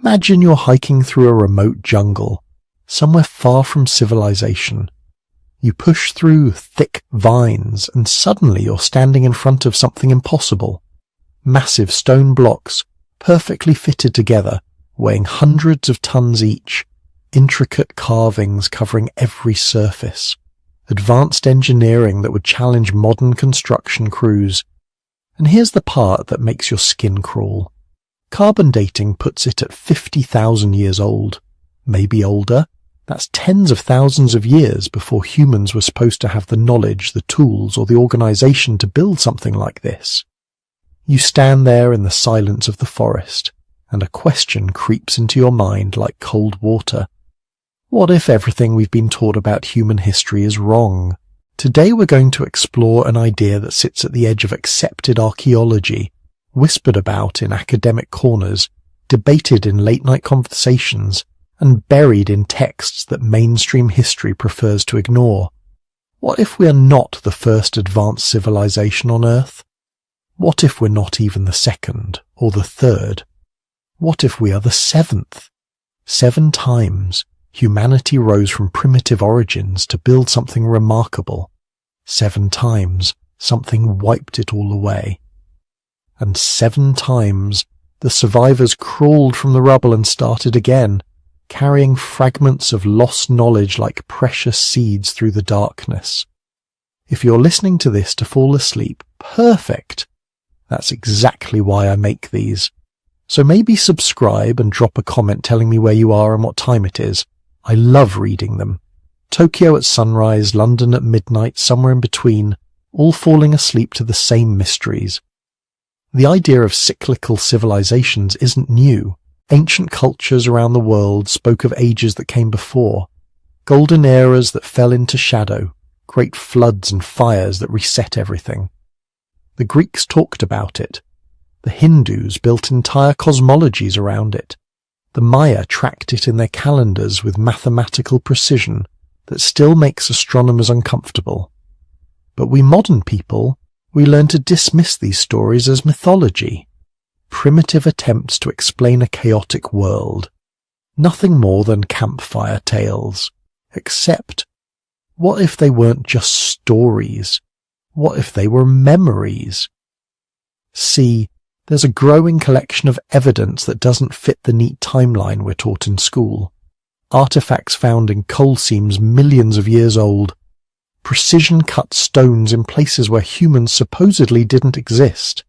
Imagine you're hiking through a remote jungle, somewhere far from civilization. You push through thick vines and suddenly you're standing in front of something impossible. Massive stone blocks, perfectly fitted together, weighing hundreds of tons each, intricate carvings covering every surface, advanced engineering that would challenge modern construction crews. And here's the part that makes your skin crawl. Carbon dating puts it at 50,000 years old, maybe older. That's tens of thousands of years before humans were supposed to have the knowledge, the tools, or the organization to build something like this. You stand there in the silence of the forest, and a question creeps into your mind like cold water. What if everything we've been taught about human history is wrong? Today we're going to explore an idea that sits at the edge of accepted archaeology, whispered about in academic corners, debated in late-night conversations, and buried in texts that mainstream history prefers to ignore. What if we are not the first advanced civilization on Earth? What if we're not even the second or the third? What if we are the seventh? 7 times, humanity rose from primitive origins to build something remarkable. 7 times, something wiped it all away. And 7 times, the survivors crawled from the rubble and started again, carrying fragments of lost knowledge like precious seeds through the darkness. If you're listening to this to fall asleep, perfect! That's exactly why I make these. So maybe subscribe and drop a comment telling me where you are and what time it is. I love reading them. Tokyo at sunrise, London at midnight, somewhere in between, all falling asleep to the same mysteries. The idea of cyclical civilizations isn't new. Ancient cultures around the world spoke of ages that came before, golden eras that fell into shadow, great floods and fires that reset everything. The Greeks talked about it. The Hindus built entire cosmologies around it. The Maya tracked it in their calendars with mathematical precision that still makes astronomers uncomfortable. But we modern people, we learn to dismiss these stories as mythology. Primitive attempts to explain a chaotic world. Nothing more than campfire tales. Except, what if they weren't just stories? What if they were memories? See, there's a growing collection of evidence that doesn't fit the neat timeline we're taught in school. Artifacts found in coal seams millions of years old. Precision-cut stones in places where humans supposedly didn't exist.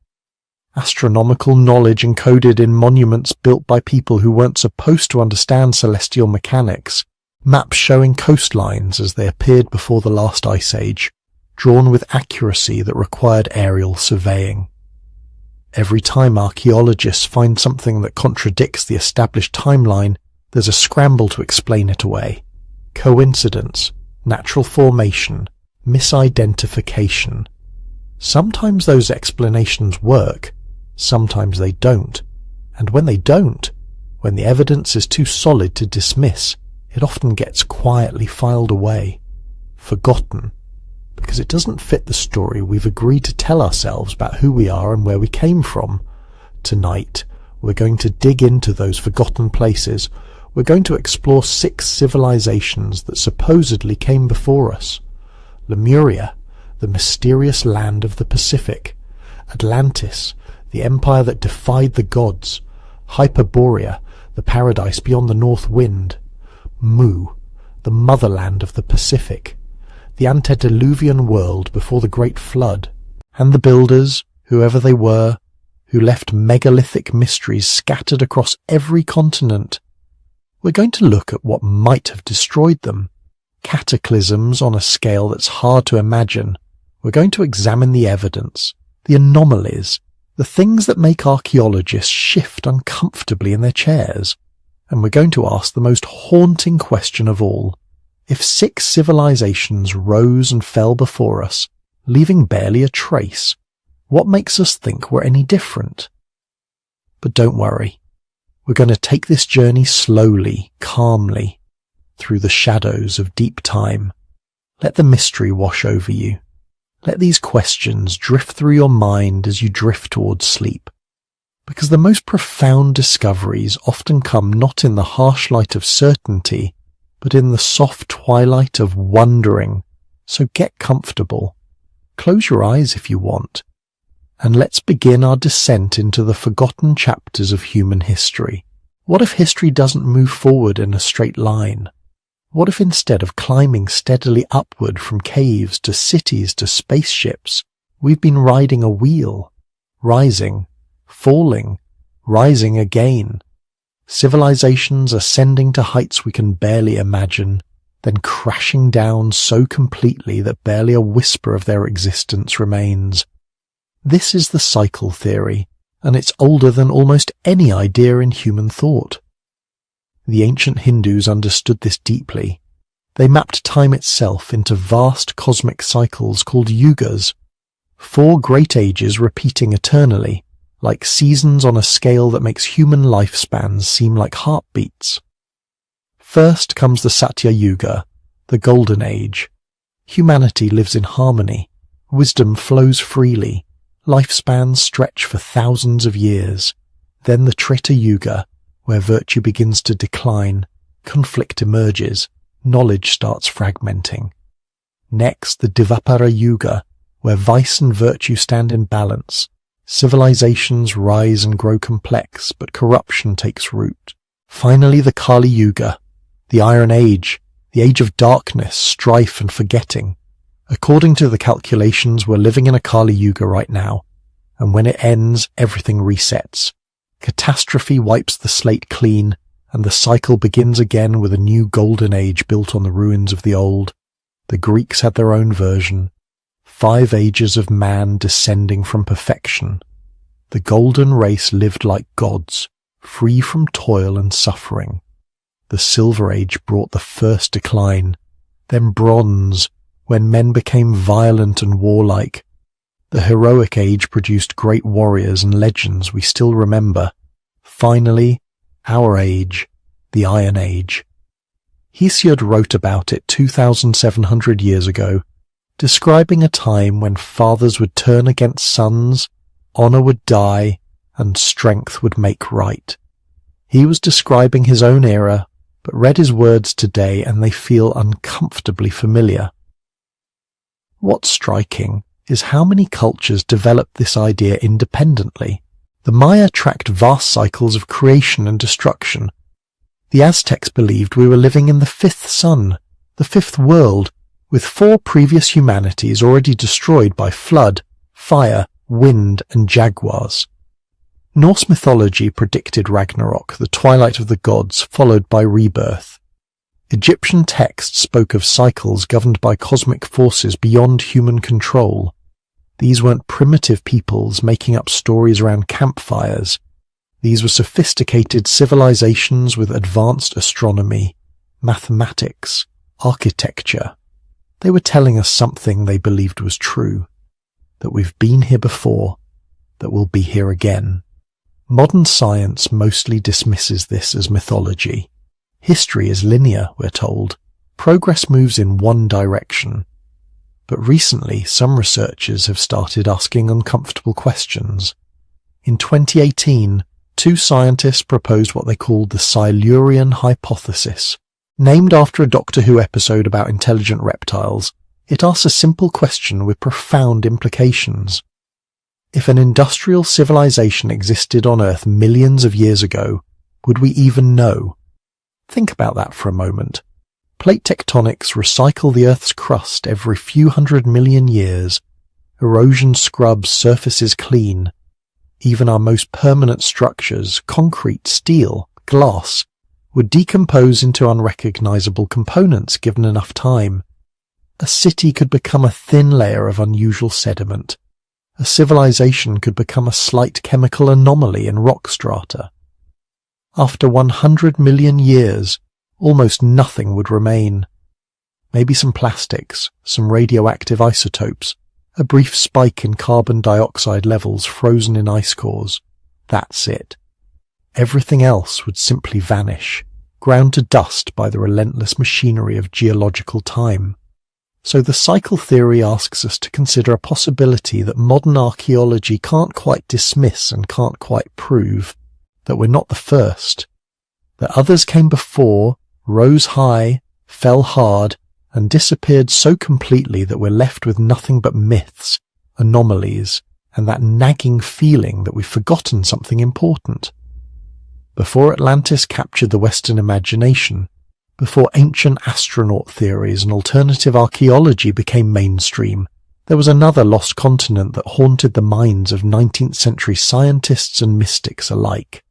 Astronomical knowledge encoded in monuments built by people who weren't supposed to understand celestial mechanics, maps showing coastlines as they appeared before the last ice age, drawn with accuracy that required aerial surveying. Every time archaeologists find something that contradicts the established timeline, there's a scramble to explain it away. Coincidence, natural formation, misidentification. Sometimes those explanations work, sometimes they don't, and when they don't, when the evidence is too solid to dismiss, it often gets quietly filed away, forgotten, because it doesn't fit the story we've agreed to tell ourselves about who we are and where we came from. Tonight, we're going to dig into those forgotten places. We're going to explore 6 civilizations that supposedly came before us. Lemuria, the mysterious land of the Pacific. Atlantis, the empire that defied the gods. Hyperborea, the paradise beyond the north wind. Mu, the motherland of the Pacific. The antediluvian world before the Great Flood. And the builders, whoever they were, who left megalithic mysteries scattered across every continent. We're going to look at what might have destroyed them. Cataclysms on a scale that's hard to imagine. We're going to examine the evidence, the anomalies, the things that make archaeologists shift uncomfortably in their chairs. And we're going to ask the most haunting question of all. If 6 civilizations rose and fell before us, leaving barely a trace, what makes us think we're any different? But don't worry. We're going to take this journey slowly, calmly, through the shadows of deep time. Let the mystery wash over you. Let these questions drift through your mind as you drift towards sleep. Because the most profound discoveries often come not in the harsh light of certainty, but in the soft twilight of wondering. So get comfortable. Close your eyes if you want. And let's begin our descent into the forgotten chapters of human history. What if history doesn't move forward in a straight line? What if instead of climbing steadily upward from caves to cities to spaceships, we've been riding a wheel, rising, falling, rising again, civilizations ascending to heights we can barely imagine, then crashing down so completely that barely a whisper of their existence remains. This is the cycle theory, and it's older than almost any idea in human thought. The ancient Hindus understood this deeply. They mapped time itself into vast cosmic cycles called yugas, 4 great ages repeating eternally, like seasons on a scale that makes human lifespans seem like heartbeats. First comes the Satya Yuga, the Golden Age. Humanity lives in harmony, wisdom flows freely, lifespans stretch for thousands of years. Then the Treta Yuga, where virtue begins to decline, conflict emerges, knowledge starts fragmenting. Next, the Dvapara Yuga, where vice and virtue stand in balance. Civilizations rise and grow complex, but corruption takes root. Finally, the Kali Yuga, the Iron Age, the age of darkness, strife and forgetting. According to the calculations, we're living in a Kali Yuga right now, and when it ends, everything resets. Catastrophe wipes the slate clean, and the cycle begins again with a new golden age built on the ruins of the old. The Greeks had their own version. 5 ages of man descending from perfection. The golden race lived like gods, free from toil and suffering. The Silver Age brought the first decline, then Bronze, when men became violent and warlike. The Heroic Age produced great warriors and legends we still remember. Finally, our age, the Iron Age. Hesiod wrote about it 2,700 years ago, describing a time when fathers would turn against sons, honor would die, and strength would make right. He was describing his own era, but read his words today and they feel uncomfortably familiar. What's striking is how many cultures developed this idea independently. The Maya tracked vast cycles of creation and destruction. The Aztecs believed we were living in the 5th sun, the 5th world, with 4 previous humanities already destroyed by flood, fire, wind, and jaguars. Norse mythology predicted Ragnarok, the twilight of the gods, followed by rebirth. Egyptian texts spoke of cycles governed by cosmic forces beyond human control. These weren't primitive peoples making up stories around campfires. These were sophisticated civilizations with advanced astronomy, mathematics, architecture. They were telling us something they believed was true, that we've been here before, that we'll be here again. Modern science mostly dismisses this as mythology. History is linear, we're told. Progress moves in one direction. But recently, some researchers have started asking uncomfortable questions. In 2018, 2 scientists proposed what they called the Silurian hypothesis. Named after a Doctor Who episode about intelligent reptiles, it asks a simple question with profound implications. If an industrial civilization existed on Earth millions of years ago, would we even know? Think about that for a moment. Plate tectonics recycle the Earth's crust every few 100 million years. Erosion scrubs surfaces clean. Even our most permanent structures, concrete, steel, glass, would decompose into unrecognizable components given enough time. A city could become a thin layer of unusual sediment. A civilization could become a slight chemical anomaly in rock strata. After 100 million years, almost nothing would remain. Maybe some plastics, some radioactive isotopes, a brief spike in carbon dioxide levels frozen in ice cores. That's it. Everything else would simply vanish, ground to dust by the relentless machinery of geological time. So the cycle theory asks us to consider a possibility that modern archaeology can't quite dismiss and can't quite prove, that we're not the first, that others came before, rose high, fell hard, and disappeared so completely that we're left with nothing but myths, anomalies, and that nagging feeling that we've forgotten something important. Before Atlantis captured the Western imagination, before ancient astronaut theories and alternative archaeology became mainstream, there was another lost continent that haunted the minds of 19th century scientists and mystics alike.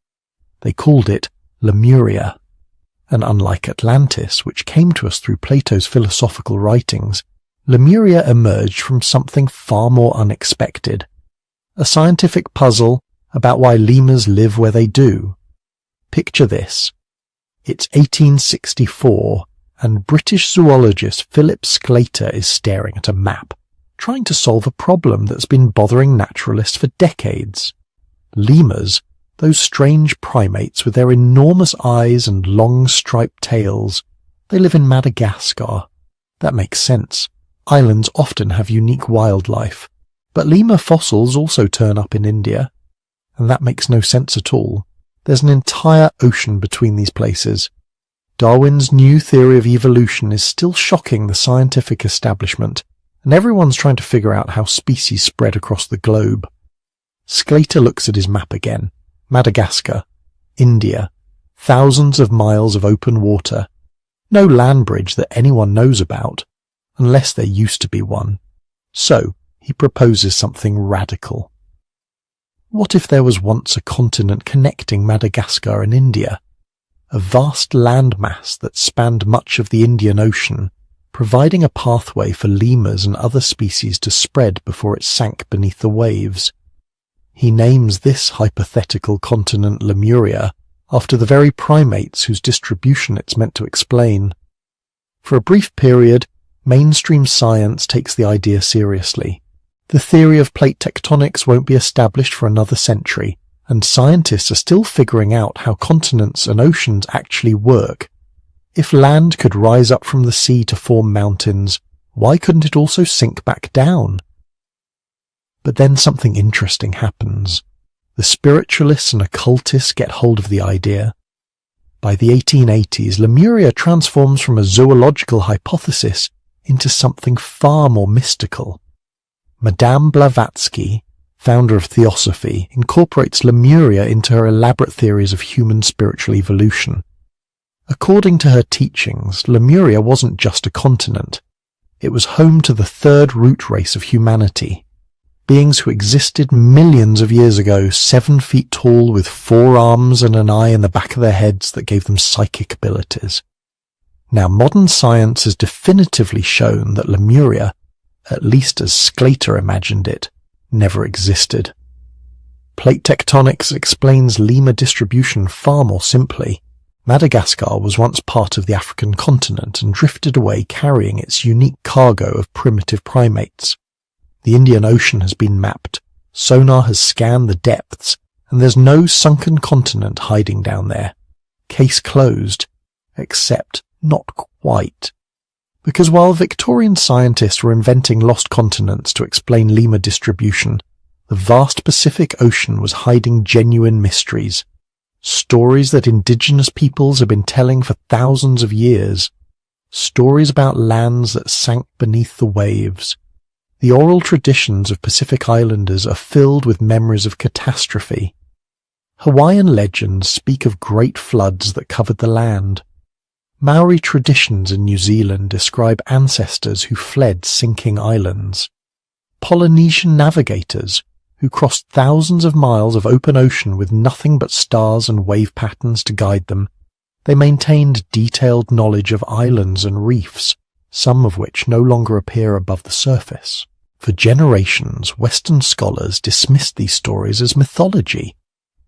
They called it Lemuria. And unlike Atlantis, which came to us through Plato's philosophical writings, Lemuria emerged from something far more unexpected. A scientific puzzle about why lemurs live where they do. Picture this. It's 1864, and British zoologist Philip Sclater is staring at a map, trying to solve a problem that's been bothering naturalists for decades. Lemurs, those strange primates with their enormous eyes and long striped tails, they live in Madagascar. That makes sense. Islands often have unique wildlife, but lemur fossils also turn up in India, and that makes no sense at all. There's an entire ocean between these places. Darwin's new theory of evolution is still shocking the scientific establishment, and everyone's trying to figure out how species spread across the globe. Sclater looks at his map again. Madagascar, India, thousands of miles of open water, no land bridge that anyone knows about, unless there used to be one. So, he proposes something radical. What if there was once a continent connecting Madagascar and India? A vast landmass that spanned much of the Indian Ocean, providing a pathway for lemurs and other species to spread before it sank beneath the waves. He names this hypothetical continent Lemuria after the very primates whose distribution it's meant to explain. For a brief period, mainstream science takes the idea seriously. The theory of plate tectonics won't be established for another century, and scientists are still figuring out how continents and oceans actually work. If land could rise up from the sea to form mountains, why couldn't it also sink back down? But then something interesting happens. The spiritualists and occultists get hold of the idea. By the 1880s, Lemuria transforms from a zoological hypothesis into something far more mystical. Madame Blavatsky, founder of Theosophy, incorporates Lemuria into her elaborate theories of human spiritual evolution. According to her teachings, Lemuria wasn't just a continent. It was home to the third root race of humanity, beings who existed millions of years ago, 7 feet tall with 4 arms and an eye in the back of their heads that gave them psychic abilities. Now, modern science has definitively shown that Lemuria, at least as Sclater imagined it, never existed. Plate tectonics explains lemur distribution far more simply. Madagascar was once part of the African continent and drifted away carrying its unique cargo of primitive primates. The Indian Ocean has been mapped, sonar has scanned the depths, and there's no sunken continent hiding down there. Case closed, except not quite. Because while Victorian scientists were inventing lost continents to explain lemur distribution, the vast Pacific Ocean was hiding genuine mysteries, stories that indigenous peoples have been telling for thousands of years, stories about lands that sank beneath the waves. The oral traditions of Pacific Islanders are filled with memories of catastrophe. Hawaiian legends speak of great floods that covered the land. Maori traditions in New Zealand describe ancestors who fled sinking islands. Polynesian navigators, who crossed thousands of miles of open ocean with nothing but stars and wave patterns to guide them, they maintained detailed knowledge of islands and reefs, some of which no longer appear above the surface. For generations, Western scholars dismissed these stories as mythology,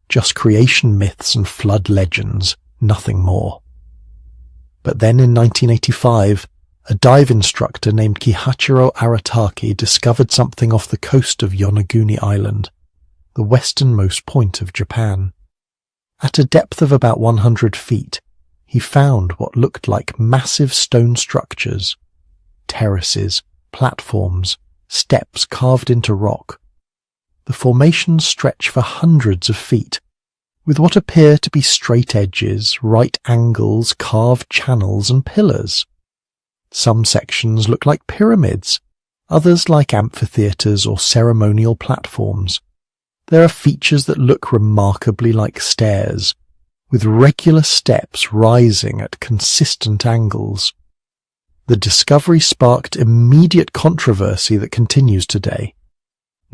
just creation myths and flood legends, nothing more. But then in 1985, a dive instructor named Kihachiro Arataki discovered something off the coast of Yonaguni Island, the westernmost point of Japan. At a depth of about 100 feet, he found what looked like massive stone structures, terraces, platforms, steps carved into rock. The formations stretch for hundreds of feet, with what appear to be straight edges, right angles, carved channels and pillars. Some sections look like pyramids, others like amphitheatres or ceremonial platforms. There are features that look remarkably like stairs, with regular steps rising at consistent angles. The discovery sparked immediate controversy that continues today.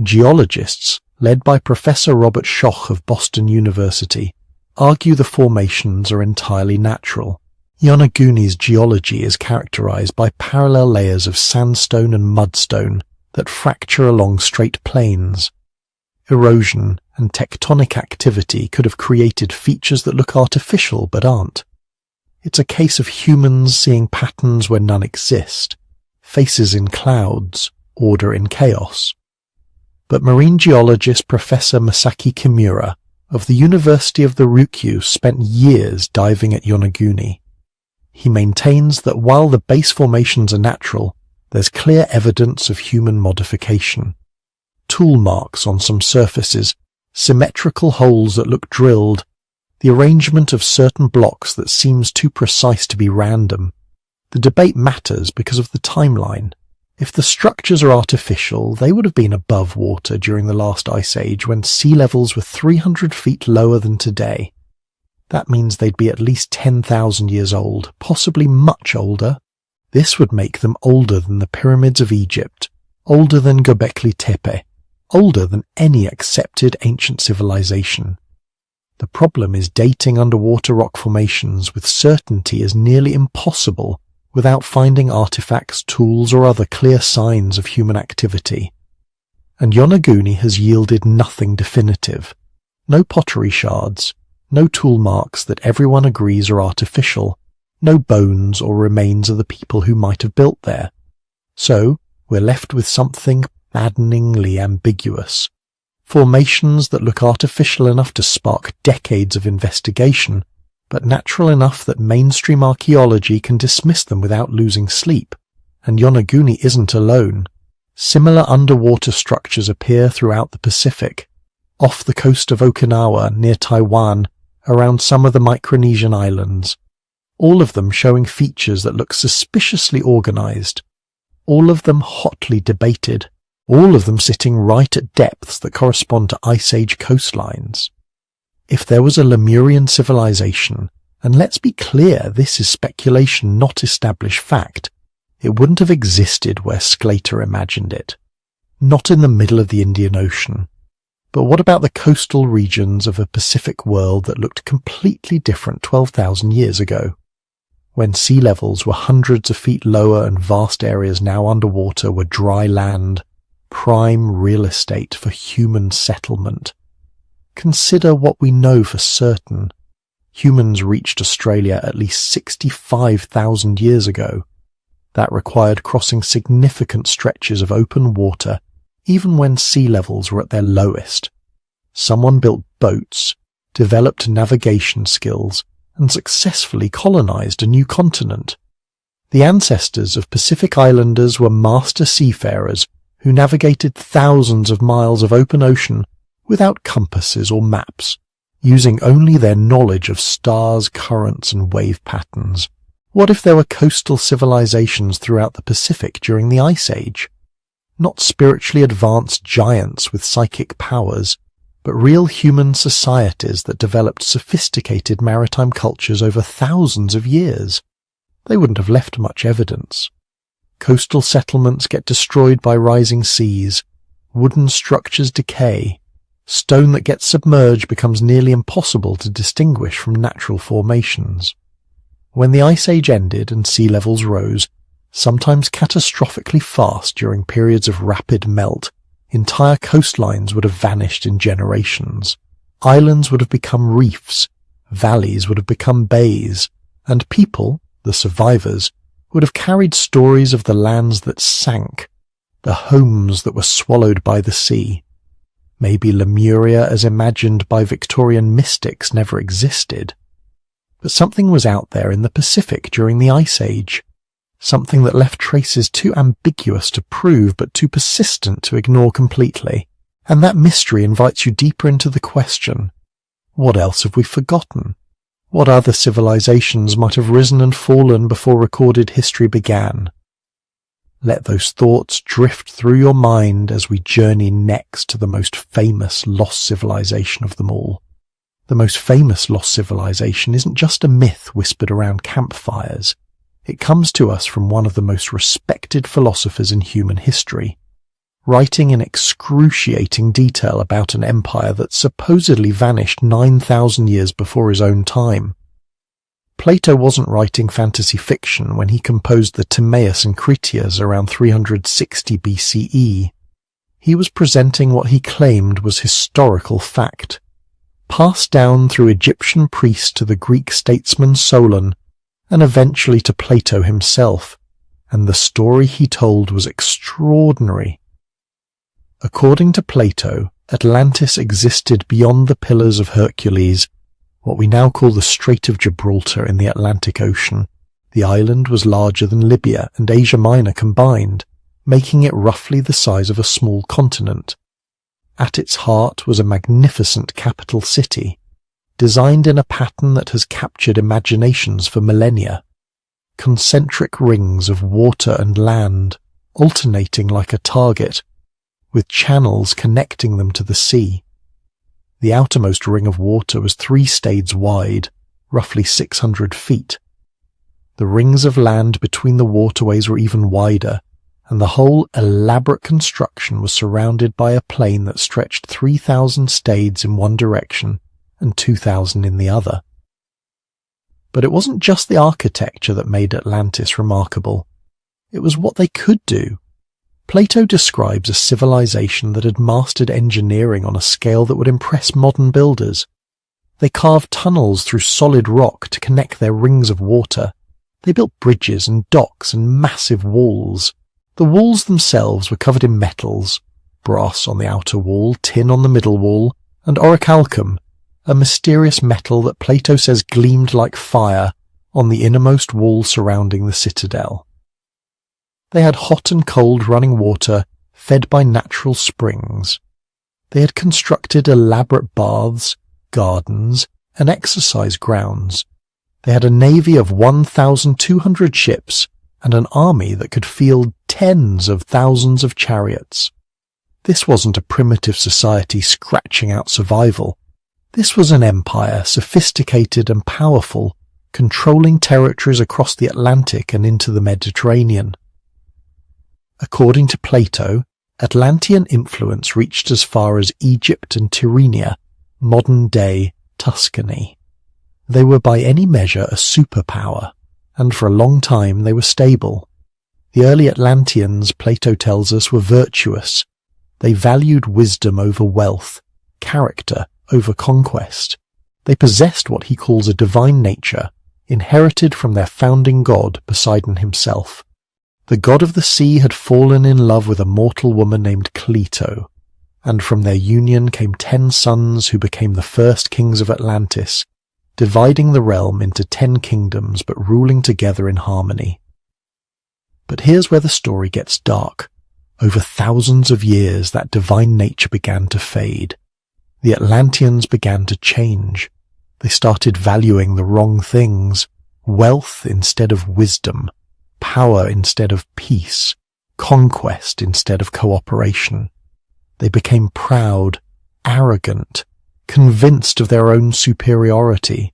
Geologists, led by Professor Robert Schoch of Boston University, argue the formations are entirely natural. Yonaguni's geology is characterized by parallel layers of sandstone and mudstone that fracture along straight plains. Erosion and tectonic activity could have created features that look artificial but aren't. It's a case of humans seeing patterns where none exist, faces in clouds, order in chaos. But marine geologist Professor Masaki Kimura of the University of the Ryukyu spent years diving at Yonaguni. He maintains that while the base formations are natural, there's clear evidence of human modification. Tool marks on some surfaces, symmetrical holes that look drilled, the arrangement of certain blocks that seems too precise to be random. The debate matters because of the timeline. If the structures are artificial, they would have been above water during the last ice age when sea levels were 300 feet lower than today. That means they'd be at least 10,000 years old, possibly much older. This would make them older than the pyramids of Egypt, older than Göbekli Tepe, older than any accepted ancient civilization. The problem is dating underwater rock formations with certainty is nearly impossible without finding artifacts, tools, or other clear signs of human activity. And Yonaguni has yielded nothing definitive. No pottery shards, no tool marks that everyone agrees are artificial, no bones or remains of the people who might have built there. So, we're left with something maddeningly ambiguous. Formations that look artificial enough to spark decades of investigation, but natural enough that mainstream archaeology can dismiss them without losing sleep. And Yonaguni isn't alone. Similar underwater structures appear throughout the Pacific, off the coast of Okinawa, near Taiwan, around some of the Micronesian islands, all of them showing features that look suspiciously organized, all of them hotly debated, all of them sitting right at depths that correspond to Ice Age coastlines. If there was a Lemurian civilization, and let's be clear, this is speculation, not established fact, it wouldn't have existed where Sclater imagined it. Not in the middle of the Indian Ocean. But what about the coastal regions of a Pacific world that looked completely different 12,000 years ago? When sea levels were hundreds of feet lower and vast areas now underwater were dry land, prime real estate for human settlement. Consider what we know for certain. Humans reached Australia at least 65,000 years ago. That required crossing significant stretches of open water, even when sea levels were at their lowest. Someone built boats, developed navigation skills, and successfully colonized a new continent. The ancestors of Pacific Islanders were master seafarers who navigated thousands of miles of open ocean without compasses or maps, using only their knowledge of stars, currents, and wave patterns. What if there were coastal civilizations throughout the Pacific during the Ice Age? Not spiritually advanced giants with psychic powers, but real human societies that developed sophisticated maritime cultures over thousands of years. They wouldn't have left much evidence. Coastal settlements get destroyed by rising seas, wooden structures decay, stone that gets submerged becomes nearly impossible to distinguish from natural formations. When the Ice Age ended and sea levels rose, sometimes catastrophically fast during periods of rapid melt, entire coastlines would have vanished in generations. Islands would have become reefs, valleys would have become bays, and people, the survivors, would have carried stories of the lands that sank, the homes that were swallowed by the sea. Maybe Lemuria as imagined by Victorian mystics never existed. But something was out there in the Pacific during the Ice Age. something that left traces too ambiguous to prove but too persistent to ignore completely. And that mystery invites you deeper into the question, what else have we forgotten? What other civilizations might have risen and fallen before recorded history began? Let those thoughts drift through your mind as we journey next to the most famous lost civilization of them all. The most famous lost civilization isn't just a myth whispered around campfires. It comes to us from one of the most respected philosophers in human history, writing in excruciating detail about an empire that supposedly vanished 9,000 years before his own time. Plato wasn't writing fantasy fiction when he composed the Timaeus and Critias around 360 BCE. He was presenting what he claimed was historical fact, passed down through Egyptian priests to the Greek statesman Solon, and eventually to Plato himself, and the story he told was extraordinary. According to Plato, Atlantis existed beyond the Pillars of Hercules, what we now call the Strait of Gibraltar in the Atlantic Ocean. The island was larger than Libya and Asia Minor combined, making it roughly the size of a small continent. At its heart was a magnificent capital city, designed in a pattern that has captured imaginations for millennia. Concentric rings of water and land, alternating like a target, with channels connecting them to the sea. The outermost ring of water was 3 stades wide, roughly 600 feet. The rings of land between the waterways were even wider, and the whole elaborate construction was surrounded by a plain that stretched 3,000 stades in one direction and 2,000 in the other. But it wasn't just the architecture that made Atlantis remarkable. It was what they could do. Plato describes a civilization that had mastered engineering on a scale that would impress modern builders. They carved tunnels through solid rock to connect their rings of water. They built bridges and docks and massive walls. The walls themselves were covered in metals, brass on the outer wall, tin on the middle wall, and orichalcum, a mysterious metal that Plato says gleamed like fire on the innermost wall surrounding the citadel. They had hot and cold running water fed by natural springs. They had constructed elaborate baths, gardens, and exercise grounds. They had a navy of 1,200 ships and an army that could field tens of thousands of chariots. This wasn't a primitive society scratching out survival. This was an empire, sophisticated and powerful, controlling territories across the Atlantic and into the Mediterranean. According to Plato, Atlantean influence reached as far as Egypt and Tyrrhenia, modern-day Tuscany. They were by any measure a superpower, and for a long time they were stable. The early Atlanteans, Plato tells us, were virtuous. They valued wisdom over wealth, character over conquest. They possessed what he calls a divine nature, inherited from their founding god, Poseidon himself. The god of the sea had fallen in love with a mortal woman named Cleito, and from their union came 10 sons who became the first kings of Atlantis, dividing the realm into 10 kingdoms but ruling together in harmony. But here's where the story gets dark. Over thousands of years, that divine nature began to fade. The Atlanteans began to change. They started valuing the wrong things, wealth instead of wisdom, power instead of peace, conquest instead of cooperation. They became proud, arrogant, convinced of their own superiority.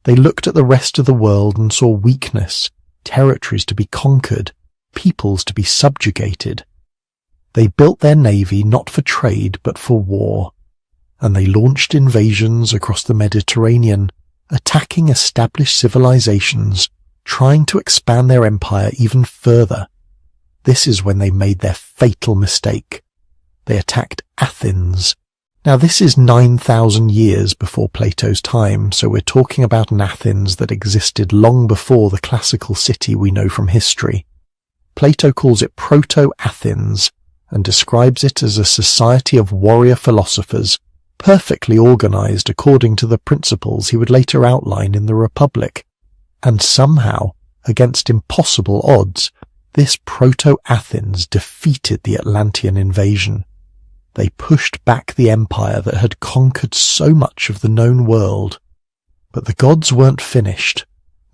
They looked at the rest of the world and saw weakness, territories to be conquered, peoples to be subjugated. They built their navy not for trade but for war, and they launched invasions across the Mediterranean, attacking established civilizations, trying to expand their empire even further. This is when they made their fatal mistake. They attacked Athens. Now this is 9,000 years before Plato's time, so we're talking about an Athens that existed long before the classical city we know from history. Plato calls it Proto-Athens and describes it as a society of warrior philosophers, perfectly organized according to the principles he would later outline in the Republic. And somehow, against impossible odds, this proto-Athens defeated the Atlantean invasion. They pushed back the empire that had conquered so much of the known world. But the gods weren't finished.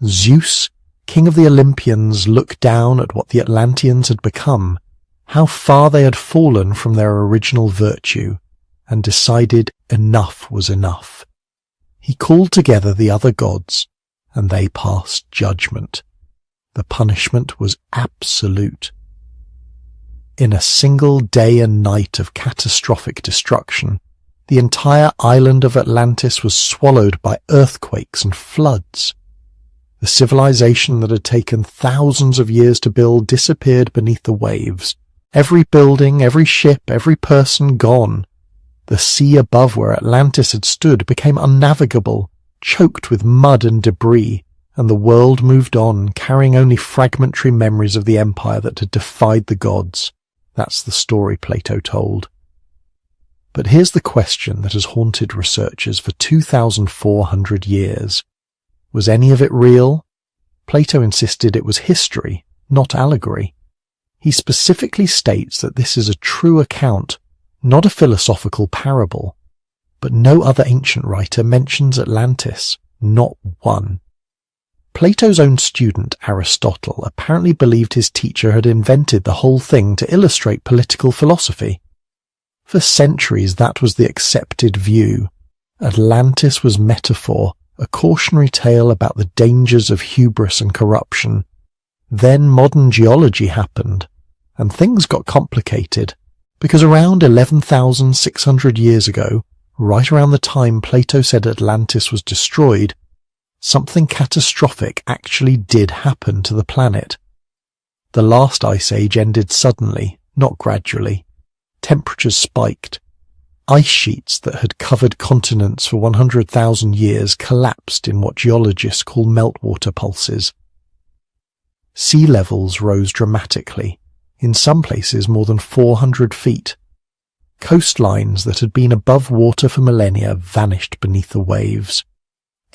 Zeus, king of the Olympians, looked down at what the Atlanteans had become, how far they had fallen from their original virtue, and decided enough was enough. He called together the other gods, and they passed judgment. The punishment was absolute. In a single day and night of catastrophic destruction, the entire island of Atlantis was swallowed by earthquakes and floods. The civilization that had taken thousands of years to build disappeared beneath the waves. Every building, every ship, every person gone. The sea above where Atlantis had stood became unnavigable, choked with mud and debris, and the world moved on, carrying only fragmentary memories of the empire that had defied the gods. That's the story Plato told. But here's the question that has haunted researchers for 2,400 years. Was any of it real? Plato insisted it was history, not allegory. He specifically states that this is a true account, not a philosophical parable. But no other ancient writer mentions Atlantis, not one. Plato's own student, Aristotle, apparently believed his teacher had invented the whole thing to illustrate political philosophy. For centuries that was the accepted view. Atlantis was metaphor, a cautionary tale about the dangers of hubris and corruption. Then modern geology happened, and things got complicated, because around 11,600 years ago, right around the time Plato said Atlantis was destroyed, something catastrophic actually did happen to the planet. The last ice age ended suddenly, not gradually. Temperatures spiked. Ice sheets that had covered continents for 100,000 years collapsed in what geologists call meltwater pulses. Sea levels rose dramatically, in some places more than 400 feet. Coastlines that had been above water for millennia vanished beneath the waves.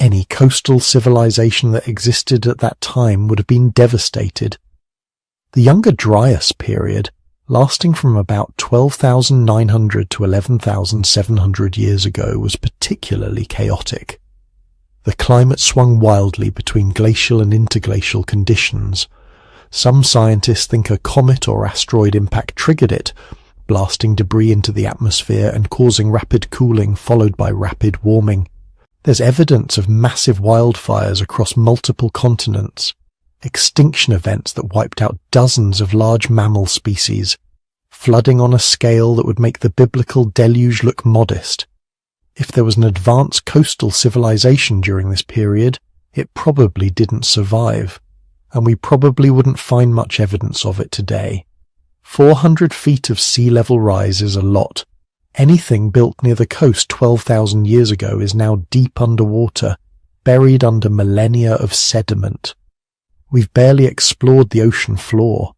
Any coastal civilization that existed at that time would have been devastated. The Younger Dryas period, lasting from about 12,900 to 11,700 years ago, was particularly chaotic. The climate swung wildly between glacial and interglacial conditions. Some scientists think a comet or asteroid impact triggered it, blasting debris into the atmosphere and causing rapid cooling followed by rapid warming. There's evidence of massive wildfires across multiple continents, extinction events that wiped out dozens of large mammal species, flooding on a scale that would make the biblical deluge look modest. If there was an advanced coastal civilization during this period, it probably didn't survive, and we probably wouldn't find much evidence of it today. 400 feet of sea level rise is a lot. Anything built near the coast 12,000 years ago is now deep underwater, buried under millennia of sediment. We've barely explored the ocean floor.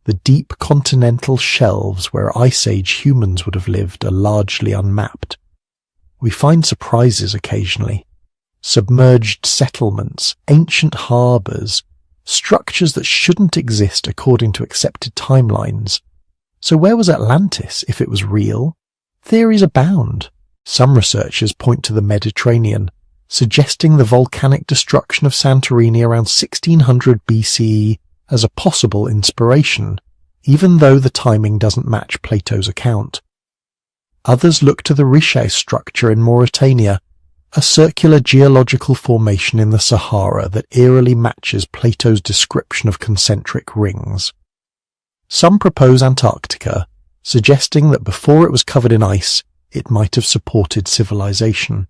The deep continental shelves where Ice Age humans would have lived are largely unmapped. We find surprises occasionally. Submerged settlements, ancient harbours, structures that shouldn't exist according to accepted timelines. So where was Atlantis if it was real? Theories abound. Some researchers point to the Mediterranean, suggesting the volcanic destruction of Santorini around 1600 BCE as a possible inspiration, even though the timing doesn't match Plato's account. Others look to the Riche structure in Mauritania, a circular geological formation in the Sahara that eerily matches Plato's description of concentric rings. Some propose Antarctica, suggesting that before it was covered in ice, it might have supported civilization.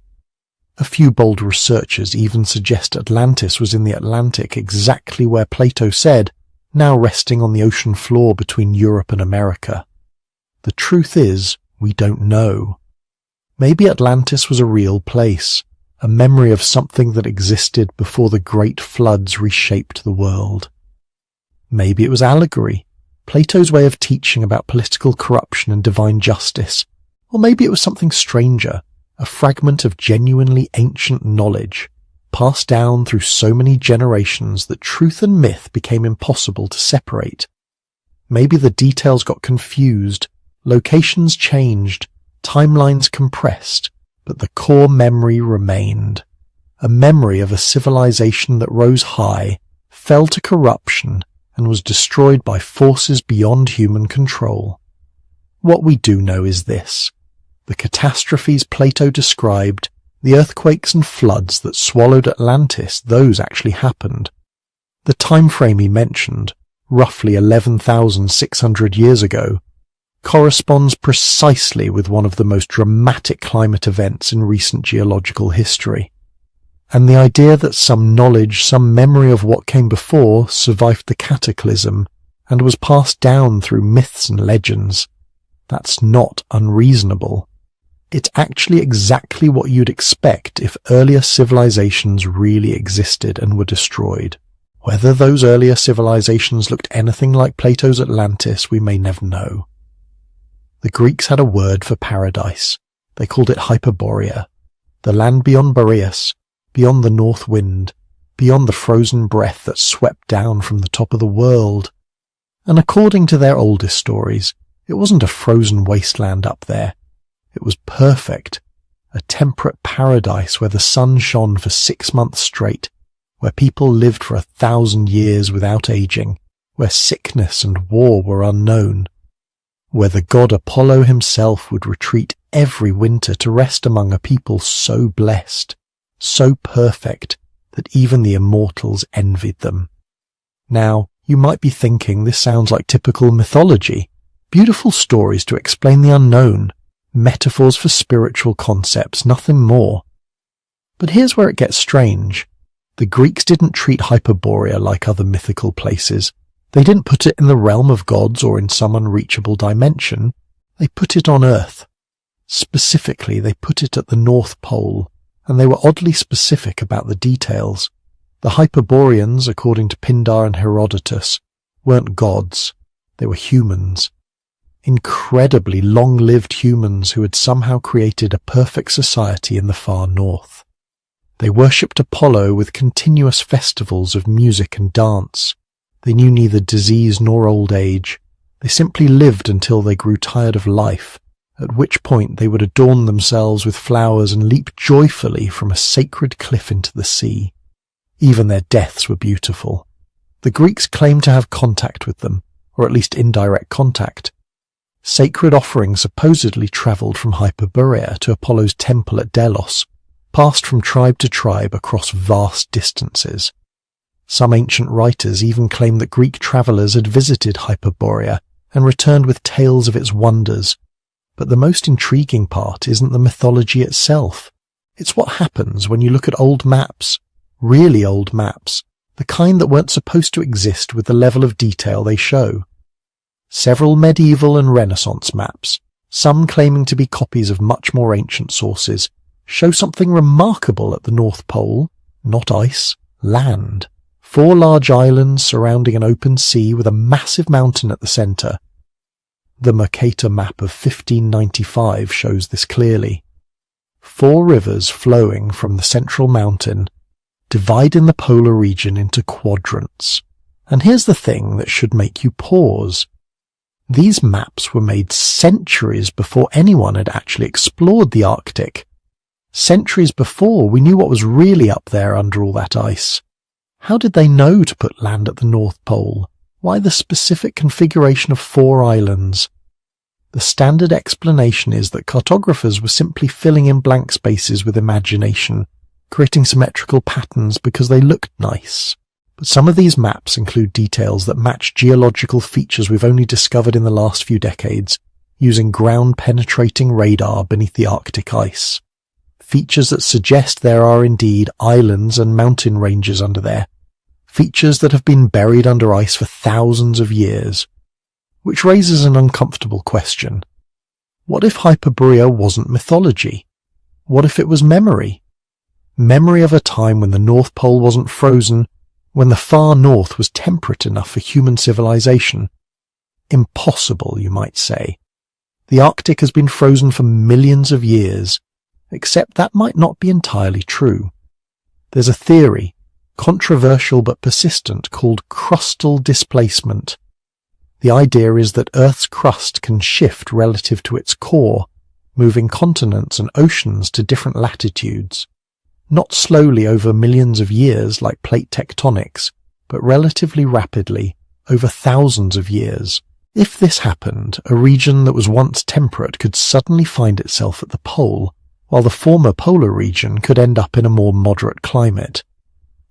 A few bold researchers even suggest Atlantis was in the Atlantic, exactly where Plato said, now resting on the ocean floor between Europe and America. The truth is, we don't know. Maybe Atlantis was a real place, a memory of something that existed before the great floods reshaped the world. Maybe it was allegory, Plato's way of teaching about political corruption and divine justice. Or maybe it was something stranger, a fragment of genuinely ancient knowledge, passed down through so many generations that truth and myth became impossible to separate. Maybe the details got confused, locations changed, timelines compressed, but the core memory remained. A memory of a civilization that rose high, fell to corruption, and was destroyed by forces beyond human control. What we do know is this: the catastrophes Plato described, the earthquakes and floods that swallowed Atlantis, those actually happened. The time frame he mentioned, roughly 11,600 years ago, corresponds precisely with one of the most dramatic climate events in recent geological history. And the idea that some knowledge, some memory of what came before survived the cataclysm and was passed down through myths and legends, that's not unreasonable. It's actually exactly what you'd expect if earlier civilizations really existed and were destroyed. Whether those earlier civilizations looked anything like Plato's Atlantis, we may never know. The Greeks had a word for paradise. They called it Hyperborea, the land beyond Boreas, beyond the north wind, beyond the frozen breath that swept down from the top of the world. And according to their oldest stories, it wasn't a frozen wasteland up there. It was perfect, a temperate paradise where the sun shone for 6 months straight, where people lived for 1,000 years without aging, where sickness and war were unknown, where the god Apollo himself would retreat every winter to rest among a people so blessed, so perfect, that even the immortals envied them. Now, you might be thinking this sounds like typical mythology, beautiful stories to explain the unknown, metaphors for spiritual concepts, nothing more. But here's where it gets strange. The Greeks didn't treat Hyperborea like other mythical places. They didn't put it in the realm of gods or in some unreachable dimension. They put it on Earth. Specifically, they put it at the North Pole, and they were oddly specific about the details. The Hyperboreans, according to Pindar and Herodotus, weren't gods. They were humans. Incredibly long-lived humans who had somehow created a perfect society in the far north. They worshipped Apollo with continuous festivals of music and dance. They knew neither disease nor old age. They simply lived until they grew tired of life, at which point they would adorn themselves with flowers and leap joyfully from a sacred cliff into the sea. Even their deaths were beautiful. The Greeks claimed to have contact with them, or at least indirect contact. Sacred offerings supposedly travelled from Hyperborea to Apollo's temple at Delos, passed from tribe to tribe across vast distances. Some ancient writers even claim that Greek travellers had visited Hyperborea and returned with tales of its wonders. But the most intriguing part isn't the mythology itself. It's what happens when you look at old maps, really old maps, the kind that weren't supposed to exist with the level of detail they show. Several medieval and Renaissance maps, some claiming to be copies of much more ancient sources, show something remarkable at the North Pole, not ice, land. 4 large islands surrounding an open sea with a massive mountain at the centre. The Mercator map of 1595 shows this clearly. 4 rivers flowing from the central mountain, dividing the polar region into quadrants. And here's the thing that should make you pause. These maps were made centuries before anyone had actually explored the Arctic. Centuries before we knew what was really up there under all that ice. How did they know to put land at the North Pole? Why the specific configuration of 4 islands? The standard explanation is that cartographers were simply filling in blank spaces with imagination, creating symmetrical patterns because they looked nice. But some of these maps include details that match geological features we've only discovered in the last few decades, using ground-penetrating radar beneath the Arctic ice. Features that suggest there are indeed islands and mountain ranges under there. Features that have been buried under ice for thousands of years. Which raises an uncomfortable question. What if Hyperborea wasn't mythology? What if it was memory? Memory of a time when the North Pole wasn't frozen, when the far north was temperate enough for human civilization. Impossible, you might say. The Arctic has been frozen for millions of years, except that might not be entirely true. There's a theory, controversial but persistent, called crustal displacement. The idea is that Earth's crust can shift relative to its core, moving continents and oceans to different latitudes. Not slowly over millions of years like plate tectonics, but relatively rapidly over thousands of years. If this happened, a region that was once temperate could suddenly find itself at the pole, while the former polar region could end up in a more moderate climate.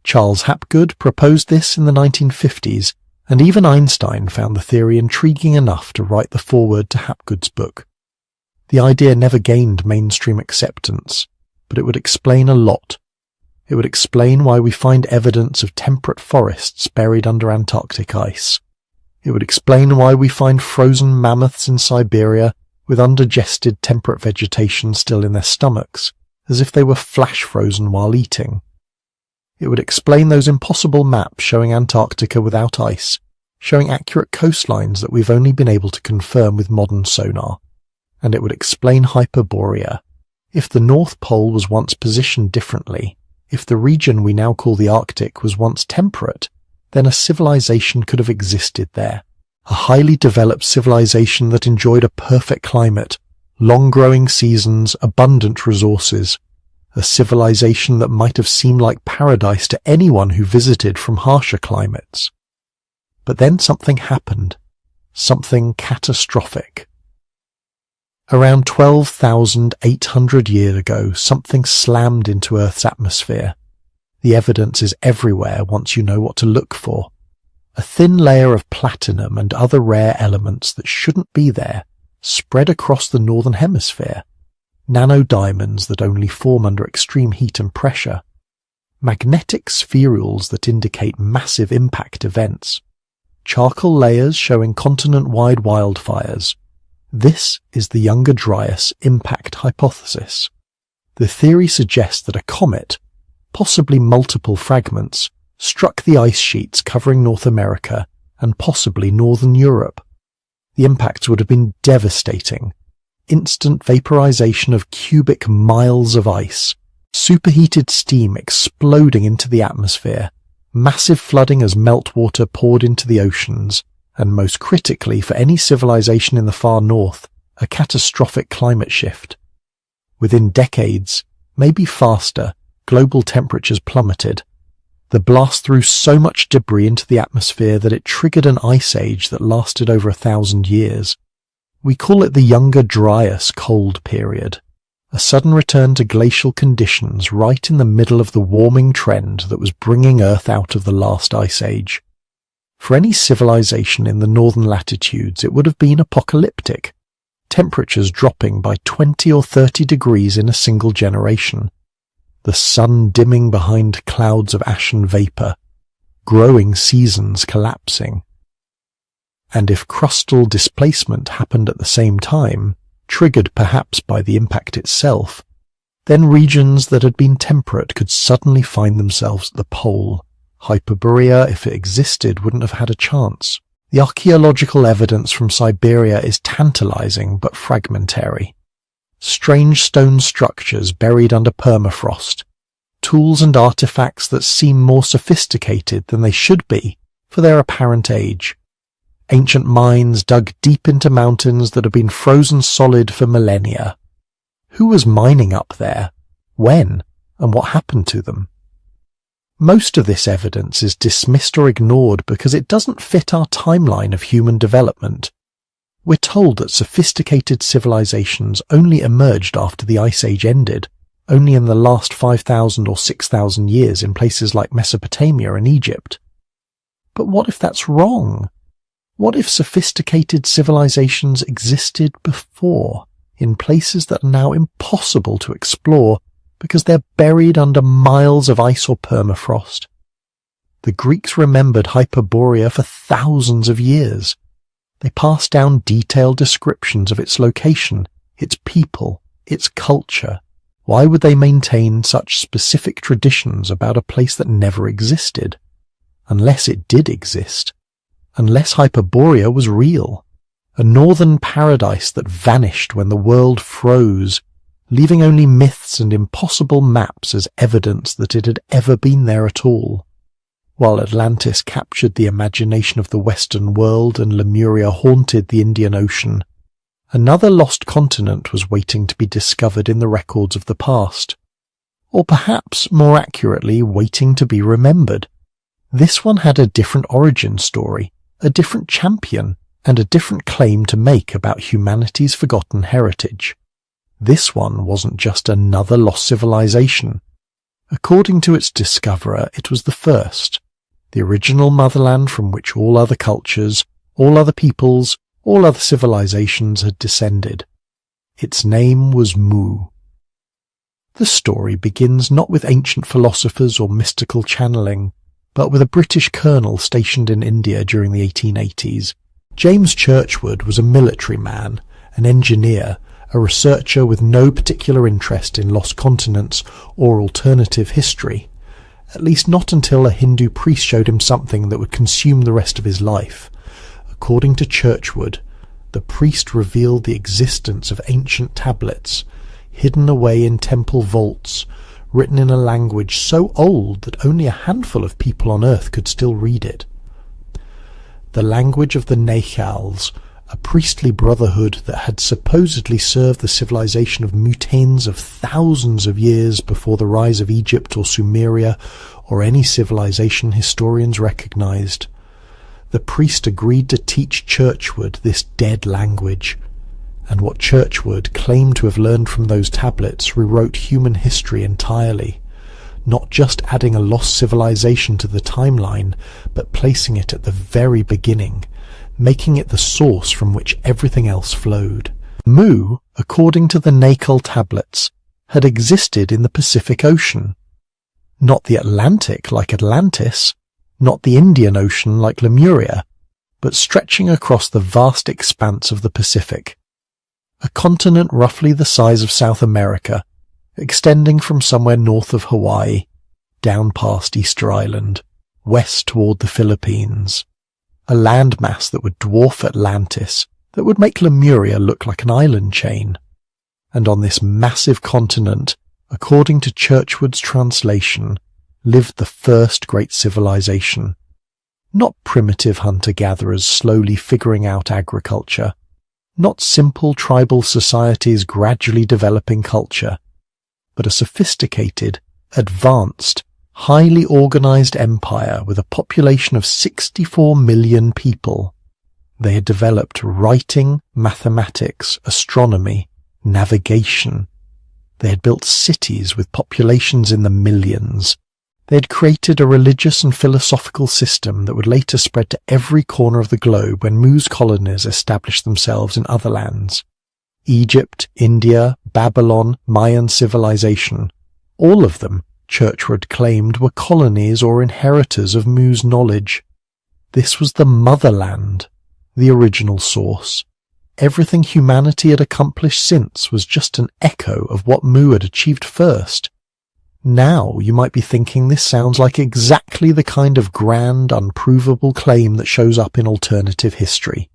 Charles Hapgood proposed this in the 1950s, and even Einstein found the theory intriguing enough to write the foreword to Hapgood's book. The idea never gained mainstream acceptance, but it would explain a lot. It would explain why we find evidence of temperate forests buried under Antarctic ice. It would explain why we find frozen mammoths in Siberia with undigested temperate vegetation still in their stomachs, as if they were flash frozen while eating. It would explain those impossible maps showing Antarctica without ice, showing accurate coastlines that we've only been able to confirm with modern sonar. And it would explain Hyperborea. If the North Pole was once positioned differently, if the region we now call the Arctic was once temperate, then a civilization could have existed there. A highly developed civilization that enjoyed a perfect climate, long-growing seasons, abundant resources. A civilization that might have seemed like paradise to anyone who visited from harsher climates. But then something happened. Something catastrophic. Around 12,800 years ago, something slammed into Earth's atmosphere. The evidence is everywhere once you know what to look for. A thin layer of platinum and other rare elements that shouldn't be there spread across the northern hemisphere. Nanodiamonds that only form under extreme heat and pressure. Magnetic spherules that indicate massive impact events. Charcoal layers showing continent-wide wildfires. This is the Younger Dryas impact hypothesis. The theory suggests that a comet, possibly multiple fragments, struck the ice sheets covering North America and possibly northern Europe. The impacts would have been devastating. Instant vaporization of cubic miles of ice, superheated steam exploding into the atmosphere, massive flooding as meltwater poured into the oceans, and most critically for any civilization in the far north, a catastrophic climate shift. Within decades, maybe faster, global temperatures plummeted. The blast threw so much debris into the atmosphere that it triggered an ice age that lasted over 1,000 years. We call it the Younger Dryas cold period, a sudden return to glacial conditions right in the middle of the warming trend that was bringing Earth out of the last ice age. For any civilization in the northern latitudes, it would have been apocalyptic, temperatures dropping by 20 or 30 degrees in a single generation, the sun dimming behind clouds of ashen vapor, growing seasons collapsing. And if crustal displacement happened at the same time, triggered perhaps by the impact itself, then regions that had been temperate could suddenly find themselves at the pole. Hyperborea, if it existed, wouldn't have had a chance. The archaeological evidence from Siberia is tantalizing but fragmentary. Strange stone structures buried under permafrost, tools and artifacts that seem more sophisticated than they should be for their apparent age. Ancient mines dug deep into mountains that have been frozen solid for millennia. Who was mining up there? When? And what happened to them? Most of this evidence is dismissed or ignored because it doesn't fit our timeline of human development. We're told that sophisticated civilizations only emerged after the Ice Age ended, only in the last 5,000 or 6,000 years in places like Mesopotamia and Egypt. But what if that's wrong? What if sophisticated civilizations existed before, in places that are now impossible to explore because they're buried under miles of ice or permafrost? The Greeks remembered Hyperborea for thousands of years. They passed down detailed descriptions of its location, its people, its culture. Why would they maintain such specific traditions about a place that never existed? Unless it did exist. Unless Hyperborea was real. A northern paradise that vanished when the world froze, leaving only myths and impossible maps as evidence that it had ever been there at all. While Atlantis captured the imagination of the Western world and Lemuria haunted the Indian Ocean, another lost continent was waiting to be discovered in the records of the past. Or perhaps, more accurately, waiting to be remembered. This one had a different origin story, a different champion, and a different claim to make about humanity's forgotten heritage. This one wasn't just another lost civilization. According to its discoverer, it was the first, the original motherland from which all other cultures, all other peoples, all other civilizations had descended. Its name was Mu. The story begins not with ancient philosophers or mystical channeling, but with a British colonel stationed in India during the 1880s. James Churchward was a military man, an engineer, a researcher with no particular interest in lost continents or alternative history, at least not until a Hindu priest showed him something that would consume the rest of his life. According to Churchward, the priest revealed the existence of ancient tablets, hidden away in temple vaults, written in a language so old that only a handful of people on Earth could still read it. The language of the Nehals, a priestly brotherhood that had supposedly served the civilization of Mutanes of thousands of years before the rise of Egypt or Sumeria or any civilization historians recognized. The priest agreed to teach Churchward this dead language, and what Churchward claimed to have learned from those tablets rewrote human history entirely, not just adding a lost civilization to the timeline, but placing it at the very beginning, making it the source from which everything else flowed. Mu, according to the Nehal tablets, had existed in the Pacific Ocean. Not the Atlantic like Atlantis, not the Indian Ocean like Lemuria, but stretching across the vast expanse of the Pacific. A continent roughly the size of South America, extending from somewhere north of Hawaii, down past Easter Island, west toward the Philippines. A landmass that would dwarf Atlantis, that would make Lemuria look like an island chain. And on this massive continent, according to Churchward's translation, lived the first great civilization. Not primitive hunter-gatherers slowly figuring out agriculture, not simple tribal societies gradually developing culture, but a sophisticated, advanced, highly organized empire with a population of 64 million people. They had developed writing, mathematics, astronomy, navigation. They had built cities with populations in the millions. They had created a religious and philosophical system that would later spread to every corner of the globe when Mu's colonies established themselves in other lands. Egypt, India, Babylon, Mayan civilization, all of them, Churchward claimed, were colonies or inheritors of Mu's knowledge. This was the motherland, the original source. Everything humanity had accomplished since was just an echo of what Mu had achieved first. Now you might be thinking this sounds like exactly the kind of grand, unprovable claim that shows up in alternative history.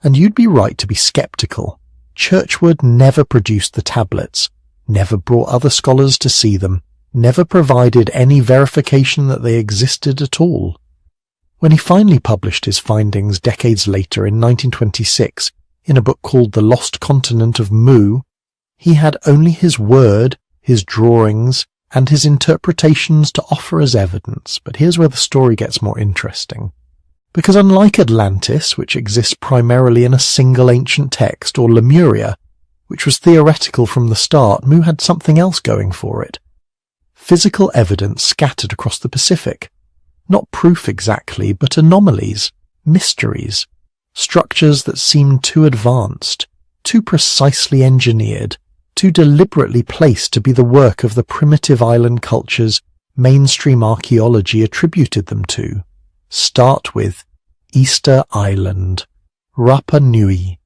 And you'd be right to be skeptical. Churchward never produced the tablets, never brought other scholars to see them, never provided any verification that they existed at all. When he finally published his findings decades later in 1926 in a book called The Lost Continent of Mu, he had only his word, his drawings, and his interpretations to offer as evidence. But here's where the story gets more interesting. Because unlike Atlantis, which exists primarily in a single ancient text, or Lemuria, which was theoretical from the start, Mu had something else going for it. Physical evidence scattered across the Pacific. Not proof exactly, but anomalies, mysteries, structures that seemed too advanced, too precisely engineered, too deliberately placed to be the work of the primitive island cultures mainstream archaeology attributed them to. Start with Easter Island, Rapa Nui,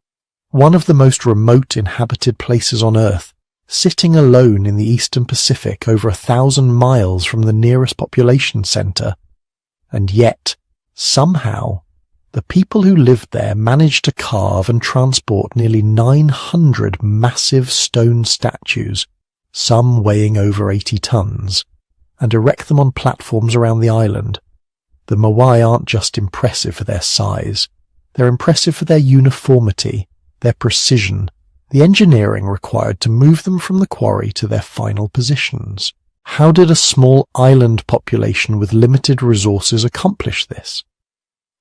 one of the most remote inhabited places on Earth, sitting alone in the eastern Pacific over 1,000 miles from the nearest population center. And yet, somehow, The people who lived there managed to carve and transport nearly 900 massive stone statues, some weighing over 80 tons, and erect them on platforms around the island. The Moai aren't just impressive for their size. They're impressive for their uniformity, their precision, the engineering required to move them from the quarry to their final positions. How did a small island population with limited resources accomplish this?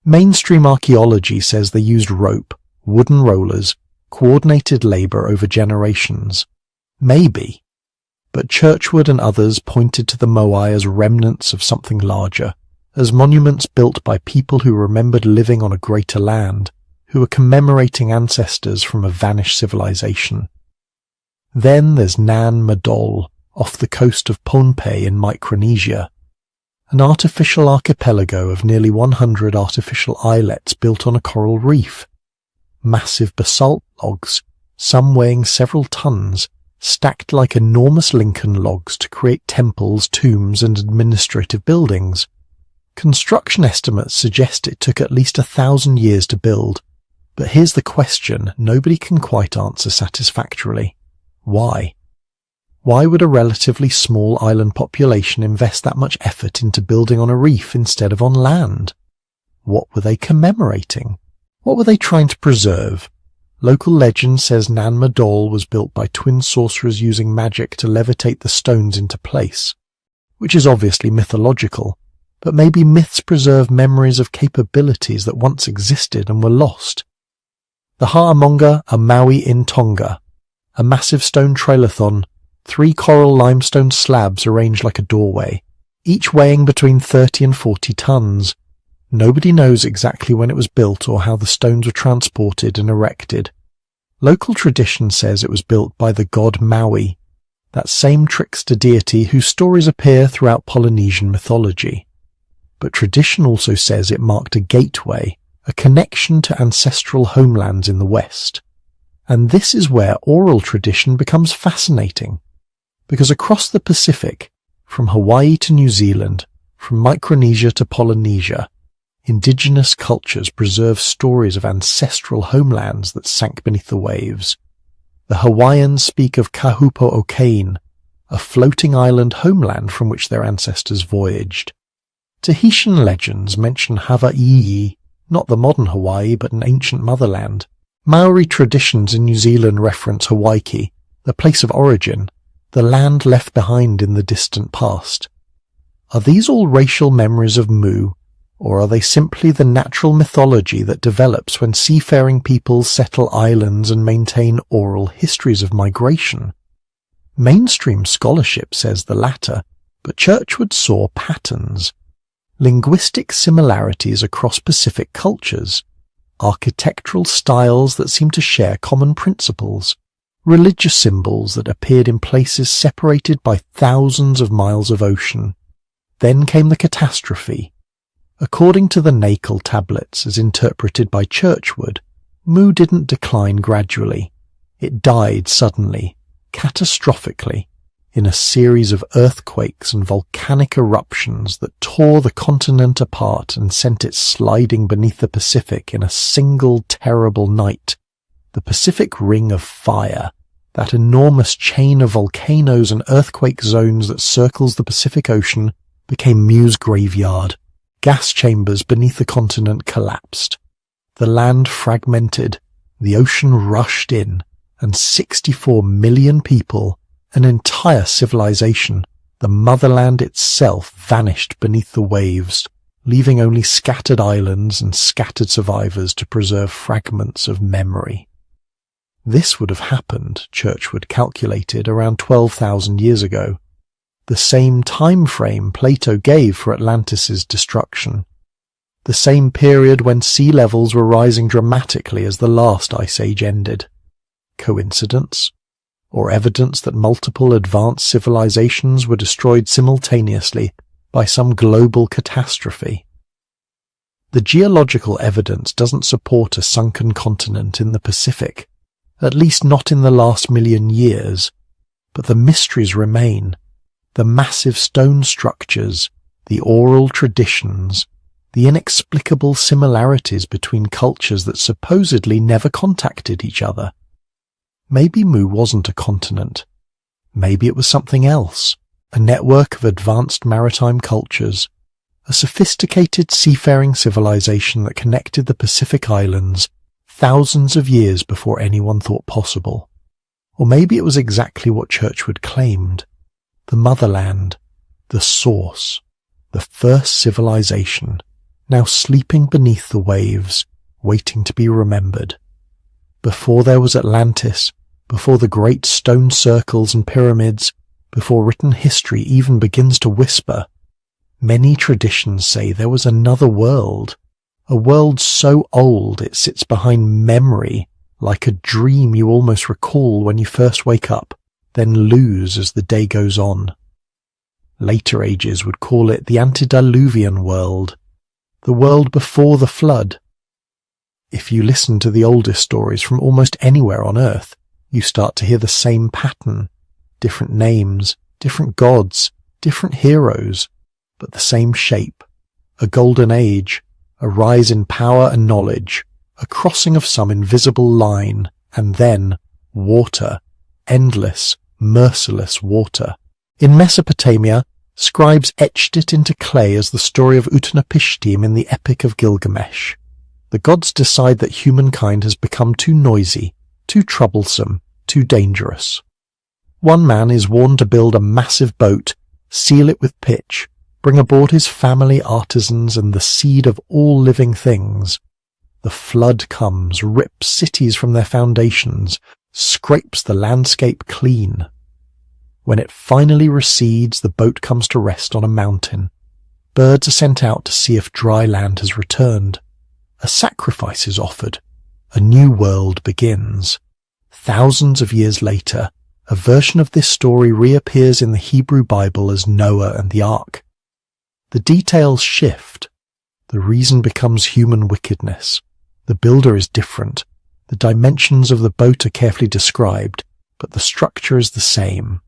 Mainstream archaeology says they used rope, wooden rollers, coordinated labor over generations. Maybe. But Churchward and others pointed to the Moai as remnants of something larger, as monuments built by people who remembered living on a greater land, who were commemorating ancestors from a vanished civilization. Then there's Nan Madol, off the coast of Pohnpei in Micronesia, an artificial archipelago of nearly 100 artificial islets built on a coral reef. Massive basalt logs, some weighing several tons, stacked like enormous Lincoln logs to create temples, tombs, and administrative buildings. Construction estimates suggest it took at least 1,000 years to build, but here's the question nobody can quite answer satisfactorily. Why? Why would a relatively small island population invest that much effort into building on a reef instead of on land? What were they commemorating? What were they trying to preserve? Local legend says Nan Madol was built by twin sorcerers using magic to levitate the stones into place, which is obviously mythological, but maybe myths preserve memories of capabilities that once existed and were lost. The Ha'amonga are Maui in Tonga, a massive stone trilithon, 3 coral limestone slabs arranged like a doorway, each weighing between 30 and 40 tons. Nobody knows exactly when it was built or how the stones were transported and erected. Local tradition says it was built by the god Maui, that same trickster deity whose stories appear throughout Polynesian mythology. But tradition also says it marked a gateway, a connection to ancestral homelands in the West. And this is where oral tradition becomes fascinating. Because across the Pacific, from Hawaii to New Zealand, from Micronesia to Polynesia, indigenous cultures preserve stories of ancestral homelands that sank beneath the waves. The Hawaiians speak of Kahupo-O'Kane, a floating island homeland from which their ancestors voyaged. Tahitian legends mention Hawaii, not the modern Hawaii but an ancient motherland. Maori traditions in New Zealand reference Hawaii, the place of origin, the land left behind in the distant past. Are these all racial memories of Mu, or are they simply the natural mythology that develops when seafaring peoples settle islands and maintain oral histories of migration? Mainstream scholarship says the latter, but Churchward saw patterns. Linguistic similarities across Pacific cultures, architectural styles that seem to share common principles, religious symbols that appeared in places separated by thousands of miles of ocean. Then came the catastrophe. According to the Nacal tablets as interpreted by Churchward, Mu didn't decline gradually. It died suddenly, catastrophically, in a series of earthquakes and volcanic eruptions that tore the continent apart and sent it sliding beneath the Pacific in a single terrible night. The Pacific Ring of Fire, that enormous chain of volcanoes and earthquake zones that circles the Pacific Ocean, became Mu's graveyard. Gas chambers beneath the continent collapsed. The land fragmented, the ocean rushed in, and 64 million people, an entire civilization, the motherland itself, vanished beneath the waves, leaving only scattered islands and scattered survivors to preserve fragments of memory. This would have happened, Churchward calculated, around 12,000 years ago, the same time frame Plato gave for Atlantis's destruction, the same period when sea levels were rising dramatically as the last ice age ended. Coincidence? Or evidence that multiple advanced civilizations were destroyed simultaneously by some global catastrophe? The geological evidence doesn't support a sunken continent in the Pacific, at least not in the last million years, but the mysteries remain. The massive stone structures, the oral traditions, the inexplicable similarities between cultures that supposedly never contacted each other. Maybe Mu wasn't a continent. Maybe it was something else, a network of advanced maritime cultures, a sophisticated seafaring civilization that connected the Pacific Islands thousands of years before anyone thought possible. Or maybe it was exactly what Churchward claimed, the motherland, the source, the first civilization, now sleeping beneath the waves, waiting to be remembered. Before there was Atlantis, before the great stone circles and pyramids, before written history even begins to whisper, many traditions say there was another world, a world so old it sits behind memory, like a dream you almost recall when you first wake up, then lose as the day goes on. Later ages would call it the antediluvian world, the world before the flood. If you listen to the oldest stories from almost anywhere on Earth, you start to hear the same pattern, different names, different gods, different heroes, but the same shape, a golden age, a rise in power and knowledge, a crossing of some invisible line, and then water, endless, merciless water. In Mesopotamia, scribes etched it into clay as the story of Utnapishtim in the Epic of Gilgamesh. The gods decide that humankind has become too noisy, too troublesome, too dangerous. One man is warned to build a massive boat, seal it with pitch, bring aboard his family, artisans, and the seed of all living things. The flood comes, rips cities from their foundations, scrapes the landscape clean. When it finally recedes, the boat comes to rest on a mountain. Birds are sent out to see if dry land has returned. A sacrifice is offered. A new world begins. Thousands of years later, a version of this story reappears in the Hebrew Bible as Noah and the Ark. The details shift. The reason becomes human wickedness. The builder is different. The dimensions of the boat are carefully described, but the structure is the same.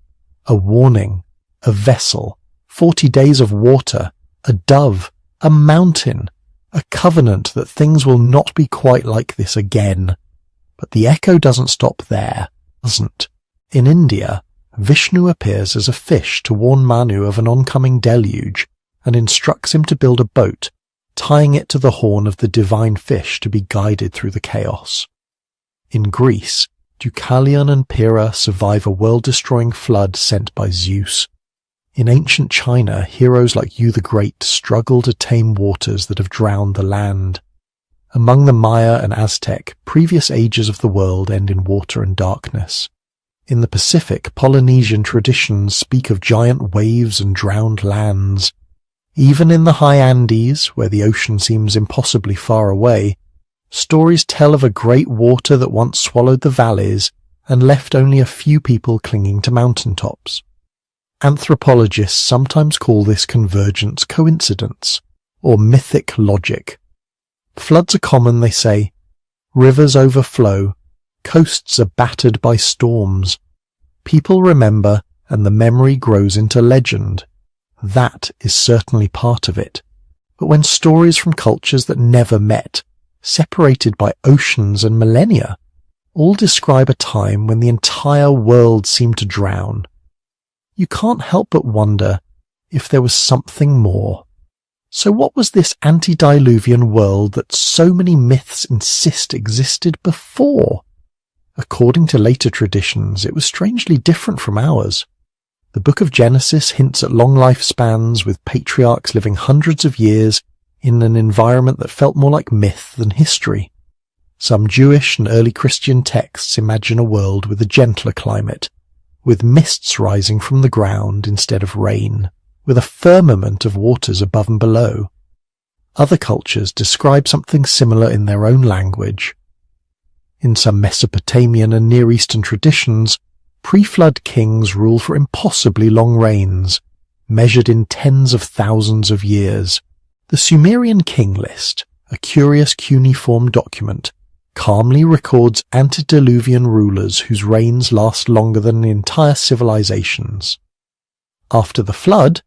A warning, a vessel, 40 days of water, a dove, a mountain, a covenant that things will not be quite like this again. But the echo doesn't stop there, doesn't. In India, Vishnu appears as a fish to warn Manu of an oncoming deluge and instructs him to build a boat, tying it to the horn of the divine fish to be guided through the chaos. In Greece, Deucalion and Pyrrha survive a world-destroying flood sent by Zeus. In ancient China, heroes like Yu the Great struggle to tame waters that have drowned the land. Among the Maya and Aztec, previous ages of the world end in water and darkness. In the Pacific, Polynesian traditions speak of giant waves and drowned lands. Even in the high Andes, where the ocean seems impossibly far away, stories tell of a great water that once swallowed the valleys and left only a few people clinging to mountaintops. Anthropologists sometimes call this convergence coincidence, or mythic logic. Floods are common, they say. Rivers overflow. Coasts are battered by storms. People remember, and the memory grows into legend. That is certainly part of it. But when stories from cultures that never met, separated by oceans and millennia, all describe a time when the entire world seemed to drown, you can't help but wonder if there was something more. So what was this antediluvian world that so many myths insist existed before? According to later traditions, it was strangely different from ours. The Book of Genesis hints at long lifespans, with patriarchs living hundreds of years in an environment that felt more like myth than history. Some Jewish and early Christian texts imagine a world with a gentler climate, with mists rising from the ground instead of rain, with a firmament of waters above and below. Other cultures describe something similar in their own language. In some Mesopotamian and Near Eastern traditions, pre-flood kings rule for impossibly long reigns, measured in tens of thousands of years. The Sumerian king list, a curious cuneiform document, calmly records antediluvian rulers whose reigns last longer than entire civilizations. After the flood,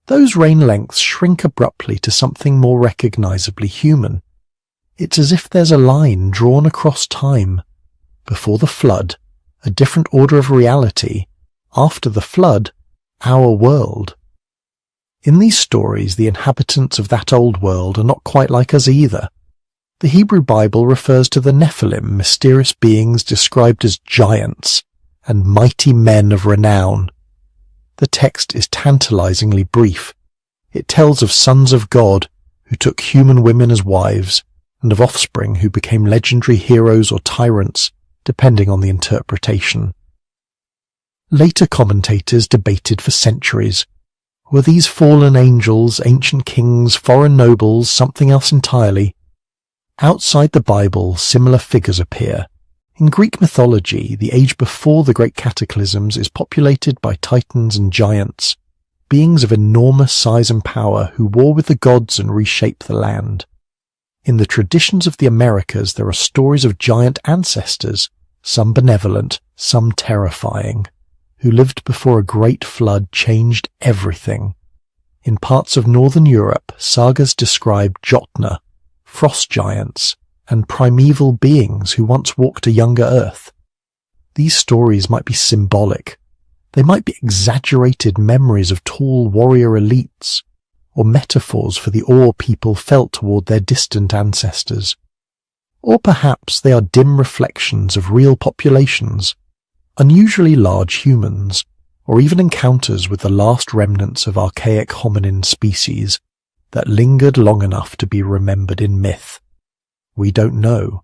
those reign lengths shrink abruptly to something more recognizably human. It's as if there's a line drawn across time. Before the flood, a different order of reality. After the flood, our world. In these stories, the inhabitants of that old world are not quite like us either. The Hebrew Bible refers to the Nephilim, mysterious beings described as giants and mighty men of renown. The text is tantalizingly brief. It tells of sons of God who took human women as wives, and of offspring who became legendary heroes or tyrants, depending on the interpretation. Later commentators debated for centuries. Were these fallen angels, ancient kings, foreign nobles, something else entirely? Outside the Bible, similar figures appear. In Greek mythology, the age before the great cataclysms is populated by titans and giants, beings of enormous size and power who war with the gods and reshape the land. In the traditions of the Americas, there are stories of giant ancestors, some benevolent, some terrifying, who lived before a great flood changed everything. In parts of northern Europe, sagas describe Jotnar, frost giants, and primeval beings who once walked a younger Earth. These stories might be symbolic. They might be exaggerated memories of tall warrior elites, or metaphors for the awe people felt toward their distant ancestors. Or perhaps they are dim reflections of real populations, unusually large humans, or even encounters with the last remnants of archaic hominin species that lingered long enough to be remembered in myth. We don't know,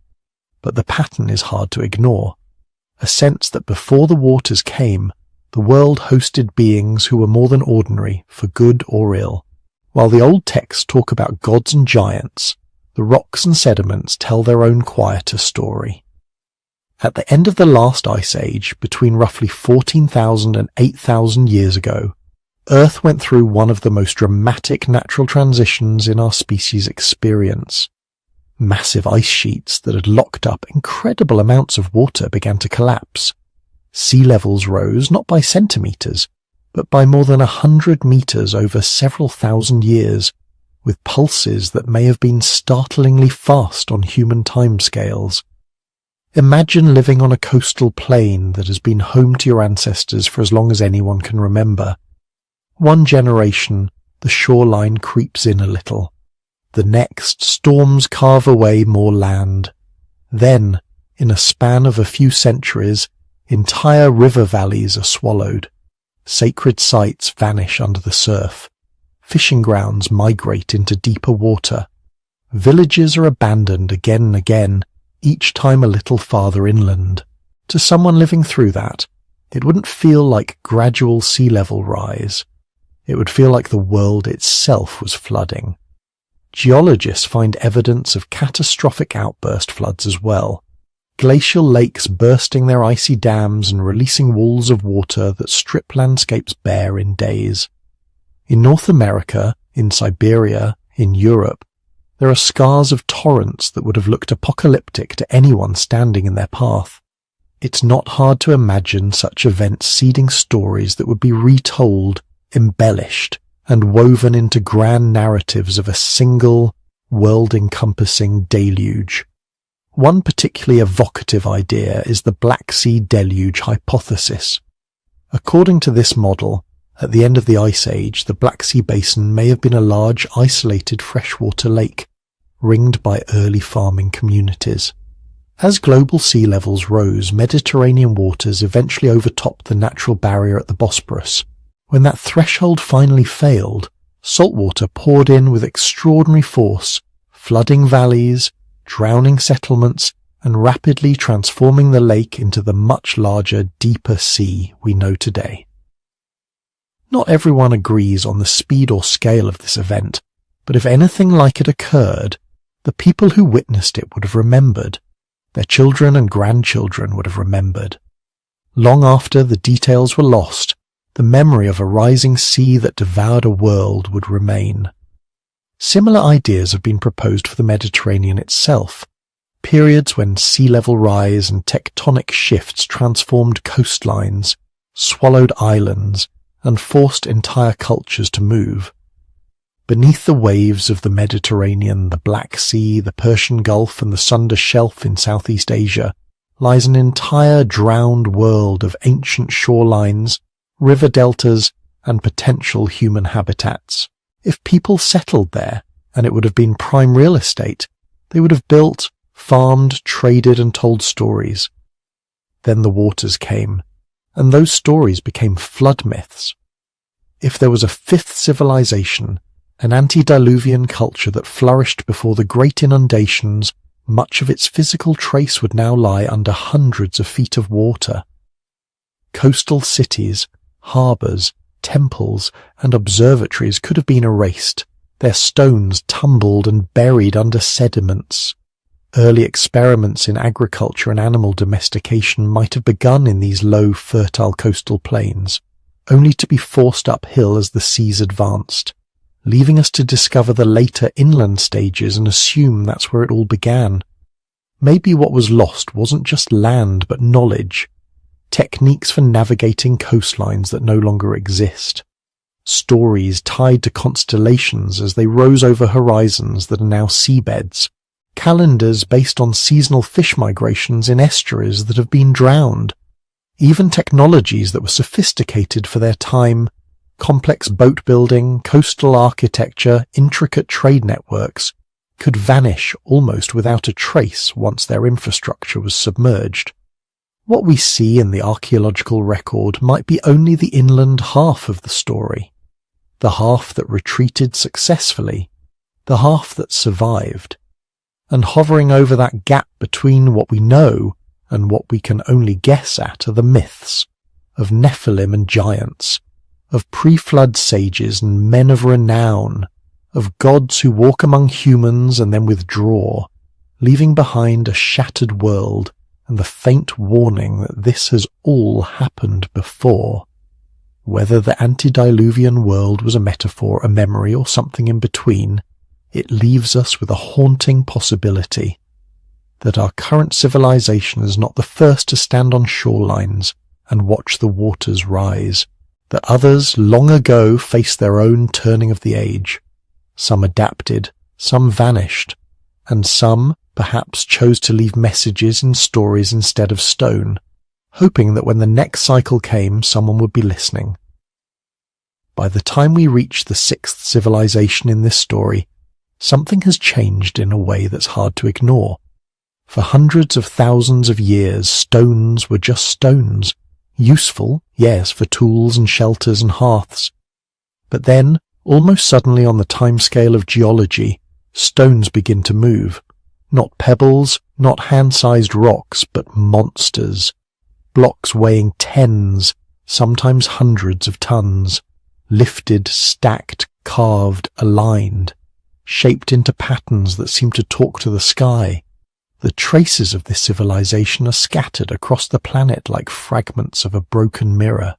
but the pattern is hard to ignore. A sense that before the waters came, the world hosted beings who were more than ordinary, for good or ill. While the old texts talk about gods and giants, the rocks and sediments tell their own quieter story. At the end of the last ice age, between roughly 14,000 and 8,000 years ago, Earth went through one of the most dramatic natural transitions in our species' experience. Massive ice sheets that had locked up incredible amounts of water began to collapse. Sea levels rose not by centimeters, but by more than 100 meters over several thousand years, with pulses that may have been startlingly fast on human timescales. Imagine living on a coastal plain that has been home to your ancestors for as long as anyone can remember. One generation, the shoreline creeps in a little. The next, storms carve away more land. Then, in a span of a few centuries, entire river valleys are swallowed. Sacred sites vanish under the surf. Fishing grounds migrate into deeper water. Villages are abandoned again and again, each time a little farther inland. To someone living through that, it wouldn't feel like gradual sea level rise. It would feel like the world itself was flooding. Geologists find evidence of catastrophic outburst floods as well. Glacial lakes bursting their icy dams and releasing walls of water that strip landscapes bare in days. In North America, in Siberia, in Europe, there are scars of torrents that would have looked apocalyptic to anyone standing in their path. It's not hard to imagine such events seeding stories that would be retold, embellished, and woven into grand narratives of a single, world-encompassing deluge. One particularly evocative idea is the Black Sea deluge hypothesis. According to this model, at the end of the Ice Age, the Black Sea basin may have been a large, isolated freshwater lake, ringed by early farming communities. As global sea levels rose, Mediterranean waters eventually overtopped the natural barrier at the Bosporus. When that threshold finally failed, saltwater poured in with extraordinary force, flooding valleys, drowning settlements, and rapidly transforming the lake into the much larger, deeper sea we know today. Not everyone agrees on the speed or scale of this event, but if anything like it occurred, the people who witnessed it would have remembered. Their children and grandchildren would have remembered. Long after the details were lost, the memory of a rising sea that devoured a world would remain. Similar ideas have been proposed for the Mediterranean itself, periods when sea level rise and tectonic shifts transformed coastlines, swallowed islands, and forced entire cultures to move. Beneath the waves of the Mediterranean, the Black Sea, the Persian Gulf, and the Sunda Shelf in Southeast Asia lies an entire drowned world of ancient shorelines, river deltas, and potential human habitats. If people settled there, and it would have been prime real estate, they would have built, farmed, traded, and told stories. Then the waters came, and those stories became flood myths. If there was a fifth civilization, an antediluvian culture that flourished before the great inundations, much of its physical trace would now lie under hundreds of feet of water. Coastal cities, harbours, temples, and observatories could have been erased, their stones tumbled and buried under sediments. Early experiments in agriculture and animal domestication might have begun in these low, fertile coastal plains, only to be forced uphill as the seas advanced, leaving us to discover the later inland stages and assume that's where it all began. Maybe what was lost wasn't just land but knowledge, techniques for navigating coastlines that no longer exist, stories tied to constellations as they rose over horizons that are now seabeds, calendars based on seasonal fish migrations in estuaries that have been drowned, even technologies that were sophisticated for their time, complex boat building, coastal architecture, intricate trade networks, could vanish almost without a trace once their infrastructure was submerged. What we see in the archaeological record might be only the inland half of the story, the half that retreated successfully, the half that survived. And hovering over that gap between what we know and what we can only guess at are the myths of Nephilim and giants, of pre-flood sages and men of renown, of gods who walk among humans and then withdraw, leaving behind a shattered world and the faint warning that this has all happened before. Whether the antediluvian world was a metaphor, a memory, or something in between, it leaves us with a haunting possibility that our current civilization is not the first to stand on shorelines and watch the waters rise, that others long ago faced their own turning of the age. Some adapted, some vanished, and some perhaps chose to leave messages in stories instead of stone, hoping that when the next cycle came, someone would be listening. By the time we reach the sixth civilization in this story, something has changed in a way that's hard to ignore. For hundreds of thousands of years, stones were just stones, useful, yes, for tools and shelters and hearths. But then, almost suddenly on the timescale of geology, stones begin to move. Not pebbles, not hand-sized rocks, but monsters. Blocks weighing tens, sometimes hundreds of tons, lifted, stacked, carved, aligned, shaped into patterns that seem to talk to the sky. The traces of this civilization are scattered across the planet like fragments of a broken mirror.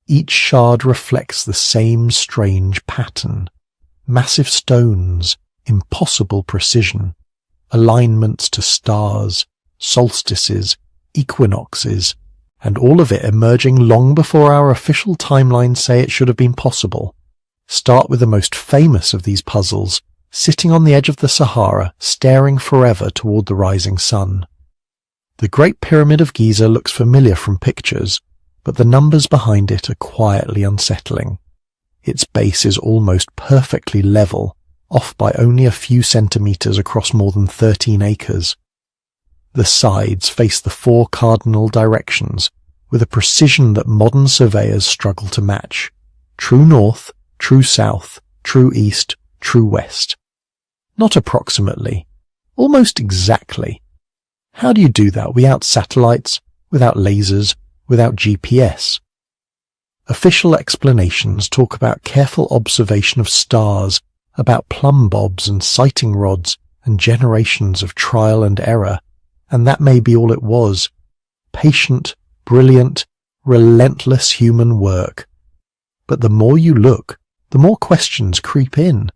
Each shard reflects the same strange pattern. Massive stones, impossible precision, alignments to stars, solstices, equinoxes, and all of it emerging long before our official timelines say it should have been possible. Start with the most famous of these puzzles, sitting on the edge of the Sahara, staring forever toward the rising sun. The Great Pyramid of Giza looks familiar from pictures, but the numbers behind it are quietly unsettling. Its base is almost perfectly level, off by only a few centimeters across more than 13 acres. The sides face the four cardinal directions, with a precision that modern surveyors struggle to match. True north, true south, true east, true west. Not approximately, almost exactly. How do you do that without satellites, without lasers, without GPS? Official explanations talk about careful observation of stars, about plumb bobs and sighting rods and generations of trial and error, and that may be all it was. Patient, brilliant, relentless human work. But the more you look, the more questions creep in.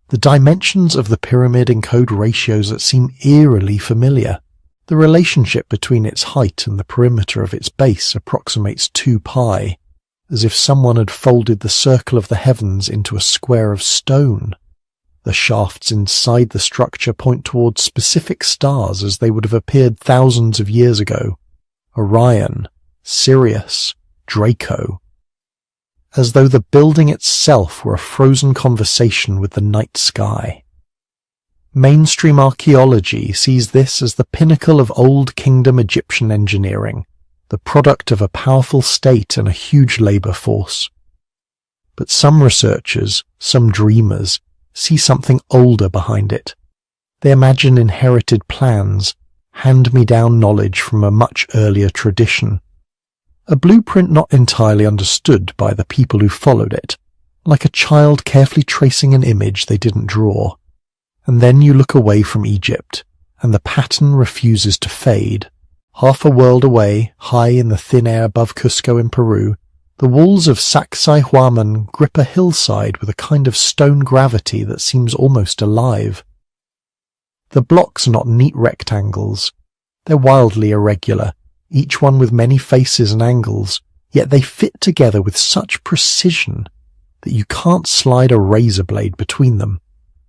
The dimensions of the pyramid encode ratios that seem eerily familiar. The relationship between its height and the perimeter of its base approximates 2 pi. as if someone had folded the circle of the heavens into a square of stone. The shafts inside the structure point towards specific stars as they would have appeared thousands of years ago. Orion, Sirius, Draco. As though the building itself were a frozen conversation with the night sky. Mainstream archaeology sees this as the pinnacle of Old Kingdom Egyptian engineering, the product of a powerful state and a huge labour force. But some researchers, some dreamers, see something older behind it. They imagine inherited plans, hand-me-down knowledge from a much earlier tradition. A blueprint not entirely understood by the people who followed it, like a child carefully tracing an image they didn't draw. And then you look away from Egypt, and the pattern refuses to fade. Half a world away, high in the thin air above Cusco in Peru, the walls of Sacsayhuaman grip a hillside with a kind of stone gravity that seems almost alive. The blocks are not neat rectangles. They're wildly irregular, each one with many faces and angles, yet they fit together with such precision that you can't slide a razor blade between them.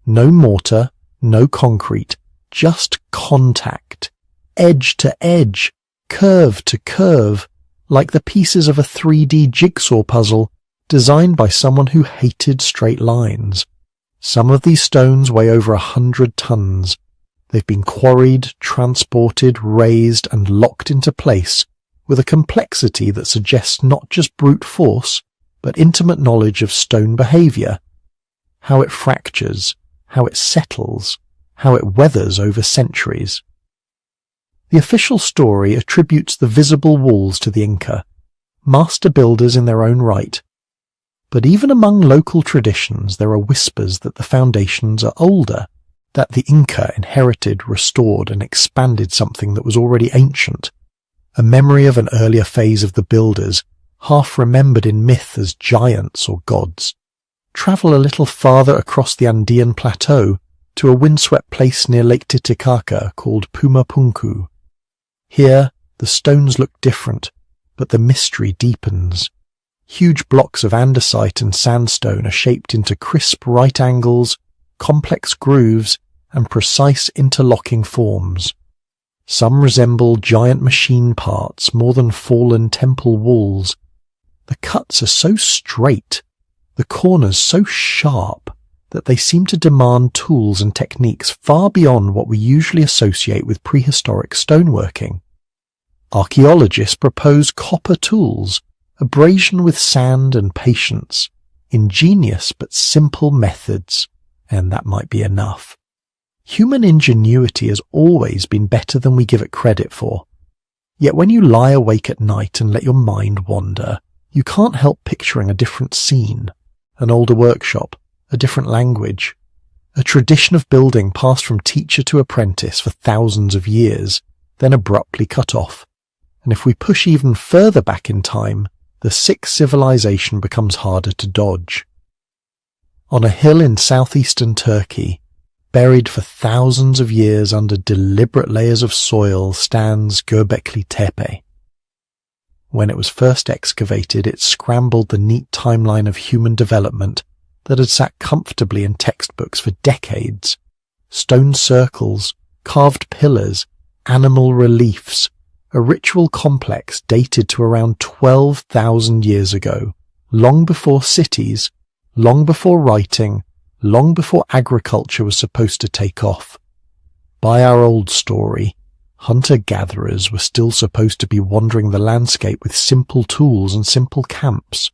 No mortar, no concrete, just contact, edge to edge, curve to curve, like the pieces of a 3D jigsaw puzzle designed by someone who hated straight lines. Some of these stones weigh over 100 tons. They've been quarried, transported, raised, and locked into place with a complexity that suggests not just brute force, but intimate knowledge of stone behaviour, how it fractures, how it settles, how it weathers over centuries. The official story attributes the visible walls to the Inca, master builders in their own right. But even among local traditions there are whispers that the foundations are older, that the Inca inherited, restored, and expanded something that was already ancient, a memory of an earlier phase of the builders, half remembered in myth as giants or gods. Travel a little farther across the Andean plateau to a windswept place near Lake Titicaca called Pumapunku. Here, the stones look different, but the mystery deepens. Huge blocks of andesite and sandstone are shaped into crisp right angles, complex grooves, and precise interlocking forms. Some resemble giant machine parts more than fallen temple walls. The cuts are so straight, the corners so sharp, that they seem to demand tools and techniques far beyond what we usually associate with prehistoric stoneworking. Archaeologists propose copper tools, abrasion with sand and patience, ingenious but simple methods, and that might be enough. Human ingenuity has always been better than we give it credit for. Yet when you lie awake at night and let your mind wander, you can't help picturing a different scene, an older workshop, a different language, a tradition of building passed from teacher to apprentice for thousands of years, then abruptly cut off. And if we push even further back in time, the sick civilization becomes harder to dodge. On a hill in southeastern Turkey, buried for thousands of years under deliberate layers of soil, stands Göbekli Tepe. When it was first excavated, it scrambled the neat timeline of human development that had sat comfortably in textbooks for decades. Stone circles, carved pillars, animal reliefs, a ritual complex dated to around 12,000 years ago, long before cities, long before writing, long before agriculture was supposed to take off. By our old story, hunter-gatherers were still supposed to be wandering the landscape with simple tools and simple camps.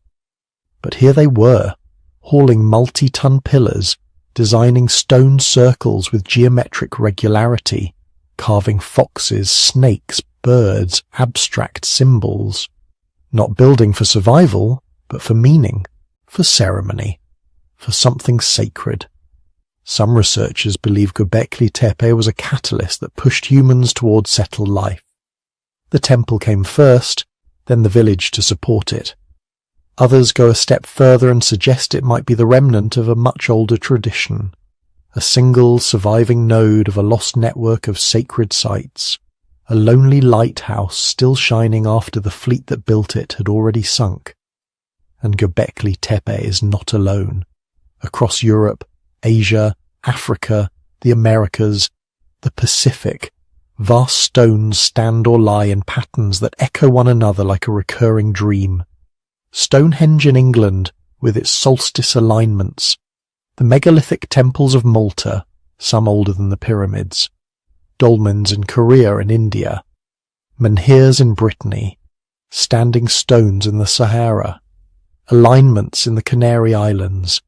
But here they were, hauling multi-ton pillars, designing stone circles with geometric regularity, carving foxes, snakes, birds, abstract symbols. Not building for survival, but for meaning, for ceremony, for something sacred. Some researchers believe Göbekli Tepe was a catalyst that pushed humans towards settled life. The temple came first, then the village to support it. Others go a step further and suggest it might be the remnant of a much older tradition, a single surviving node of a lost network of sacred sites, a lonely lighthouse still shining after the fleet that built it had already sunk. and Göbekli Tepe is not alone. Across Europe, Asia, Africa, the Americas, the Pacific, vast stones stand or lie in patterns that echo one another like a recurring dream. Stonehenge in England, with its solstice alignments, the megalithic temples of Malta, some older than the pyramids, dolmens in Korea and India, menhirs in Brittany, standing stones in the Sahara, alignments in the Canary Islands,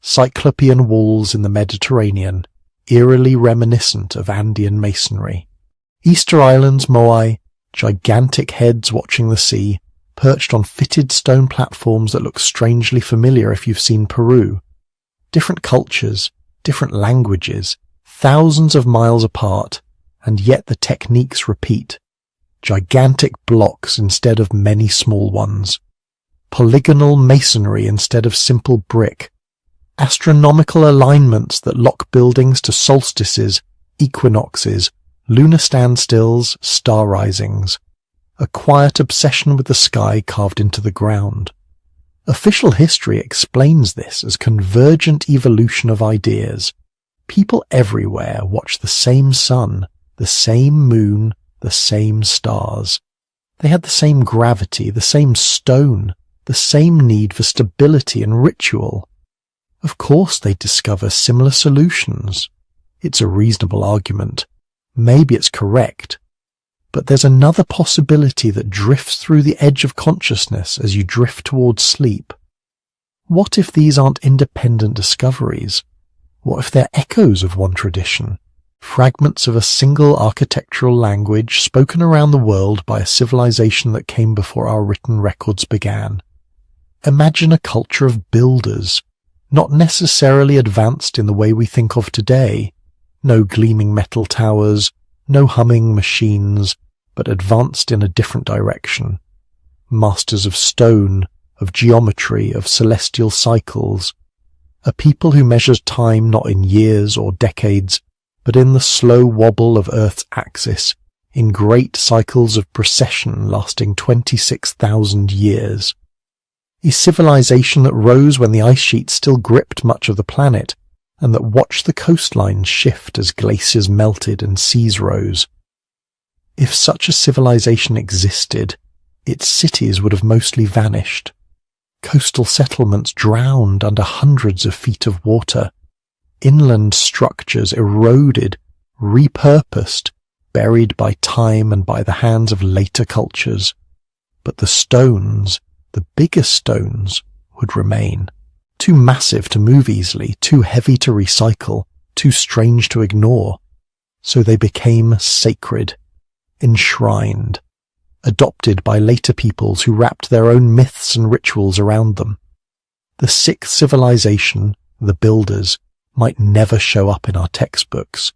cyclopean walls in the Mediterranean, eerily reminiscent of Andean masonry. Easter Island's Moai, gigantic heads watching the sea, perched on fitted stone platforms that look strangely familiar if you've seen Peru. Different cultures, different languages, thousands of miles apart, and yet the techniques repeat. Gigantic blocks instead of many small ones. Polygonal masonry instead of simple brick. Astronomical alignments that lock buildings to solstices, equinoxes, lunar standstills, star risings. A quiet obsession with the sky carved into the ground. Official history explains this as convergent evolution of ideas. People everywhere watch the same sun, the same moon, the same stars. They had the same gravity, the same stone, the same need for stability and ritual. Of course they discover similar solutions. It's a reasonable argument. Maybe it's correct. But there's another possibility that drifts through the edge of consciousness as you drift towards sleep. What if these aren't independent discoveries? What if they're echoes of one tradition? Fragments of a single architectural language spoken around the world by a civilization that came before our written records began. Imagine a culture of builders, not necessarily advanced in the way we think of today. No gleaming metal towers, no humming machines, but advanced in a different direction. Masters of stone, of geometry, of celestial cycles. A people who measures time not in years or decades, but in the slow wobble of Earth's axis, in great cycles of precession lasting 26,000 years. A civilization that rose when the ice sheet still gripped much of the planet, and that watched the coastlines shift as glaciers melted and seas rose. If such a civilization existed, its cities would have mostly vanished. Coastal settlements drowned under hundreds of feet of water. Inland structures eroded, repurposed, buried by time and by the hands of later cultures. But the stones, the biggest stones, would remain. Too massive to move easily, too heavy to recycle, too strange to ignore. So they became sacred, enshrined, adopted by later peoples who wrapped their own myths and rituals around them. The sixth civilization, the builders, might never show up in our textbooks.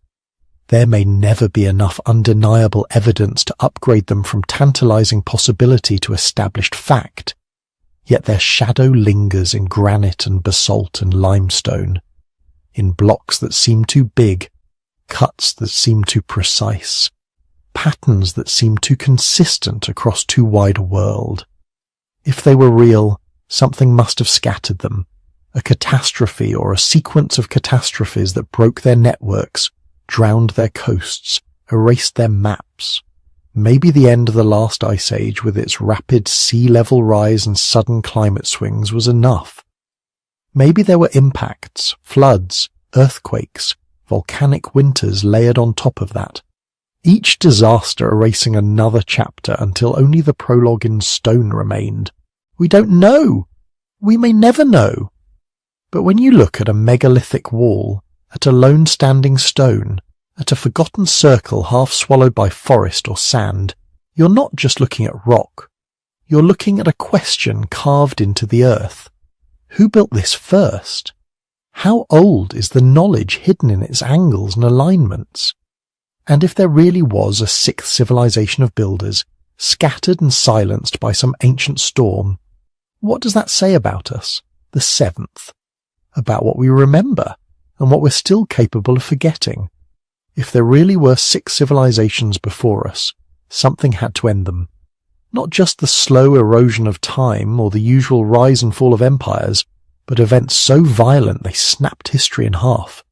There may never be enough undeniable evidence to upgrade them from tantalizing possibility to established fact. Yet their shadow lingers in granite and basalt and limestone, in blocks that seem too big, cuts that seem too precise, patterns that seem too consistent across too wide a world. If they were real, something must have scattered them, a catastrophe or a sequence of catastrophes that broke their networks, drowned their coasts, erased their maps. Maybe the end of the last ice age with its rapid sea level rise and sudden climate swings was enough. Maybe there were impacts, floods, earthquakes, volcanic winters layered on top of that. Each disaster erasing another chapter until only the prologue in stone remained. We don't know. We may never know. But when you look at a megalithic wall, at a lone standing stone, at a forgotten circle half swallowed by forest or sand, you're not just looking at rock. You're looking at a question carved into the earth. Who built this first? How old is the knowledge hidden in its angles and alignments? And if there really was a sixth civilization of builders, scattered and silenced by some ancient storm, what does that say about us, the seventh? About what we remember, and what we're still capable of forgetting? If there really were six civilizations before us, something had to end them. Not just the slow erosion of time or the usual rise and fall of empires, but events so violent they snapped history in half.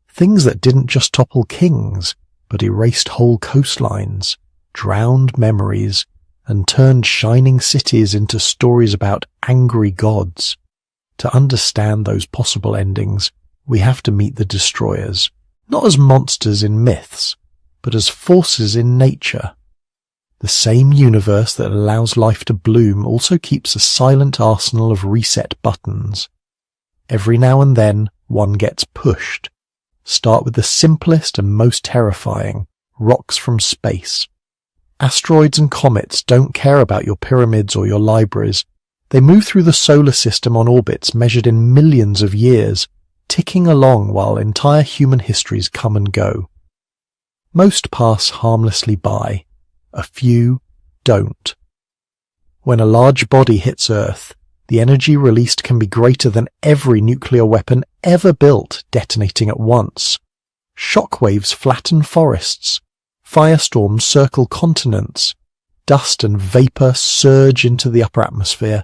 Things that didn't just topple kings, but erased whole coastlines, drowned memories, and turned shining cities into stories about angry gods. To understand those possible endings, we have to meet the destroyers, not as monsters in myths, but as forces in nature. The same universe that allows life to bloom also keeps a silent arsenal of reset buttons. Every now and then, one gets pushed. Start with the simplest and most terrifying, rocks from space. Asteroids and comets don't care about your pyramids or your libraries. They move through the solar system on orbits measured in millions of years, ticking along while entire human histories come and go. Most pass harmlessly by. A few don't. When a large body hits Earth, the energy released can be greater than every nuclear weapon ever built detonating at once. Shockwaves flatten forests. Firestorms circle continents. Dust and vapor surge into the upper atmosphere,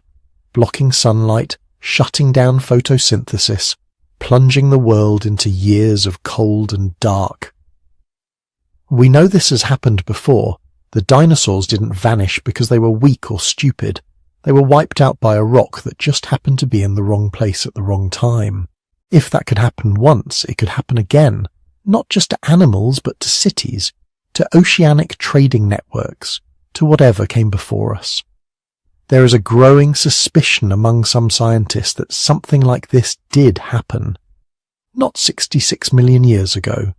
blocking sunlight, shutting down photosynthesis, plunging the world into years of cold and dark. We know this has happened before. The dinosaurs didn't vanish because they were weak or stupid. They were wiped out by a rock that just happened to be in the wrong place at the wrong time. If that could happen once, it could happen again, not just to animals but to cities, to oceanic trading networks, to whatever came before us. There is a growing suspicion among some scientists that something like this did happen. Not 66 million years ago,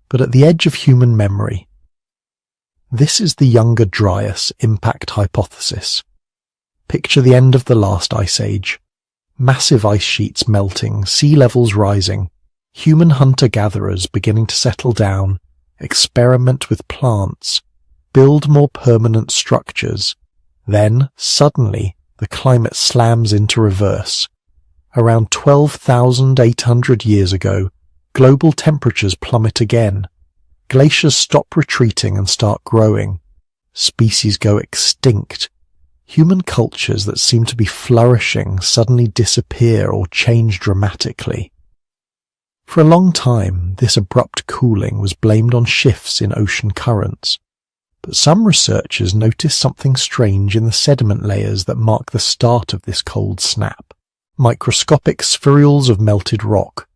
but at the edge of human memory. This is the Younger Dryas impact hypothesis. Picture the end of the last ice age. Massive ice sheets melting, sea levels rising, human hunter-gatherers beginning to settle down, experiment with plants, build more permanent structures. Then, suddenly, the climate slams into reverse. Around 12,800 years ago, global temperatures plummet again. Glaciers stop retreating and start growing. Species go extinct. Human cultures that seem to be flourishing suddenly disappear or change dramatically. For a long time, this abrupt cooling was blamed on shifts in ocean currents. But some researchers noticed something strange in the sediment layers that mark the start of this cold snap. Microscopic spherules of melted rock.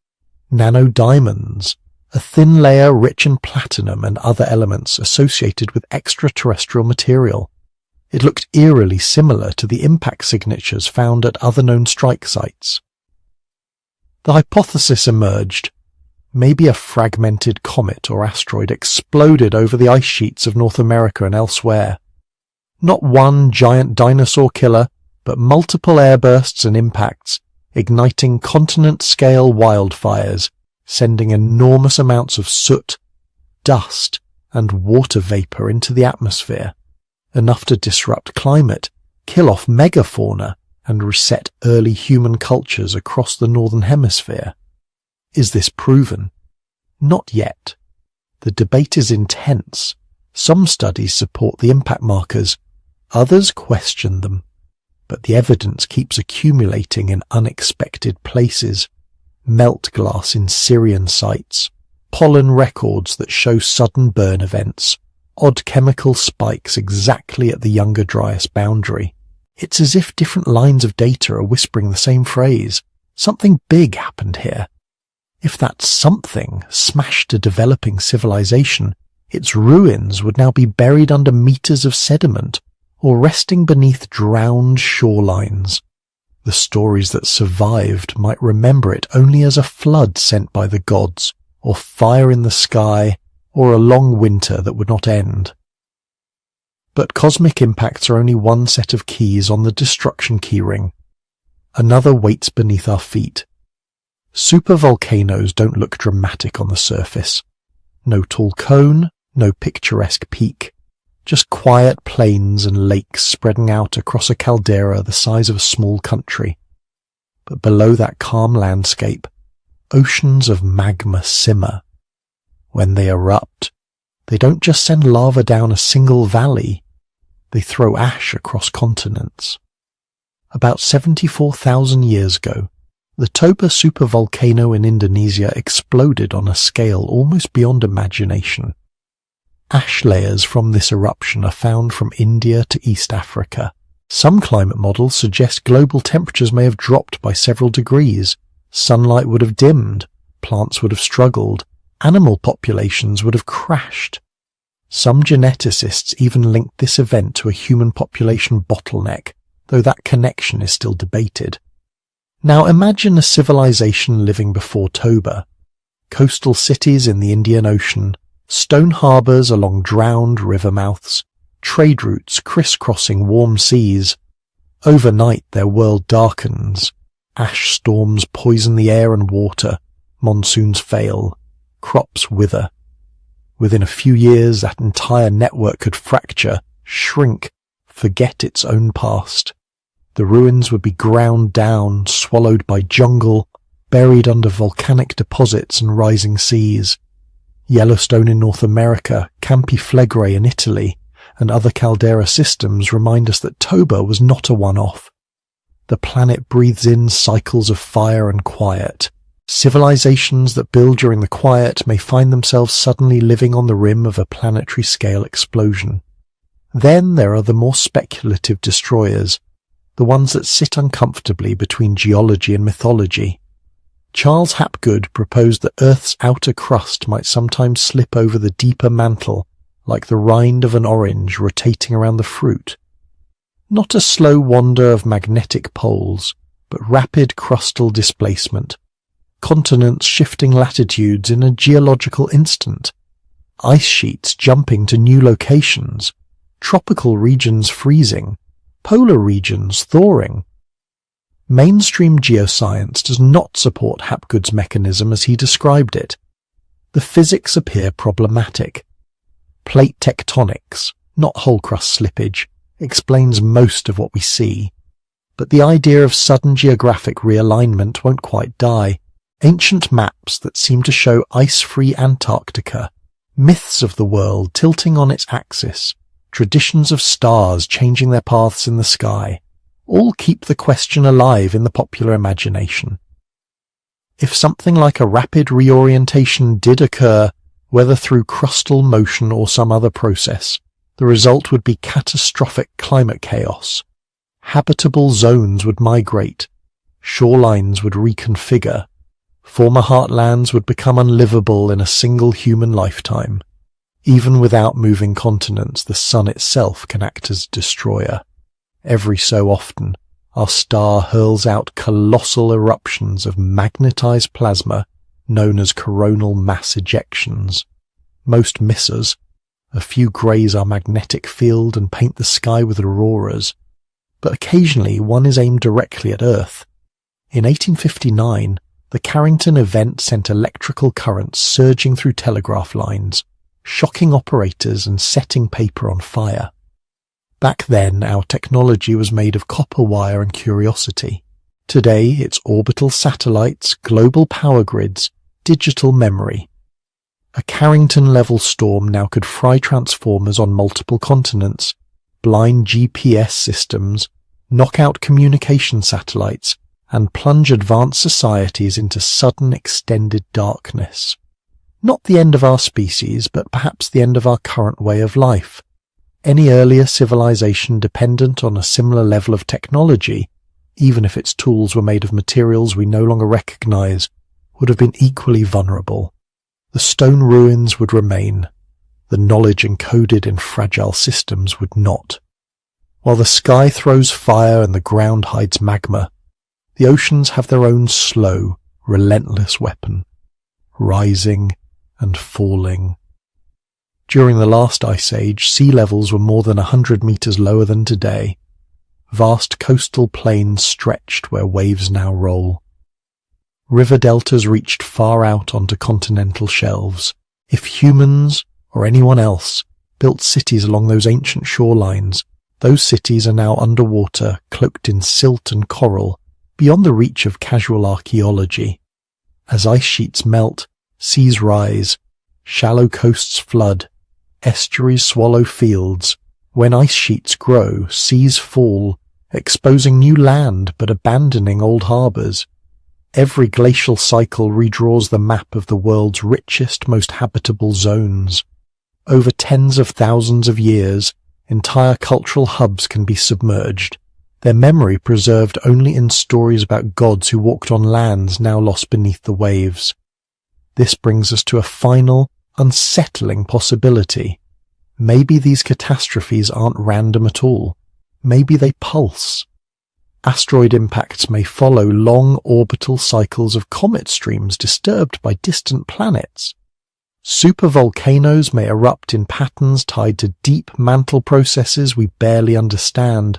Nanodiamonds. A thin layer rich in platinum and other elements associated with extraterrestrial material. It looked eerily similar to the impact signatures found at other known strike sites. The hypothesis emerged. Maybe a fragmented comet or asteroid exploded over the ice sheets of North America and elsewhere. Not one giant dinosaur killer, but multiple airbursts and impacts, igniting continent-scale wildfires, sending enormous amounts of soot, dust, and water vapor into the atmosphere, enough to disrupt climate, kill off megafauna, and reset early human cultures across the Northern Hemisphere. Is this proven? Not yet. The debate is intense. Some studies support the impact markers, others question them, but the evidence keeps accumulating in unexpected places. Melt glass in Syrian sites, pollen records that show sudden burn events, odd chemical spikes exactly at the Younger Dryas boundary. It's as if different lines of data are whispering the same phrase. Something big happened here. If that something smashed a developing civilization, its ruins would now be buried under meters of sediment or resting beneath drowned shorelines. The stories that survived might remember it only as a flood sent by the gods, or fire in the sky, or a long winter that would not end. But cosmic impacts are only one set of keys on the destruction keyring. Another waits beneath our feet. Supervolcanoes don't look dramatic on the surface. No tall cone, no picturesque peak. Just quiet plains and lakes spreading out across a caldera the size of a small country. But below that calm landscape, oceans of magma simmer. When they erupt, they don't just send lava down a single valley. they throw ash across continents. About 74,000 years ago, the Toba supervolcano in Indonesia exploded on a scale almost beyond imagination. Ash layers from this eruption are found from India to East Africa. Some climate models suggest global temperatures may have dropped by several degrees. Sunlight would have dimmed, plants would have struggled, animal populations would have crashed. Some geneticists even linked this event to a human population bottleneck, though that connection is still debated. Now imagine a civilization living before Toba. Coastal cities in the Indian Ocean, stone harbours along drowned river mouths, trade routes crisscrossing warm seas. Overnight their world darkens. Ash storms poison the air and water. Monsoons fail. Crops wither. Within a few years that entire network could fracture, shrink, forget its own past. The ruins would be ground down, swallowed by jungle, buried under volcanic deposits and rising seas. Yellowstone in North America, Campi Flegrei in Italy, and other caldera systems remind us that Toba was not a one-off. The planet breathes in cycles of fire and quiet. Civilizations that build during the quiet may find themselves suddenly living on the rim of a planetary-scale explosion. Then there are the more speculative destroyers, the ones that sit uncomfortably between geology and mythology. Charles Hapgood proposed that Earth's outer crust might sometimes slip over the deeper mantle, like the rind of an orange rotating around the fruit. Not a slow wander of magnetic poles, but rapid crustal displacement. Continents shifting latitudes in a geological instant. Ice sheets jumping to new locations. Tropical regions freezing. Polar regions thawing. Mainstream geoscience does not support Hapgood's mechanism as he described it. The physics appear problematic. Plate tectonics, not whole crust slippage, explains most of what we see. But the idea of sudden geographic realignment won't quite die. Ancient maps that seem to show ice-free Antarctica, myths of the world tilting on its axis, traditions of stars changing their paths in the sky, all keep the question alive in the popular imagination. If something like a rapid reorientation did occur, whether through crustal motion or some other process, the result would be catastrophic climate chaos. Habitable zones would migrate, shorelines would reconfigure, former heartlands would become unlivable in a single human lifetime. Even without moving continents, the sun itself can act as destroyer. Every so often, our star hurls out colossal eruptions of magnetized plasma known as coronal mass ejections. Most miss us. A few graze our magnetic field and paint the sky with auroras. But occasionally one is aimed directly at Earth. In 1859, the Carrington event sent electrical currents surging through telegraph lines, shocking operators and setting paper on fire. Back then, our technology was made of copper wire and curiosity. Today, it's orbital satellites, global power grids, digital memory. A Carrington-level storm now could fry transformers on multiple continents, blind GPS systems, knock out communication satellites, and plunge advanced societies into sudden extended darkness. Not the end of our species, but perhaps the end of our current way of life. Any earlier civilization dependent on a similar level of technology, even if its tools were made of materials we no longer recognize, would have been equally vulnerable. The stone ruins would remain. The knowledge encoded in fragile systems would not. While the sky throws fire and the ground hides magma, the oceans have their own slow, relentless weapon, rising and falling. During the last ice age, sea levels were more than 100 meters lower than today. Vast coastal plains stretched where waves now roll. River deltas reached far out onto continental shelves. If humans, or anyone else, built cities along those ancient shorelines, those cities are now underwater, cloaked in silt and coral, beyond the reach of casual archaeology. As ice sheets melt, seas rise, shallow coasts flood, estuaries swallow fields, When ice sheets grow, seas fall, exposing new land but abandoning old harbours. Every glacial cycle redraws the map of the world's richest, most habitable zones. Over tens of thousands of years, entire cultural hubs can be submerged, their memory preserved only in stories about gods who walked on lands now lost beneath the waves. This brings us to a final, unsettling possibility. Maybe these catastrophes aren't random at all. Maybe they pulse. Asteroid impacts may follow long orbital cycles of comet streams disturbed by distant planets. Supervolcanoes may erupt in patterns tied to deep mantle processes we barely understand.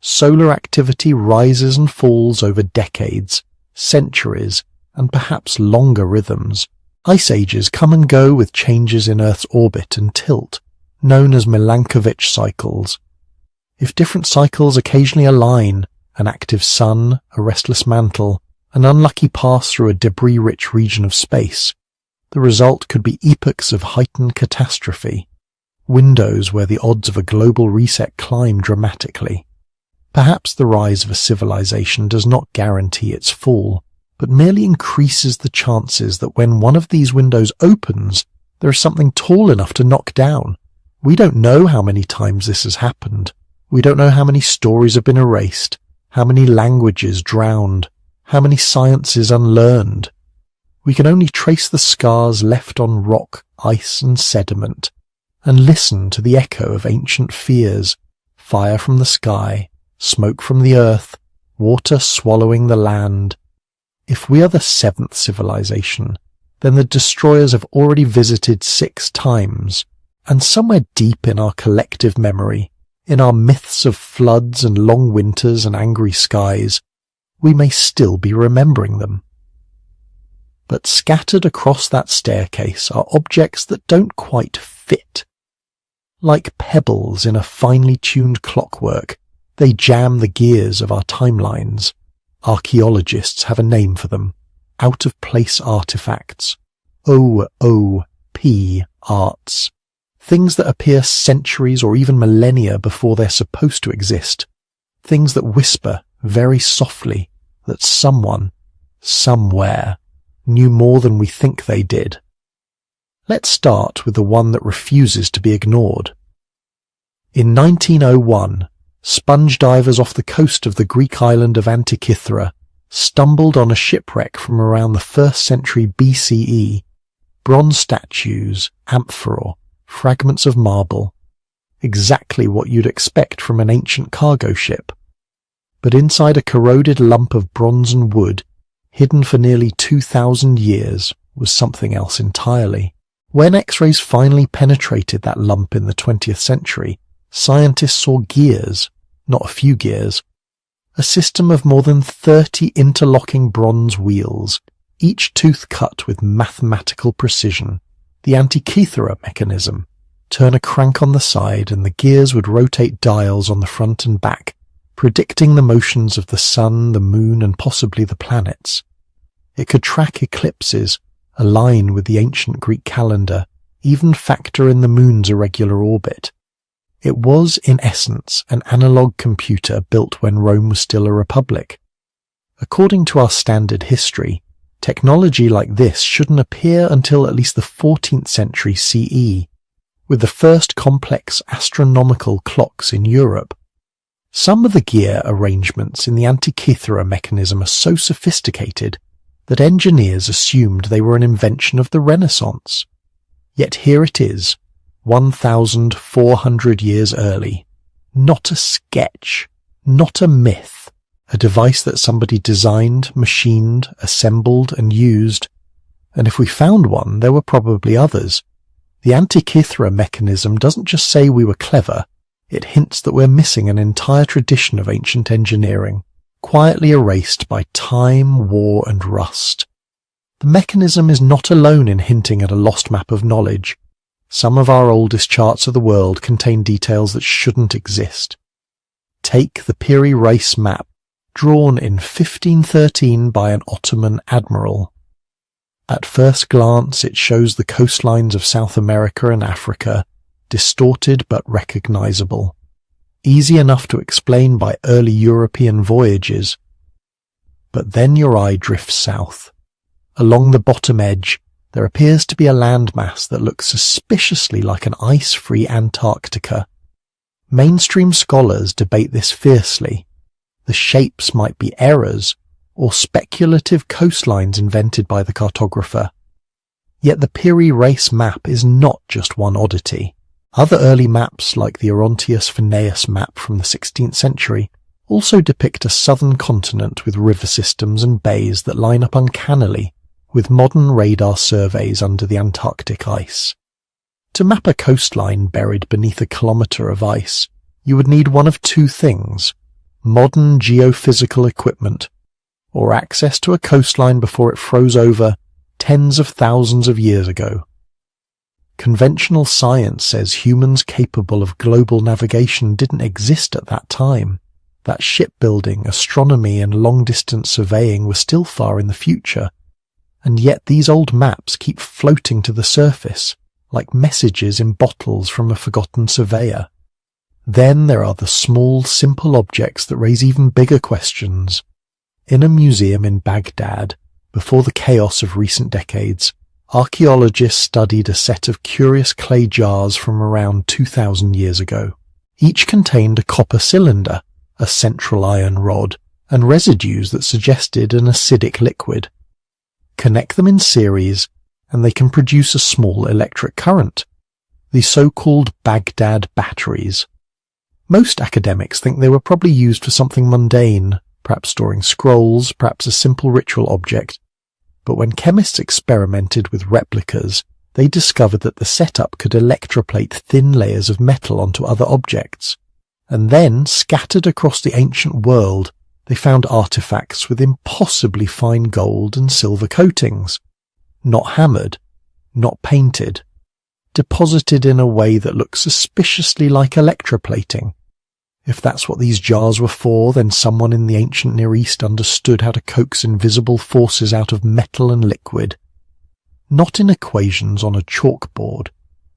Solar activity rises and falls over decades, centuries, and perhaps longer rhythms. Ice ages come and go with changes in Earth's orbit and tilt, known as Milankovitch cycles. If different cycles occasionally align, an active sun, a restless mantle, an unlucky pass through a debris-rich region of space, the result could be epochs of heightened catastrophe, windows where the odds of a global reset climb dramatically. Perhaps the rise of a civilization does not guarantee its fall, but merely increases the chances that when one of these windows opens, there is something tall enough to knock down. We don't know how many times this has happened. We don't know how many stories have been erased, how many languages drowned, how many sciences unlearned. We can only trace the scars left on rock, ice, and sediment, and listen to the echo of ancient fears, fire from the sky, smoke from the earth, water swallowing the land. If we are the seventh civilization, then the destroyers have already visited 6 times, and somewhere deep in our collective memory, in our myths of floods and long winters and angry skies, we may still be remembering them. But scattered across that staircase are objects that don't quite fit. Like pebbles in a finely tuned clockwork, they jam the gears of our timelines. Archaeologists have a name for them: out-of-place artifacts. OOP arts. Things that appear centuries or even millennia before they're supposed to exist. Things that whisper very softly that someone, somewhere, knew more than we think they did. Let's start with the one that refuses to be ignored. In 1901, sponge divers off the coast of the Greek island of Antikythera stumbled on a shipwreck from around the 1st century BCE, bronze statues, amphora, fragments of marble, exactly what you'd expect from an ancient cargo ship. But inside a corroded lump of bronze and wood, hidden for nearly 2,000 years, was something else entirely. When X-rays finally penetrated that lump in the 20th century, scientists saw gears, not a few gears, a system of more than 30 interlocking bronze wheels, each tooth cut with mathematical precision. The Antikythera mechanism. Turn a crank on the side and the gears would rotate dials on the front and back, predicting the motions of the sun, the moon, and possibly the planets. It could track eclipses, align with the ancient Greek calendar, even factor in the moon's irregular orbit. It was, in essence, an analog computer built when Rome was still a republic. According to our standard history, technology like this shouldn't appear until at least the 14th century CE, with the first complex astronomical clocks in Europe. Some of the gear arrangements in the Antikythera mechanism are so sophisticated that engineers assumed they were an invention of the Renaissance. Yet here it is, 1,400 years early. Not a sketch, not a myth, a device that somebody designed, machined, assembled, and used. And if we found one, there were probably others. The Antikythera mechanism doesn't just say we were clever, it hints that we're missing an entire tradition of ancient engineering, quietly erased by time, war, and rust. The mechanism is not alone in hinting at a lost map of knowledge. Some of our oldest charts of the world contain details that shouldn't exist. Take the Piri Reis map, drawn in 1513 by an Ottoman admiral. At first glance, it shows the coastlines of South America and Africa, distorted but recognizable, easy enough to explain by early European voyages. But then your eye drifts south. Along the bottom edge, there appears to be a landmass that looks suspiciously like an ice-free Antarctica. Mainstream scholars debate this fiercely. The shapes might be errors or speculative coastlines invented by the cartographer. Yet the Piri Reis map is not just one oddity. Other early maps, like the Orontius Phineus map from the 16th century, also depict a southern continent with river systems and bays that line up uncannily with modern radar surveys under the Antarctic ice. To map a coastline buried beneath a kilometre of ice, you would need one of two things: modern geophysical equipment, or access to a coastline before it froze over tens of thousands of years ago. Conventional science says humans capable of global navigation didn't exist at that time, that shipbuilding, astronomy and long-distance surveying were still far in the future, and yet these old maps keep floating to the surface, like messages in bottles from a forgotten surveyor. Then there are the small, simple objects that raise even bigger questions. In a museum in Baghdad, before the chaos of recent decades, archaeologists studied a set of curious clay jars from around 2,000 years ago. Each contained a copper cylinder, a central iron rod, and residues that suggested an acidic liquid. Connect them in series, and they can produce a small electric current, the so-called Baghdad batteries. Most academics think they were probably used for something mundane, perhaps storing scrolls, perhaps a simple ritual object. But when chemists experimented with replicas, they discovered that the setup could electroplate thin layers of metal onto other objects. And then, scattered across the ancient world, they found artifacts with impossibly fine gold and silver coatings. Not hammered, not painted, deposited in a way that looked suspiciously like electroplating. If that's what these jars were for, then someone in the ancient Near East understood how to coax invisible forces out of metal and liquid. Not in equations on a chalkboard,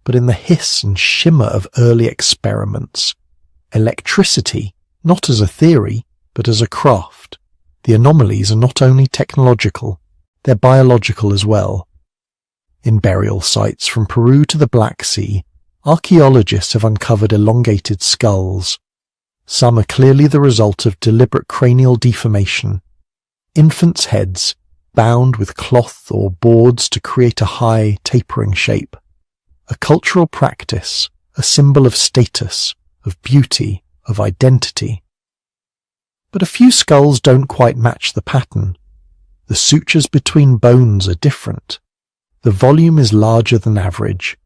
but in the hiss and shimmer of early experiments. Electricity, not as a theory, but as a craft. The anomalies are not only technological, they're biological as well. In burial sites from Peru to the Black Sea, archaeologists have uncovered elongated skulls. Some are clearly the result of deliberate cranial deformation. Infants' heads, bound with cloth or boards to create a high, tapering shape. A cultural practice, a symbol of status, of beauty, of identity. But a few skulls don't quite match the pattern. The sutures between bones are different. The volume is larger than average.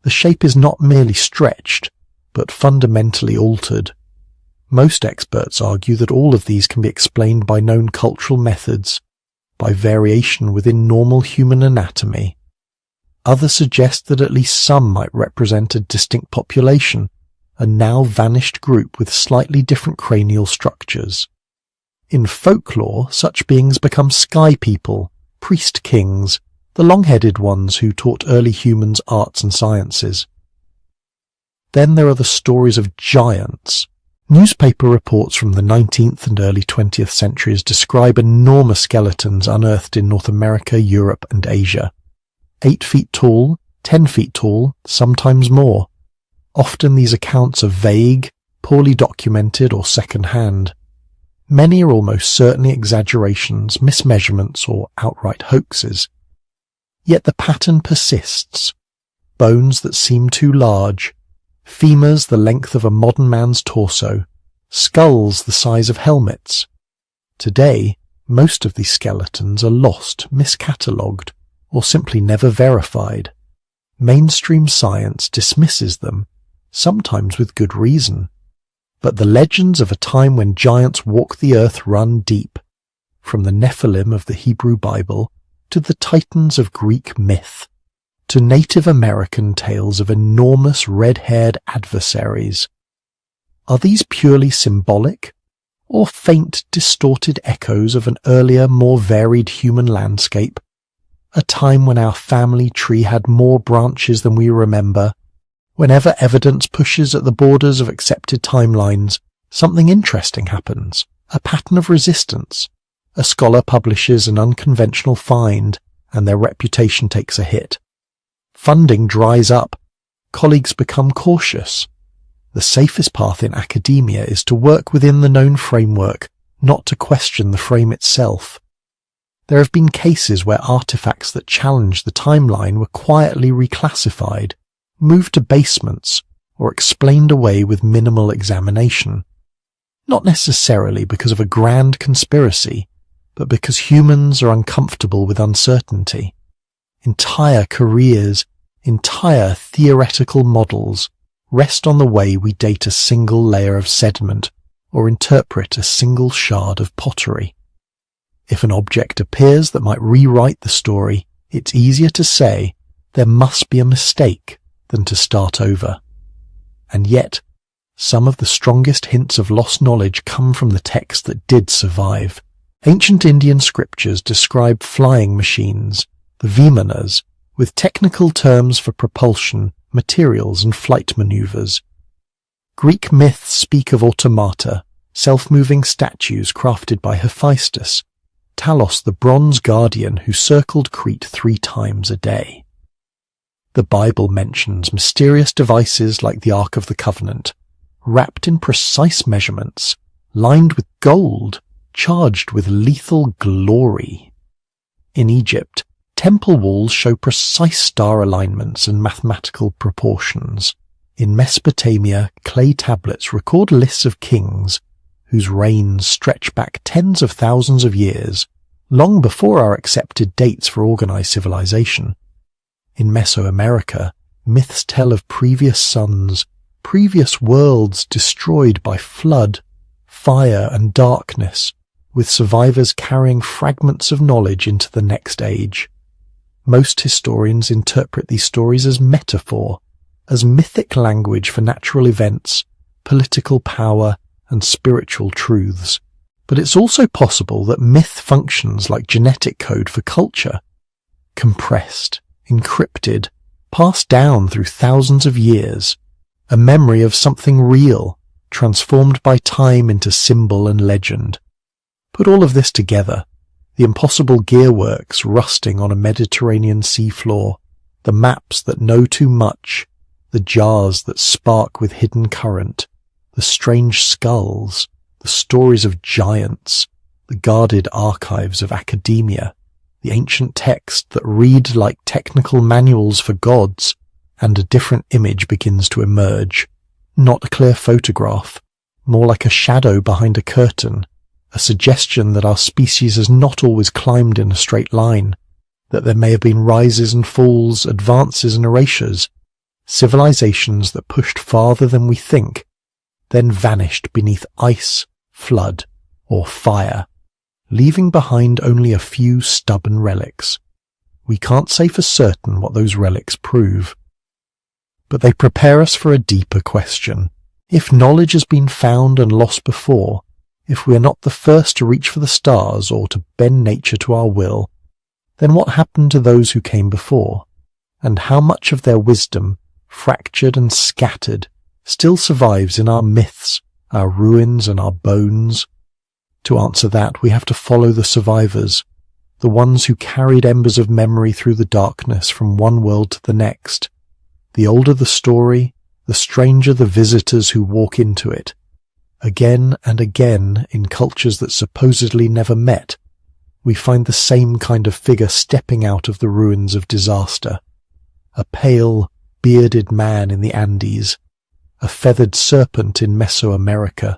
The shape is not merely stretched, but fundamentally altered. Most experts argue that all of these can be explained by known cultural methods, by variation within normal human anatomy. Others suggest that at least some might represent a distinct population, a now vanished group with slightly different cranial structures. In folklore, such beings become sky people, priest kings, the long-headed ones who taught early humans arts and sciences. Then there are the stories of giants. Newspaper reports from the 19th and early 20th centuries describe enormous skeletons unearthed in North America, Europe and Asia. 8 feet tall, 10 feet tall, sometimes more. Often these accounts are vague, poorly documented or second-hand. Many are almost certainly exaggerations, mismeasurements or outright hoaxes. Yet the pattern persists. Bones that seem too large, femurs the length of a modern man's torso, skulls the size of helmets. Today, most of these skeletons are lost, miscatalogued, or simply never verified. Mainstream science dismisses them, sometimes with good reason. But the legends of a time when giants walked the earth run deep, from the Nephilim of the Hebrew Bible to the Titans of Greek myth, to Native American tales of enormous red-haired adversaries. Are these purely symbolic, or faint, distorted echoes of an earlier, more varied human landscape, a time when our family tree had more branches than we remember, Whenever evidence pushes at the borders of accepted timelines, something interesting happens, a pattern of resistance. A scholar publishes an unconventional find, and their reputation takes a hit. Funding dries up. Colleagues become cautious. The safest path in academia is to work within the known framework, not to question the frame itself. There have been cases where artifacts that challenge the timeline were quietly reclassified, moved to basements, or explained away with minimal examination. Not necessarily because of a grand conspiracy, but because humans are uncomfortable with uncertainty. Entire careers, entire theoretical models rest on the way we date a single layer of sediment or interpret a single shard of pottery. If an object appears that might rewrite the story, it's easier to say there must be a mistake than to start over. And yet, some of the strongest hints of lost knowledge come from the text that did survive. Ancient Indian scriptures describe flying machines, the vimanas, with technical terms for propulsion, materials, and flight maneuvers. Greek myths speak of automata, self-moving statues crafted by Hephaestus, Talos the bronze guardian who circled Crete 3 times a day. The Bible mentions mysterious devices like the Ark of the Covenant, wrapped in precise measurements, lined with gold, charged with lethal glory. In Egypt, temple walls show precise star alignments and mathematical proportions. In Mesopotamia, clay tablets record lists of kings whose reigns stretch back tens of thousands of years, long before our accepted dates for organized civilization. In Mesoamerica, myths tell of previous suns, previous worlds destroyed by flood, fire, and darkness, with survivors carrying fragments of knowledge into the next age. Most historians interpret these stories as metaphor, as mythic language for natural events, political power, and spiritual truths. But it's also possible that myth functions like genetic code for culture, compressed, encrypted, passed down through thousands of years, a memory of something real, transformed by time into symbol and legend. Put all of this together, the impossible gearworks rusting on a Mediterranean seafloor, the maps that know too much, the jars that spark with hidden current, the strange skulls, the stories of giants, the guarded archives of academia, the ancient texts that read like technical manuals for gods, and a different image begins to emerge. Not a clear photograph, more like a shadow behind a curtain, a suggestion that our species has not always climbed in a straight line, that there may have been rises and falls, advances and erasures, civilizations that pushed farther than we think, then vanished beneath ice, flood, or fire, leaving behind only a few stubborn relics. We can't say for certain what those relics prove, but they prepare us for a deeper question. If knowledge has been found and lost before, if we are not the first to reach for the stars or to bend nature to our will, then what happened to those who came before? And how much of their wisdom, fractured and scattered, still survives in our myths, our ruins and our bones? To answer that, we have to follow the survivors, the ones who carried embers of memory through the darkness from one world to the next. The older the story, the stranger the visitors who walk into it. Again and again, in cultures that supposedly never met, we find the same kind of figure stepping out of the ruins of disaster. A pale, bearded man in the Andes, a feathered serpent in Mesoamerica,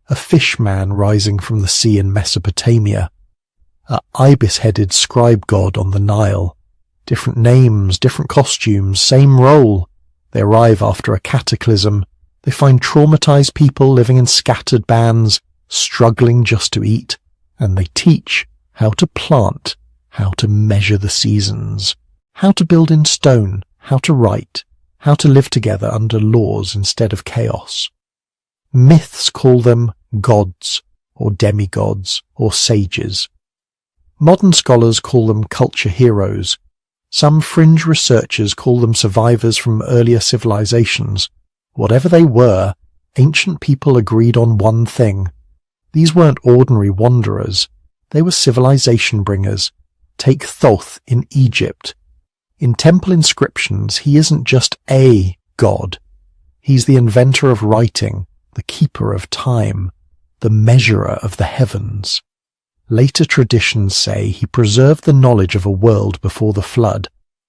a fish man rising from the sea in Mesopotamia, a ibis-headed scribe god on the Nile. Different names, different costumes, same role. They arrive after a cataclysm. They find traumatized people living in scattered bands, struggling just to eat, and they teach how to plant, how to measure the seasons, how to build in stone, how to write, how to live together under laws instead of chaos. Myths call them gods, or demigods, or sages. Modern scholars call them culture heroes, Some fringe researchers call them survivors from earlier civilizations. Whatever they were, ancient people agreed on one thing. These weren't ordinary wanderers. They were civilization bringers. Take Thoth in Egypt. In temple inscriptions, he isn't just a god. He's the inventor of writing, the keeper of time, the measurer of the heavens. Later traditions say he preserved the knowledge of a world before the flood,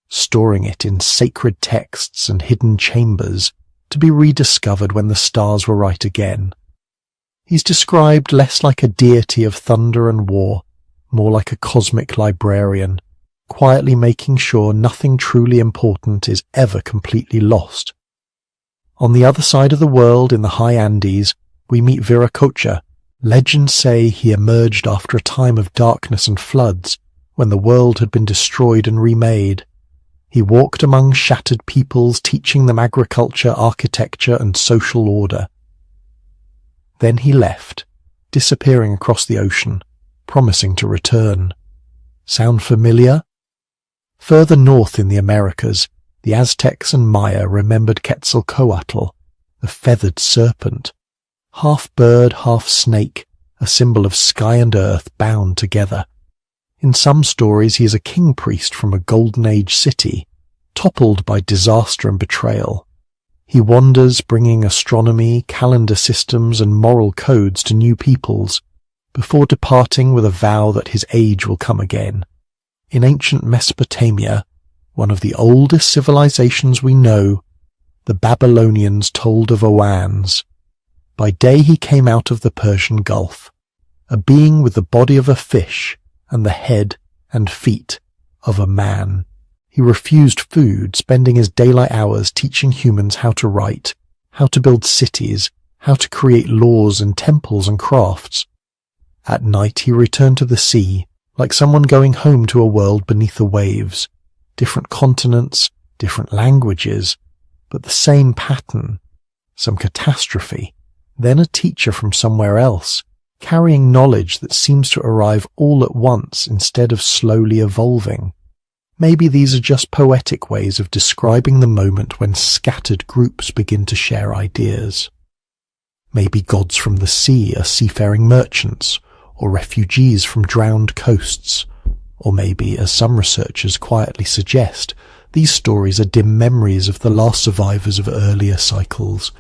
storing it in sacred texts and hidden chambers to be rediscovered when the stars were right again. He's described less like a deity of thunder and war, more like a cosmic librarian, quietly making sure nothing truly important is ever completely lost. On the other side of the world, in the high Andes, we meet Viracocha. Legends say he emerged after a time of darkness and floods, when the world had been destroyed and remade. He walked among shattered peoples, teaching them agriculture, architecture, and social order. Then he left, disappearing across the ocean, promising to return. Sound familiar? Further north in the Americas, the Aztecs and Maya remembered Quetzalcoatl, the feathered serpent. Half bird, half snake, a symbol of sky and earth bound together. In some stories he is a king priest from a Golden Age city, toppled by disaster and betrayal. He wanders, bringing astronomy, calendar systems, and moral codes to new peoples, before departing with a vow that his age will come again. In ancient Mesopotamia, one of the oldest civilizations we know, the Babylonians told of Oans. By day he came out of the Persian Gulf, a being with the body of a fish and the head and feet of a man. He refused food, spending his daylight hours teaching humans how to write, how to build cities, how to create laws and temples and crafts. At night he returned to the sea, like someone going home to a world beneath the waves. Different continents, different languages, but the same pattern. Some catastrophe. Then a teacher from somewhere else, carrying knowledge that seems to arrive all at once instead of slowly evolving. Maybe these are just poetic ways of describing the moment when scattered groups begin to share ideas. Maybe gods from the sea are seafaring merchants, or refugees from drowned coasts. Or maybe, as some researchers quietly suggest, these stories are dim memories of the last survivors of earlier cycles,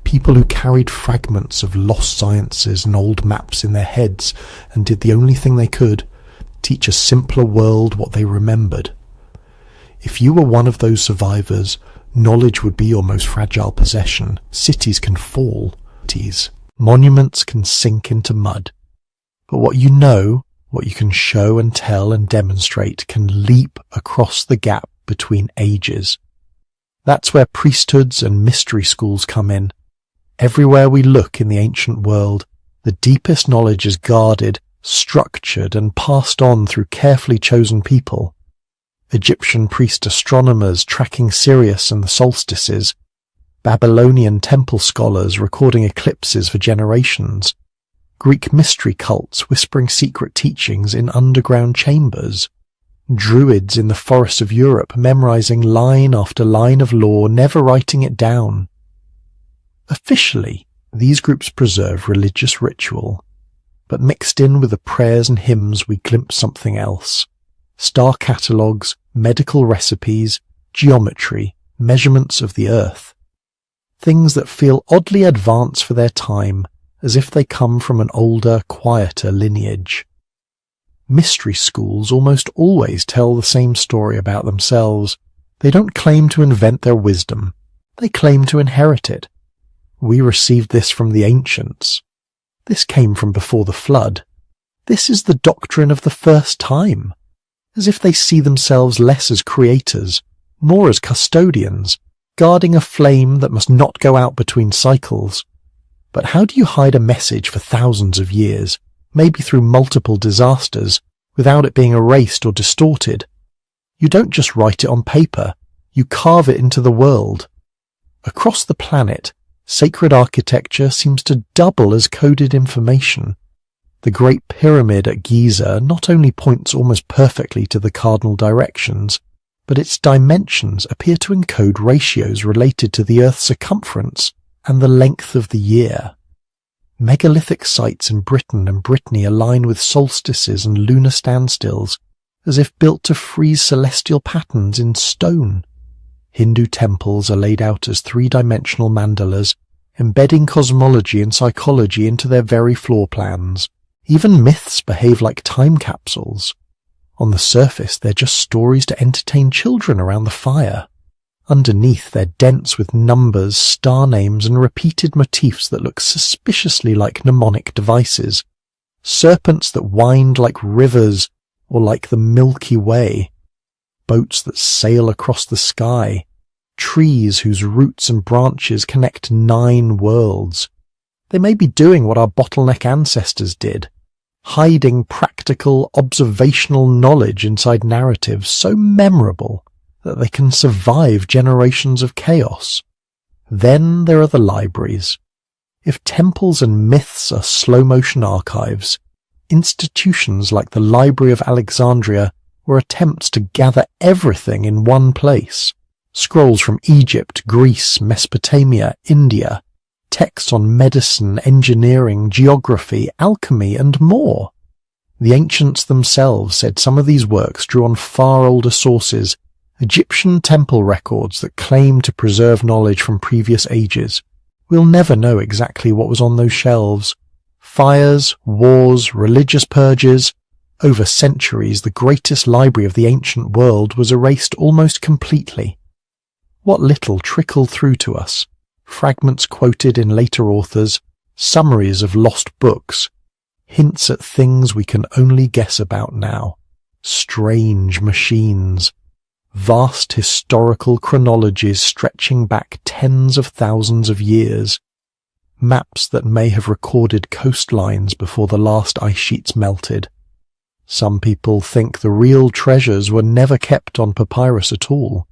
people who carried fragments of lost sciences and old maps in their heads and did the only thing they could, teach a simpler world what they remembered. If you were one of those survivors, knowledge would be your most fragile possession. Cities can fall. Monuments can sink into mud. But what you know, what you can show and tell and demonstrate, can leap across the gap between ages. That's where priesthoods and mystery schools come in. Everywhere we look in the ancient world, the deepest knowledge is guarded, structured, and passed on through carefully chosen people. Egyptian priest astronomers tracking Sirius and the solstices, Babylonian temple scholars recording eclipses for generations, Greek mystery cults whispering secret teachings in underground chambers, Druids in the forests of Europe memorizing line after line of lore, never writing it down. Officially, these groups preserve religious ritual, but mixed in with the prayers and hymns we glimpse something else. Star catalogues, medical recipes, geometry, measurements of the earth. Things that feel oddly advanced for their time, as if they come from an older, quieter lineage. Mystery schools almost always tell the same story about themselves. They don't claim to invent their wisdom. They claim to inherit it. We received this from the ancients. This came from before the flood. This is the doctrine of the first time. As if they see themselves less as creators, more as custodians, guarding a flame that must not go out between cycles. But how do you hide a message for thousands of years, maybe through multiple disasters, without it being erased or distorted? You don't just write it on paper, you carve it into the world. Across the planet, sacred architecture seems to double as coded information. The Great Pyramid at Giza not only points almost perfectly to the cardinal directions, but its dimensions appear to encode ratios related to the Earth's circumference and the length of the year. Megalithic sites in Britain and Brittany align with solstices and lunar standstills, as if built to freeze celestial patterns in stone. Hindu temples are laid out as three-dimensional mandalas, embedding cosmology and psychology into their very floor plans. Even myths behave like time capsules. On the surface, they're just stories to entertain children around the fire. Underneath, they're dense with numbers, star names, and repeated motifs that look suspiciously like mnemonic devices. Serpents that wind like rivers, or like the Milky Way. Boats that sail across the sky. Trees whose roots and branches connect 9 worlds. They may be doing what our bottleneck ancestors did, hiding practical, observational knowledge inside narratives so memorable that they can survive generations of chaos. Then there are the libraries. If temples and myths are slow-motion archives, institutions like the Library of Alexandria were attempts to gather everything in one place. Scrolls from Egypt, Greece, Mesopotamia, India, texts on medicine, engineering, geography, alchemy, and more. The ancients themselves said some of these works drew on far older sources, Egyptian temple records that claim to preserve knowledge from previous ages. We'll never know exactly what was on those shelves. Fires, wars, religious purges. Over centuries, the greatest library of the ancient world was erased almost completely. What little trickled through to us, fragments quoted in later authors, summaries of lost books, hints at things we can only guess about now. Strange machines. Vast historical chronologies stretching back tens of thousands of years. Maps that may have recorded coastlines before the last ice sheets melted. Some people think the real treasures were never kept on papyrus at all.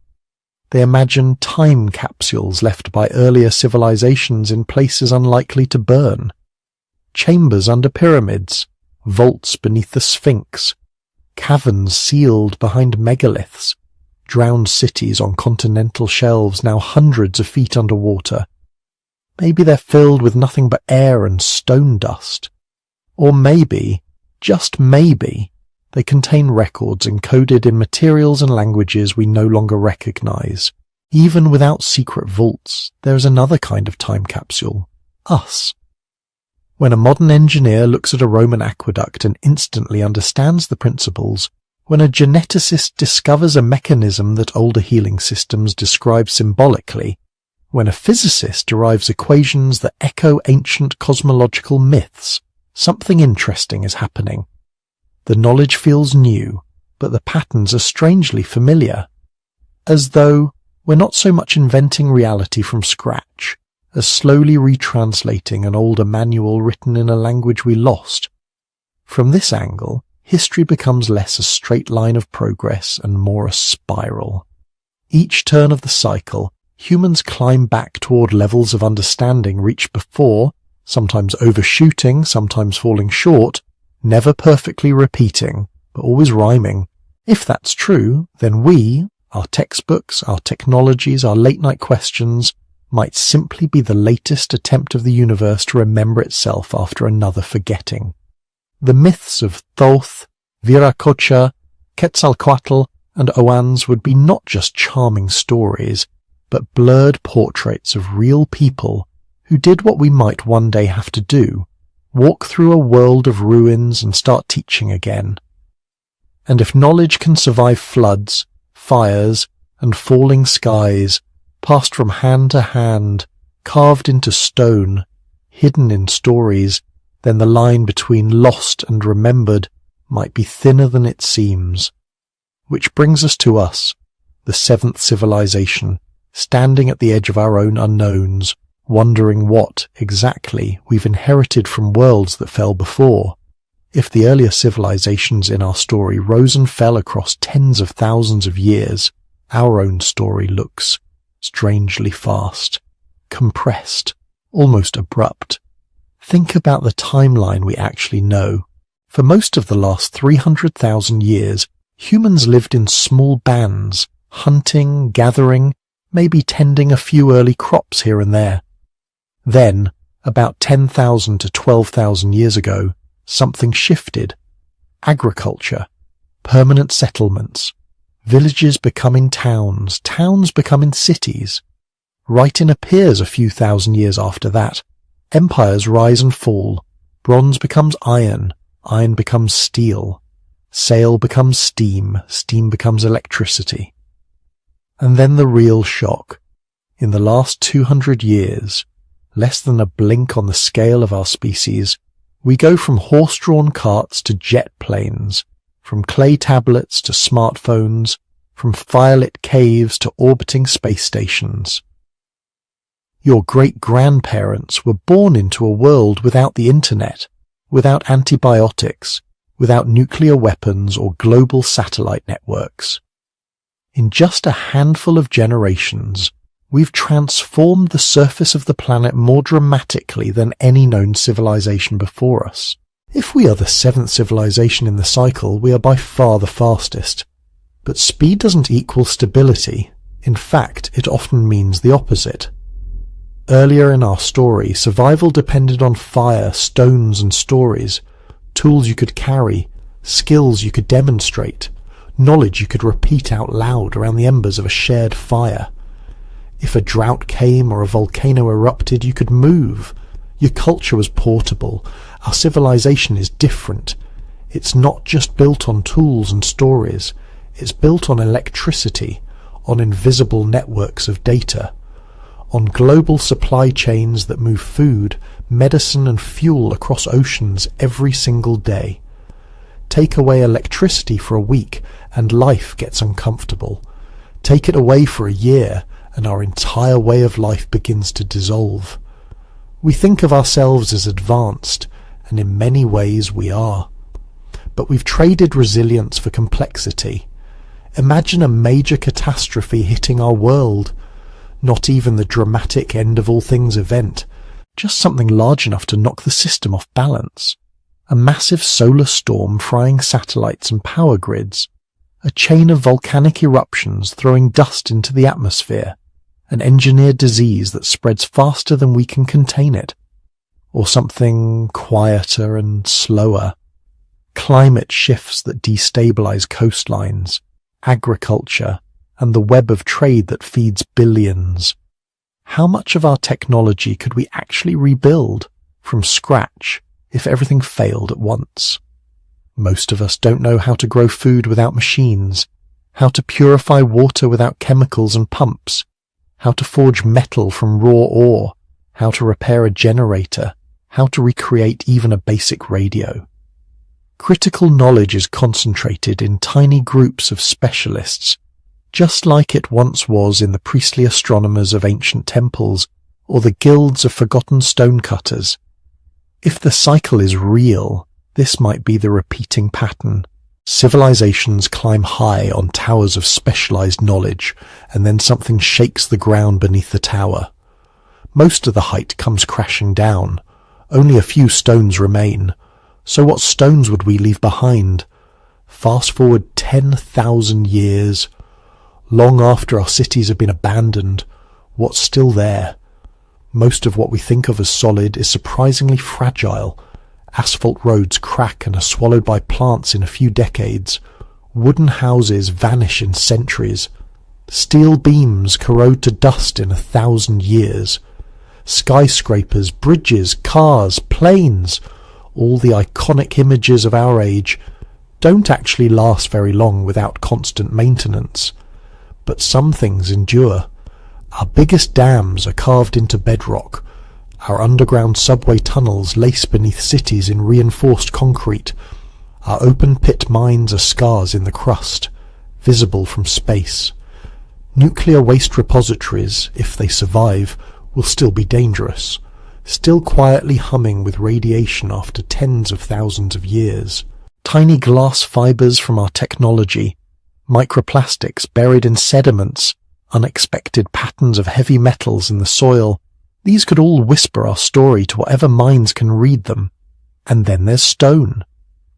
They imagine time capsules left by earlier civilizations in places unlikely to burn. Chambers under pyramids, vaults beneath the Sphinx, caverns sealed behind megaliths, drowned cities on continental shelves now hundreds of feet underwater. Maybe they're filled with nothing but air and stone dust. Or maybe, just maybe, they contain records encoded in materials and languages we no longer recognize. Even without secret vaults, there is another kind of time capsule. Us. When a modern engineer looks at a Roman aqueduct and instantly understands the principles, when a geneticist discovers a mechanism that older healing systems describe symbolically, when a physicist derives equations that echo ancient cosmological myths, something interesting is happening. The knowledge feels new, but the patterns are strangely familiar. As though we're not so much inventing reality from scratch, as slowly retranslating an older manual written in a language we lost. From this angle, history becomes less a straight line of progress and more a spiral. Each turn of the cycle, humans climb back toward levels of understanding reached before, sometimes overshooting, sometimes falling short, never perfectly repeating, but always rhyming. If that's true, then we, our textbooks, our technologies, our late-night questions, might simply be the latest attempt of the universe to remember itself after another forgetting. The myths of Thoth, Viracocha, Quetzalcoatl, and Oannes would be not just charming stories, but blurred portraits of real people who did what we might one day have to do, walk through a world of ruins and start teaching again. And if knowledge can survive floods, fires, and falling skies, passed from hand to hand, carved into stone, hidden in stories, then the line between lost and remembered might be thinner than it seems. Which brings us to us, the seventh civilization, standing at the edge of our own unknowns, wondering what, exactly, we've inherited from worlds that fell before. If the earlier civilizations in our story rose and fell across tens of thousands of years, our own story looks strangely fast, compressed, almost abrupt. Think about the timeline we actually know. For most of the last 300,000 years, humans lived in small bands, hunting, gathering, maybe tending a few early crops here and there. Then, about 10,000 to 12,000 years ago, something shifted. Agriculture, permanent settlements, villages becoming towns, towns becoming cities. Writing appears a few thousand years after that. Empires rise and fall. Bronze becomes iron, iron becomes steel. Sail becomes steam, steam becomes electricity. And then the real shock. In the last 200 years, less than a blink on the scale of our species, we go from horse-drawn carts to jet planes, from clay tablets to smartphones, from firelit caves to orbiting space stations. Your great-grandparents were born into a world without the internet, without antibiotics, without nuclear weapons or global satellite networks. In just a handful of generations, we've transformed the surface of the planet more dramatically than any known civilization before us. If we are the seventh civilization in the cycle, we are by far the fastest. But speed doesn't equal stability. In fact, it often means the opposite. Earlier in our story, survival depended on fire, stones and stories, tools you could carry, skills you could demonstrate, knowledge you could repeat out loud around the embers of a shared fire. If a drought came or a volcano erupted, you could move. Your culture was portable. Our civilization is different. It's not just built on tools and stories. It's built on electricity, on invisible networks of data, on global supply chains that move food, medicine and fuel across oceans every single day. Take away electricity for a week and life gets uncomfortable. Take it away for a year and our entire way of life begins to dissolve. We think of ourselves as advanced, and in many ways we are. But we've traded resilience for complexity. Imagine a major catastrophe hitting our world. Not even the dramatic end-of-all-things event, just something large enough to knock the system off balance. A massive solar storm frying satellites and power grids. A chain of volcanic eruptions throwing dust into the atmosphere. An engineered disease that spreads faster than we can contain it. Or something quieter and slower. Climate shifts that destabilize coastlines, agriculture, and the web of trade that feeds billions. How much of our technology could we actually rebuild from scratch if everything failed at once? Most of us don't know how to grow food without machines, how to purify water without chemicals and pumps, how to forge metal from raw ore, how to repair a generator, how to recreate even a basic radio. Critical knowledge is concentrated in tiny groups of specialists, just like it once was in the priestly astronomers of ancient temples or the guilds of forgotten stonecutters. If the cycle is real, this might be the repeating pattern. Civilizations climb high on towers of specialized knowledge, and then something shakes the ground beneath the tower. Most of the height comes crashing down. Only a few stones remain. So what stones would we leave behind? Fast forward 10,000 years. Long after our cities have been abandoned, what's still there? Most of what we think of as solid is surprisingly fragile. Asphalt roads crack and are swallowed by plants in a few decades. Wooden houses vanish in centuries. Steel beams corrode to dust in 1,000 years. Skyscrapers, bridges, cars, planes, all the iconic images of our age, don't actually last very long without constant maintenance. But some things endure. Our biggest dams are carved into bedrock. Our underground subway tunnels lace beneath cities in reinforced concrete. Our open-pit mines are scars in the crust, visible from space. Nuclear waste repositories, if they survive, will still be dangerous, still quietly humming with radiation after tens of thousands of years. Tiny glass fibers from our technology, microplastics buried in sediments, unexpected patterns of heavy metals in the soil, these could all whisper our story to whatever minds can read them. And then there's stone.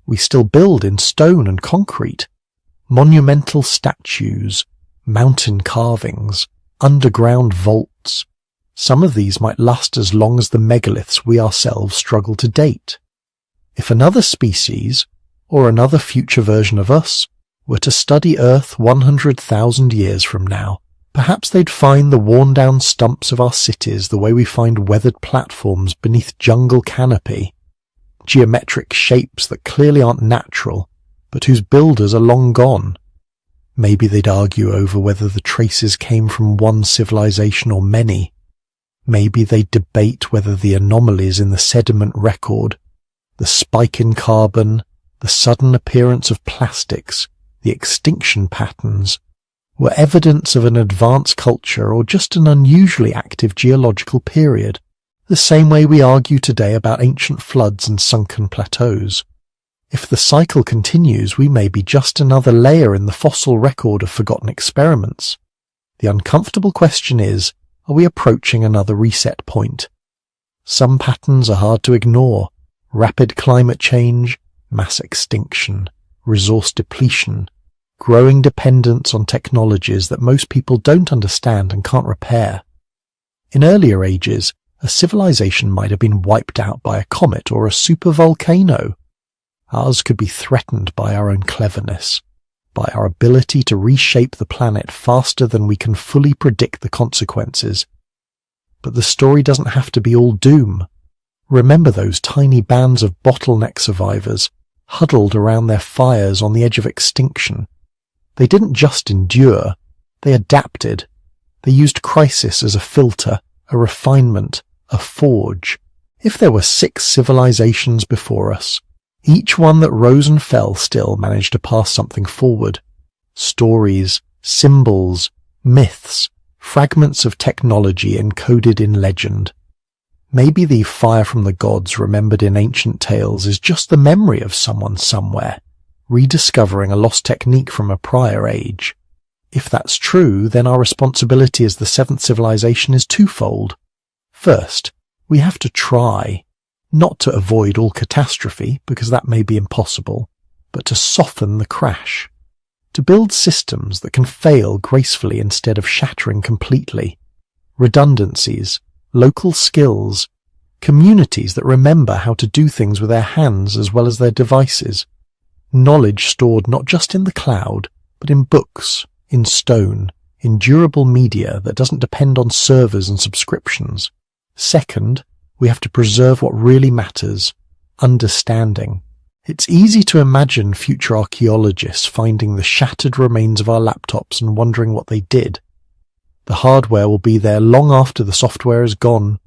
We still build in stone and concrete. Monumental statues, mountain carvings, underground vaults. Some of these might last as long as the megaliths we ourselves struggle to date. If another species, or another future version of us, were to study Earth 100,000 years from now, perhaps they'd find the worn-down stumps of our cities the way we find weathered platforms beneath jungle canopy, geometric shapes that clearly aren't natural, but whose builders are long gone. Maybe they'd argue over whether the traces came from one civilization or many. Maybe they'd debate whether the anomalies in the sediment record, the spike in carbon, the sudden appearance of plastics, the extinction patterns, were evidence of an advanced culture or just an unusually active geological period, the same way we argue today about ancient floods and sunken plateaus. If the cycle continues, we may be just another layer in the fossil record of forgotten experiments. The uncomfortable question is, are we approaching another reset point? Some patterns are hard to ignore: rapid climate change, mass extinction, resource depletion, growing dependence on technologies that most people don't understand and can't repair. In earlier ages, a civilization might have been wiped out by a comet or a supervolcano. Ours could be threatened by our own cleverness, by our ability to reshape the planet faster than we can fully predict the consequences. But the story doesn't have to be all doom. Remember those tiny bands of bottleneck survivors, huddled around their fires on the edge of extinction. They didn't just endure, they adapted. They used crisis as a filter, a refinement, a forge. If there were 6 civilizations before us, each one that rose and fell still managed to pass something forward. Stories, symbols, myths, fragments of technology encoded in legend. Maybe the fire from the gods remembered in ancient tales is just the memory of someone somewhere, rediscovering a lost technique from a prior age. If that's true, then our responsibility as the 7th civilization is twofold. First, we have to try, not to avoid all catastrophe, because that may be impossible, but to soften the crash, to build systems that can fail gracefully instead of shattering completely, redundancies, local skills, communities that remember how to do things with their hands as well as their devices, knowledge stored not just in the cloud, but in books, in stone, in durable media that doesn't depend on servers and subscriptions. Second, we have to preserve what really matters: understanding. It's easy to imagine future archaeologists finding the shattered remains of our laptops and wondering what they did. The hardware will be there long after the software is gone.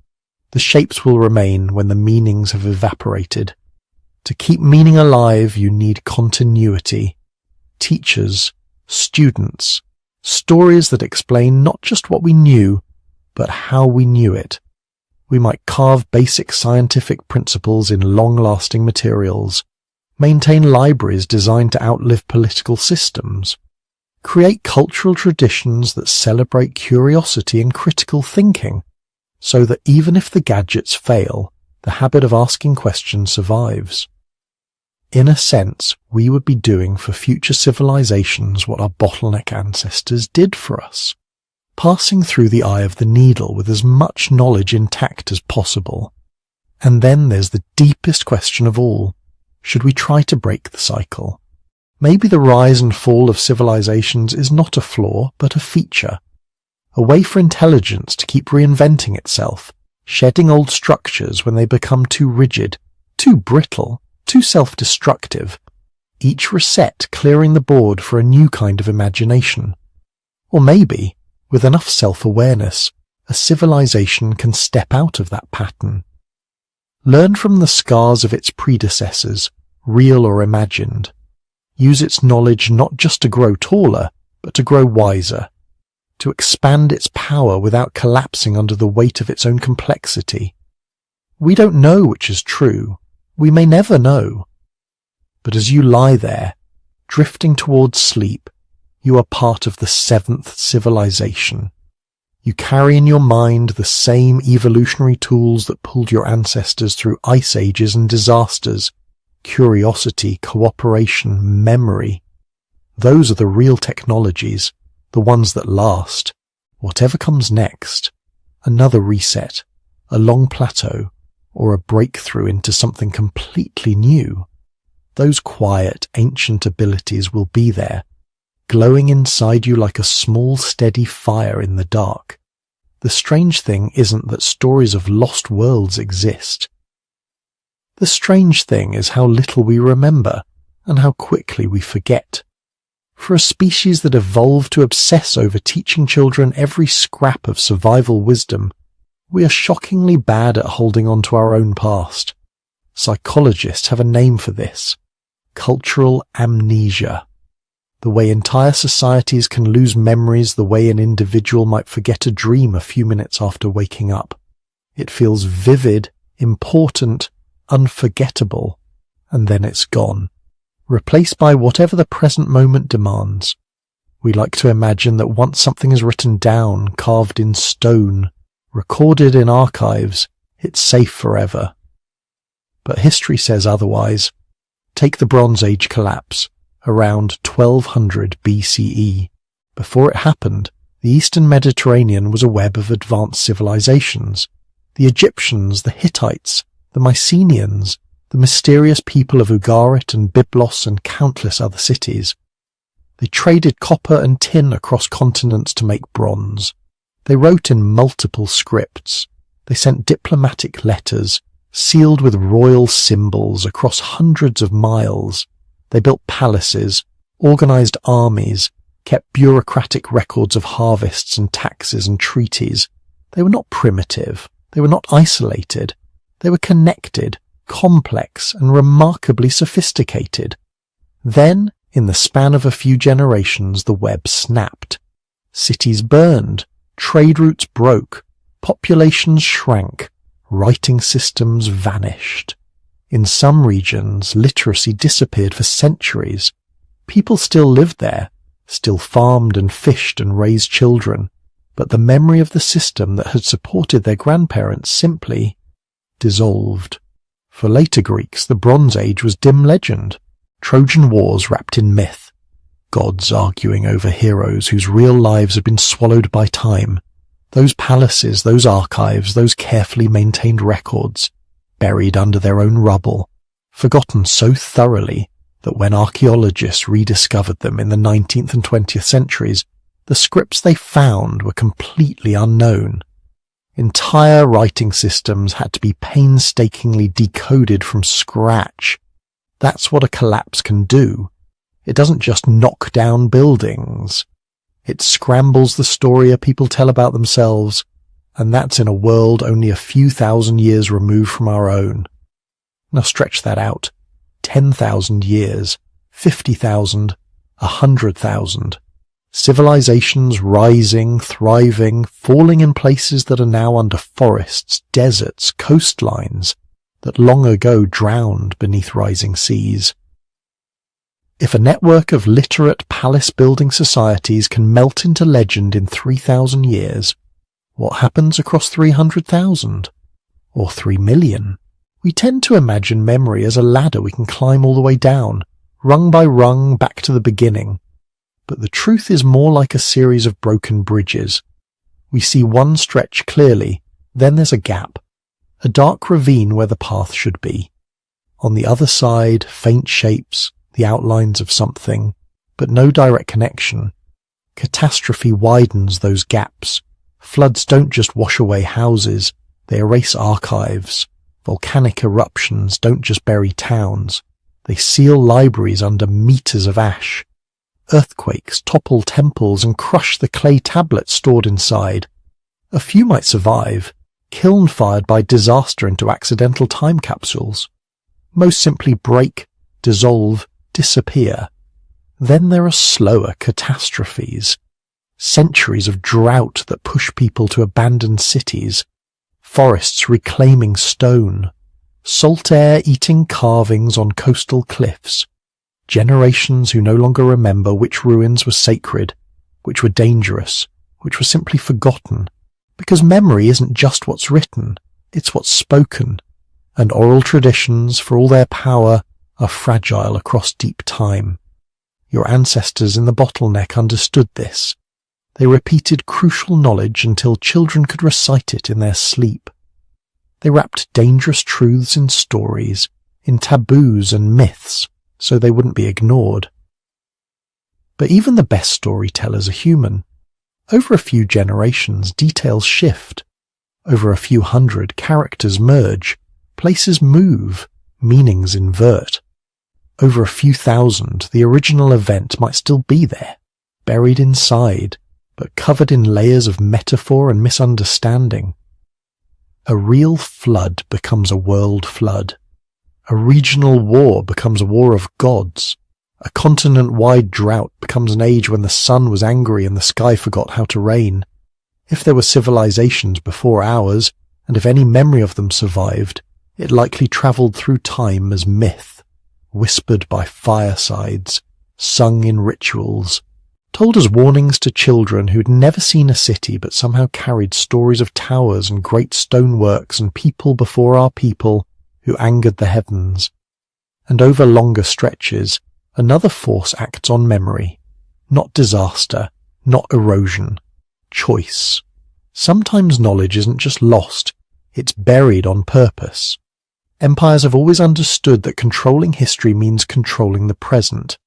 The shapes will remain when the meanings have evaporated. To keep meaning alive, you need continuity. Teachers, students, stories that explain not just what we knew, but how we knew it. We might carve basic scientific principles in long-lasting materials, maintain libraries designed to outlive political systems, create cultural traditions that celebrate curiosity and critical thinking, so that even if the gadgets fail, the habit of asking questions survives. In a sense, we would be doing for future civilizations what our bottleneck ancestors did for us, passing through the eye of the needle with as much knowledge intact as possible. And then there's the deepest question of all: should we try to break the cycle? Maybe the rise and fall of civilizations is not a flaw, but a feature, a way for intelligence to keep reinventing itself, shedding old structures when they become too rigid, too brittle, too self-destructive, each reset clearing the board for a new kind of imagination. Or maybe, with enough self-awareness, a civilization can step out of that pattern. Learn from the scars of its predecessors, real or imagined. Use its knowledge not just to grow taller, but to grow wiser, to expand its power without collapsing under the weight of its own complexity. We don't know which is true. We may never know. But as you lie there, drifting towards sleep, you are part of the 7th civilization. You carry in your mind the same evolutionary tools that pulled your ancestors through ice ages and disasters: curiosity, cooperation, memory. Those are the real technologies, the ones that last. Whatever comes next, another reset, a long plateau, or a breakthrough into something completely new, those quiet, ancient abilities will be there, glowing inside you like a small, steady fire in the dark. The strange thing isn't that stories of lost worlds exist. The strange thing is how little we remember and how quickly we forget. For a species that evolved to obsess over teaching children every scrap of survival wisdom, we are shockingly bad at holding on to our own past. Psychologists have a name for this: cultural amnesia. The way entire societies can lose memories the way an individual might forget a dream a few minutes after waking up. It feels vivid, important, unforgettable, and then it's gone, replaced by whatever the present moment demands. We like to imagine that once something is written down, carved in stone, recorded in archives, it's safe forever. But history says otherwise. Take the Bronze Age collapse, around 1200 BCE. Before it happened, the Eastern Mediterranean was a web of advanced civilizations. The Egyptians, the Hittites, the Mycenaeans, the mysterious people of Ugarit and Byblos and countless other cities. They traded copper and tin across continents to make bronze. They wrote in multiple scripts. They sent diplomatic letters, sealed with royal symbols across hundreds of miles. They built palaces, organized armies, kept bureaucratic records of harvests and taxes and treaties. They were not primitive. They were not isolated. They were connected, complex, and remarkably sophisticated. Then, in the span of a few generations, the web snapped. Cities burned, trade routes broke, populations shrank, writing systems vanished. In some regions, literacy disappeared for centuries. People still lived there, still farmed and fished and raised children, but the memory of the system that had supported their grandparents simply dissolved. For later Greeks, the Bronze Age was dim legend, Trojan wars wrapped in myth, gods arguing over heroes whose real lives had been swallowed by time. Those palaces, those archives, those carefully maintained records, buried under their own rubble, forgotten so thoroughly that when archaeologists rediscovered them in the 19th and 20th centuries, the scripts they found were completely unknown. Entire writing systems had to be painstakingly decoded from scratch. That's what a collapse can do. It doesn't just knock down buildings. It scrambles the story people tell about themselves, and that's in a world only a few thousand years removed from our own. Now stretch that out. 10,000 years, 50,000, 100,000. Civilizations rising, thriving, falling in places that are now under forests, deserts, coastlines that long ago drowned beneath rising seas. If a network of literate palace-building societies can melt into legend in 3,000 years, what happens across 300,000? Or 3 million? We tend to imagine memory as a ladder we can climb all the way down, rung by rung back to the beginning. But the truth is more like a series of broken bridges. We see one stretch clearly, then there's a gap, a dark ravine where the path should be. On the other side, faint shapes, the outlines of something, but no direct connection. Catastrophe widens those gaps. Floods don't just wash away houses, they erase archives. Volcanic eruptions don't just bury towns, they seal libraries under meters of ash. Earthquakes topple temples and crush the clay tablets stored inside. A few might survive, kiln-fired by disaster into accidental time capsules. Most simply break, dissolve, disappear. Then there are slower catastrophes. Centuries of drought that push people to abandon cities. Forests reclaiming stone. Salt air eating carvings on coastal cliffs. Generations who no longer remember which ruins were sacred, which were dangerous, which were simply forgotten. Because memory isn't just what's written, it's what's spoken. And oral traditions, for all their power, are fragile across deep time. Your ancestors in the bottleneck understood this. They repeated crucial knowledge until children could recite it in their sleep. They wrapped dangerous truths in stories, in taboos and myths, so they wouldn't be ignored. But even the best storytellers are human. Over a few generations, details shift. Over a few hundred, characters merge, places move, meanings invert. Over a few thousand, the original event might still be there, buried inside, but covered in layers of metaphor and misunderstanding. A real flood becomes a world flood. A regional war becomes a war of gods. A continent-wide drought becomes an age when the sun was angry and the sky forgot how to rain. If there were civilizations before ours, and if any memory of them survived, it likely travelled through time as myth, whispered by firesides, sung in rituals, told as warnings to children who'd never seen a city but somehow carried stories of towers and great stoneworks and people before our people who angered the heavens. And over longer stretches, another force acts on memory. Not disaster, not erosion. Choice. Sometimes knowledge isn't just lost, it's buried on purpose. Empires have always understood that controlling history means controlling the present.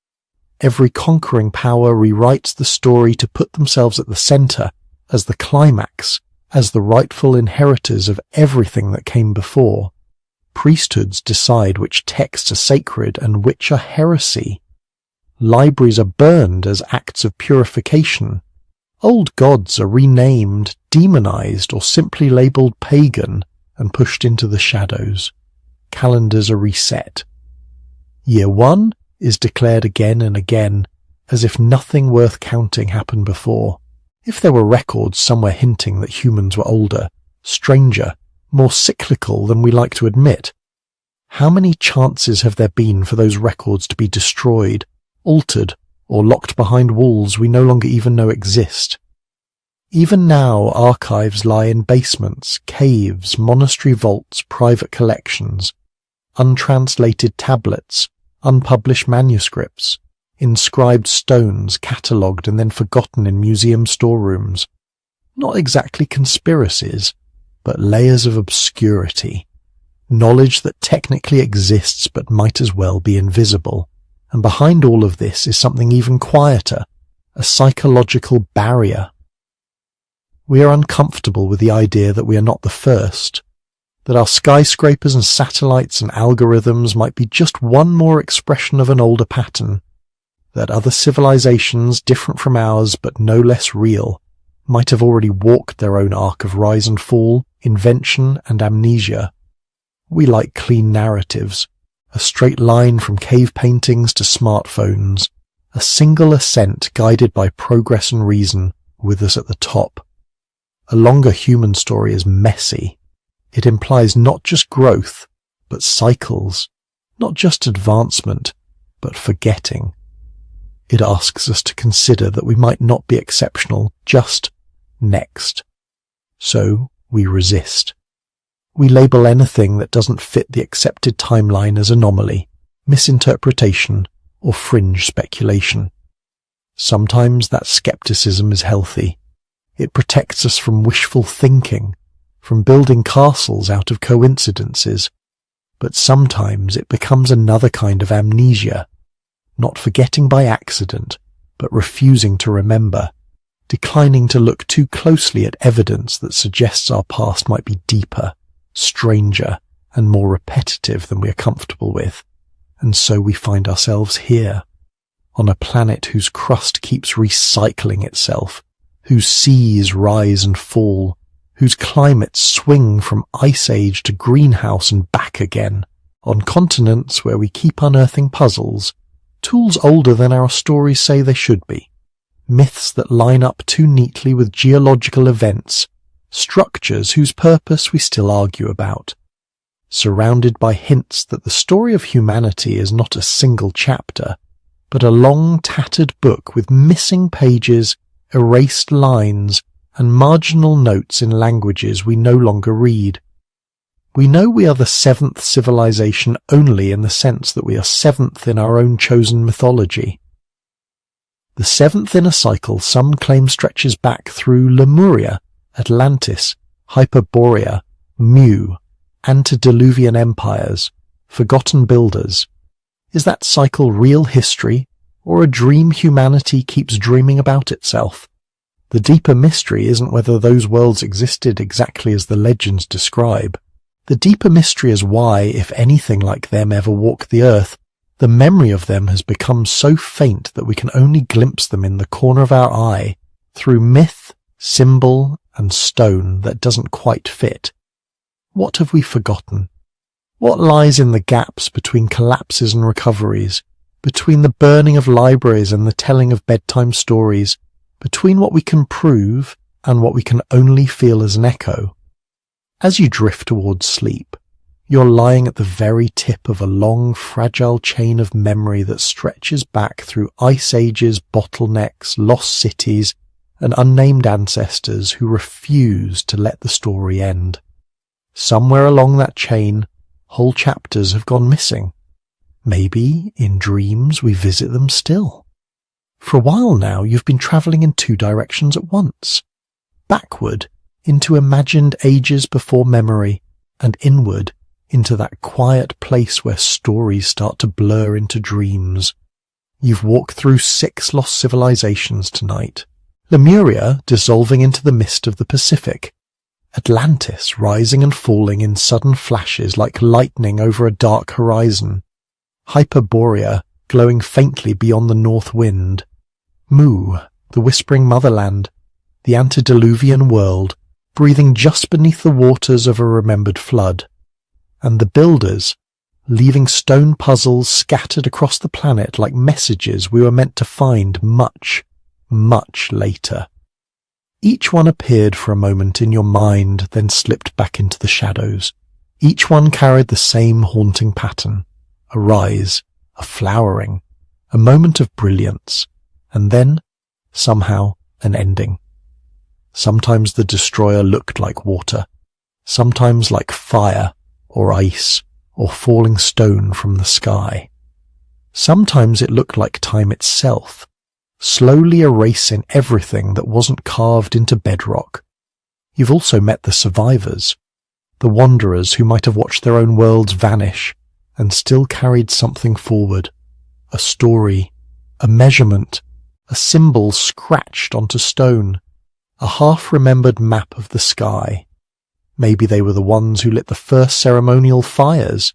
Every conquering power rewrites the story to put themselves at the centre, as the climax, as the rightful inheritors of everything that came before. Priesthoods decide which texts are sacred and which are heresy. Libraries are burned as acts of purification. Old gods are renamed, demonized, or simply labelled pagan and pushed into the shadows. Calendars are reset. Year 1 is declared again and again, as if nothing worth counting happened before. If there were records somewhere hinting that humans were older, stranger, more cyclical than we like to admit, how many chances have there been for those records to be destroyed, altered, or locked behind walls we no longer even know exist? Even now, archives lie in basements, caves, monastery vaults, private collections, untranslated tablets, unpublished manuscripts, inscribed stones catalogued and then forgotten in museum storerooms. Not exactly conspiracies, but layers of obscurity. Knowledge that technically exists but might as well be invisible. And behind all of this is something even quieter, a psychological barrier. We are uncomfortable with the idea that we are not the first, that our skyscrapers and satellites and algorithms might be just one more expression of an older pattern, that other civilizations different from ours but no less real might have already walked their own arc of rise and fall, invention and amnesia. We like clean narratives, a straight line from cave paintings to smartphones, a single ascent guided by progress and reason with us at the top. A longer human story is messy. It implies not just growth, but cycles, not just advancement, but forgetting. It asks us to consider that we might not be exceptional, just next. So we resist. We label anything that doesn't fit the accepted timeline as anomaly, misinterpretation, or fringe speculation. Sometimes that skepticism is healthy. It protects us from wishful thinking, from building castles out of coincidences. But sometimes it becomes another kind of amnesia, not forgetting by accident, but refusing to remember, declining to look too closely at evidence that suggests our past might be deeper, stranger, and more repetitive than we are comfortable with. And so we find ourselves here, on a planet whose crust keeps recycling itself, whose seas rise and fall, whose climates swing from ice age to greenhouse and back again, on continents where we keep unearthing puzzles, tools older than our stories say they should be, myths that line up too neatly with geological events, structures whose purpose we still argue about, surrounded by hints that the story of humanity is not a single chapter, but a long tattered book with missing pages, erased lines, and marginal notes in languages we no longer read. We know we are the seventh civilization only in the sense that we are seventh in our own chosen mythology. The seventh inner cycle some claim stretches back through Lemuria, Atlantis, Hyperborea, Mu, antediluvian empires, forgotten builders. Is that cycle real history, or a dream humanity keeps dreaming about itself? The deeper mystery isn't whether those worlds existed exactly as the legends describe. The deeper mystery is why, if anything like them ever walk the earth, the memory of them has become so faint that we can only glimpse them in the corner of our eye, through myth, symbol, and stone that doesn't quite fit. What have we forgotten? What lies in the gaps between collapses and recoveries, between the burning of libraries and the telling of bedtime stories, between what we can prove and what we can only feel as an echo? As you drift towards sleep, you're lying at the very tip of a long, fragile chain of memory that stretches back through ice ages, bottlenecks, lost cities, and unnamed ancestors who refuse to let the story end. Somewhere along that chain, whole chapters have gone missing. Maybe, in dreams, we visit them still. For a while now, you've been travelling in two directions at once. Backward, into imagined ages before memory, and inward, into that quiet place where stories start to blur into dreams. You've walked through 6 lost civilizations tonight. Lemuria dissolving into the mist of the Pacific. Atlantis rising and falling in sudden flashes like lightning over a dark horizon. Hyperborea glowing faintly beyond the north wind. Mu, the whispering motherland, the antediluvian world, breathing just beneath the waters of a remembered flood. And the builders, leaving stone puzzles scattered across the planet like messages we were meant to find much, much later. Each one appeared for a moment in your mind, then slipped back into the shadows. Each one carried the same haunting pattern. A rise, a flowering, a moment of brilliance, and then, somehow, an ending. Sometimes the destroyer looked like water, sometimes like fire, or ice, or falling stone from the sky. Sometimes it looked like time itself, slowly erasing everything that wasn't carved into bedrock. You've also met the survivors, the wanderers who might have watched their own worlds vanish and still carried something forward, a story, a measurement, a symbol scratched onto stone, a half-remembered map of the sky. Maybe they were the ones who lit the first ceremonial fires.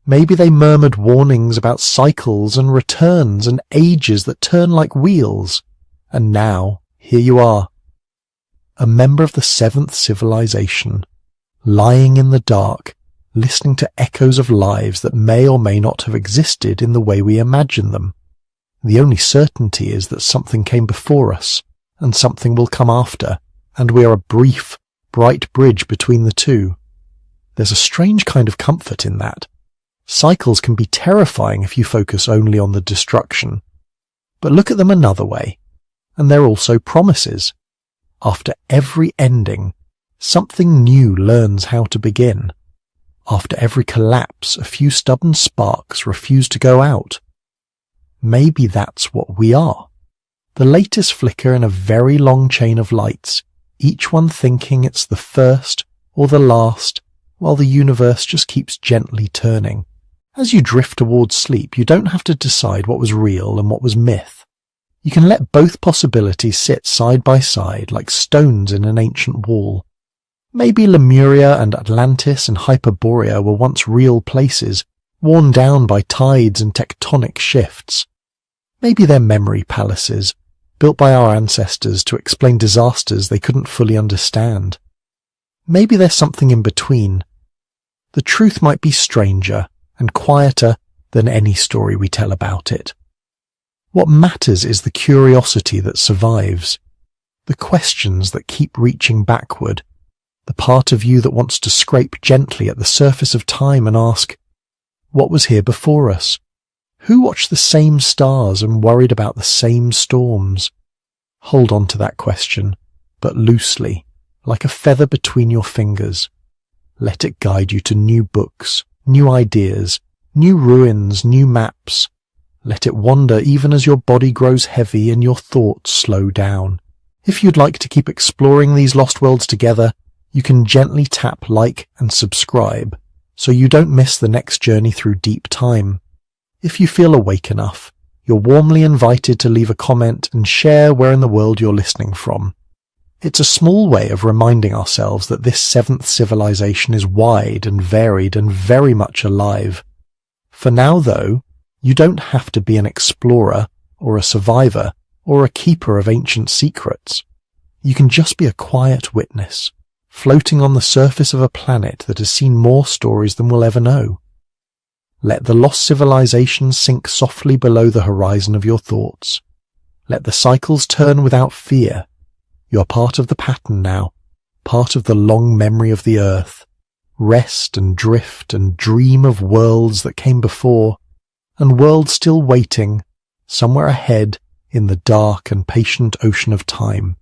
Maybe they murmured warnings about cycles and returns and ages that turn like wheels. And now, here you are, a member of the 7th civilization, lying in the dark, listening to echoes of lives that may or may not have existed in the way we imagine them. The only certainty is that something came before us, and something will come after, and we are a brief, bright bridge between the two. There's a strange kind of comfort in that. Cycles can be terrifying if you focus only on the destruction. But look at them another way, and they're also promises. After every ending, something new learns how to begin. After every collapse, a few stubborn sparks refuse to go out. Maybe that's what we are. The latest flicker in a very long chain of lights, each one thinking it's the first or the last, while the universe just keeps gently turning. As you drift towards sleep, you don't have to decide what was real and what was myth. You can let both possibilities sit side by side like stones in an ancient wall. Maybe Lemuria and Atlantis and Hyperborea were once real places, worn down by tides and tectonic shifts. Maybe they're memory palaces, built by our ancestors to explain disasters they couldn't fully understand. Maybe there's something in between. The truth might be stranger and quieter than any story we tell about it. What matters is the curiosity that survives, the questions that keep reaching backward, the part of you that wants to scrape gently at the surface of time and ask, what was here before us? Who watched the same stars and worried about the same storms? Hold on to that question, but loosely, like a feather between your fingers. Let it guide you to new books, new ideas, new ruins, new maps. Let it wander even as your body grows heavy and your thoughts slow down. If you'd like to keep exploring these lost worlds together, you can gently tap like and subscribe so you don't miss the next journey through deep time. If you feel awake enough, you're warmly invited to leave a comment and share where in the world you're listening from. It's a small way of reminding ourselves that this seventh civilization is wide and varied and very much alive. For now, though, you don't have to be an explorer or a survivor or a keeper of ancient secrets. You can just be a quiet witness, floating on the surface of a planet that has seen more stories than we'll ever know. Let the lost civilization sink softly below the horizon of your thoughts. Let the cycles turn without fear. You're part of the pattern now, part of the long memory of the Earth. Rest and drift and dream of worlds that came before, and worlds still waiting, somewhere ahead in the dark and patient ocean of time.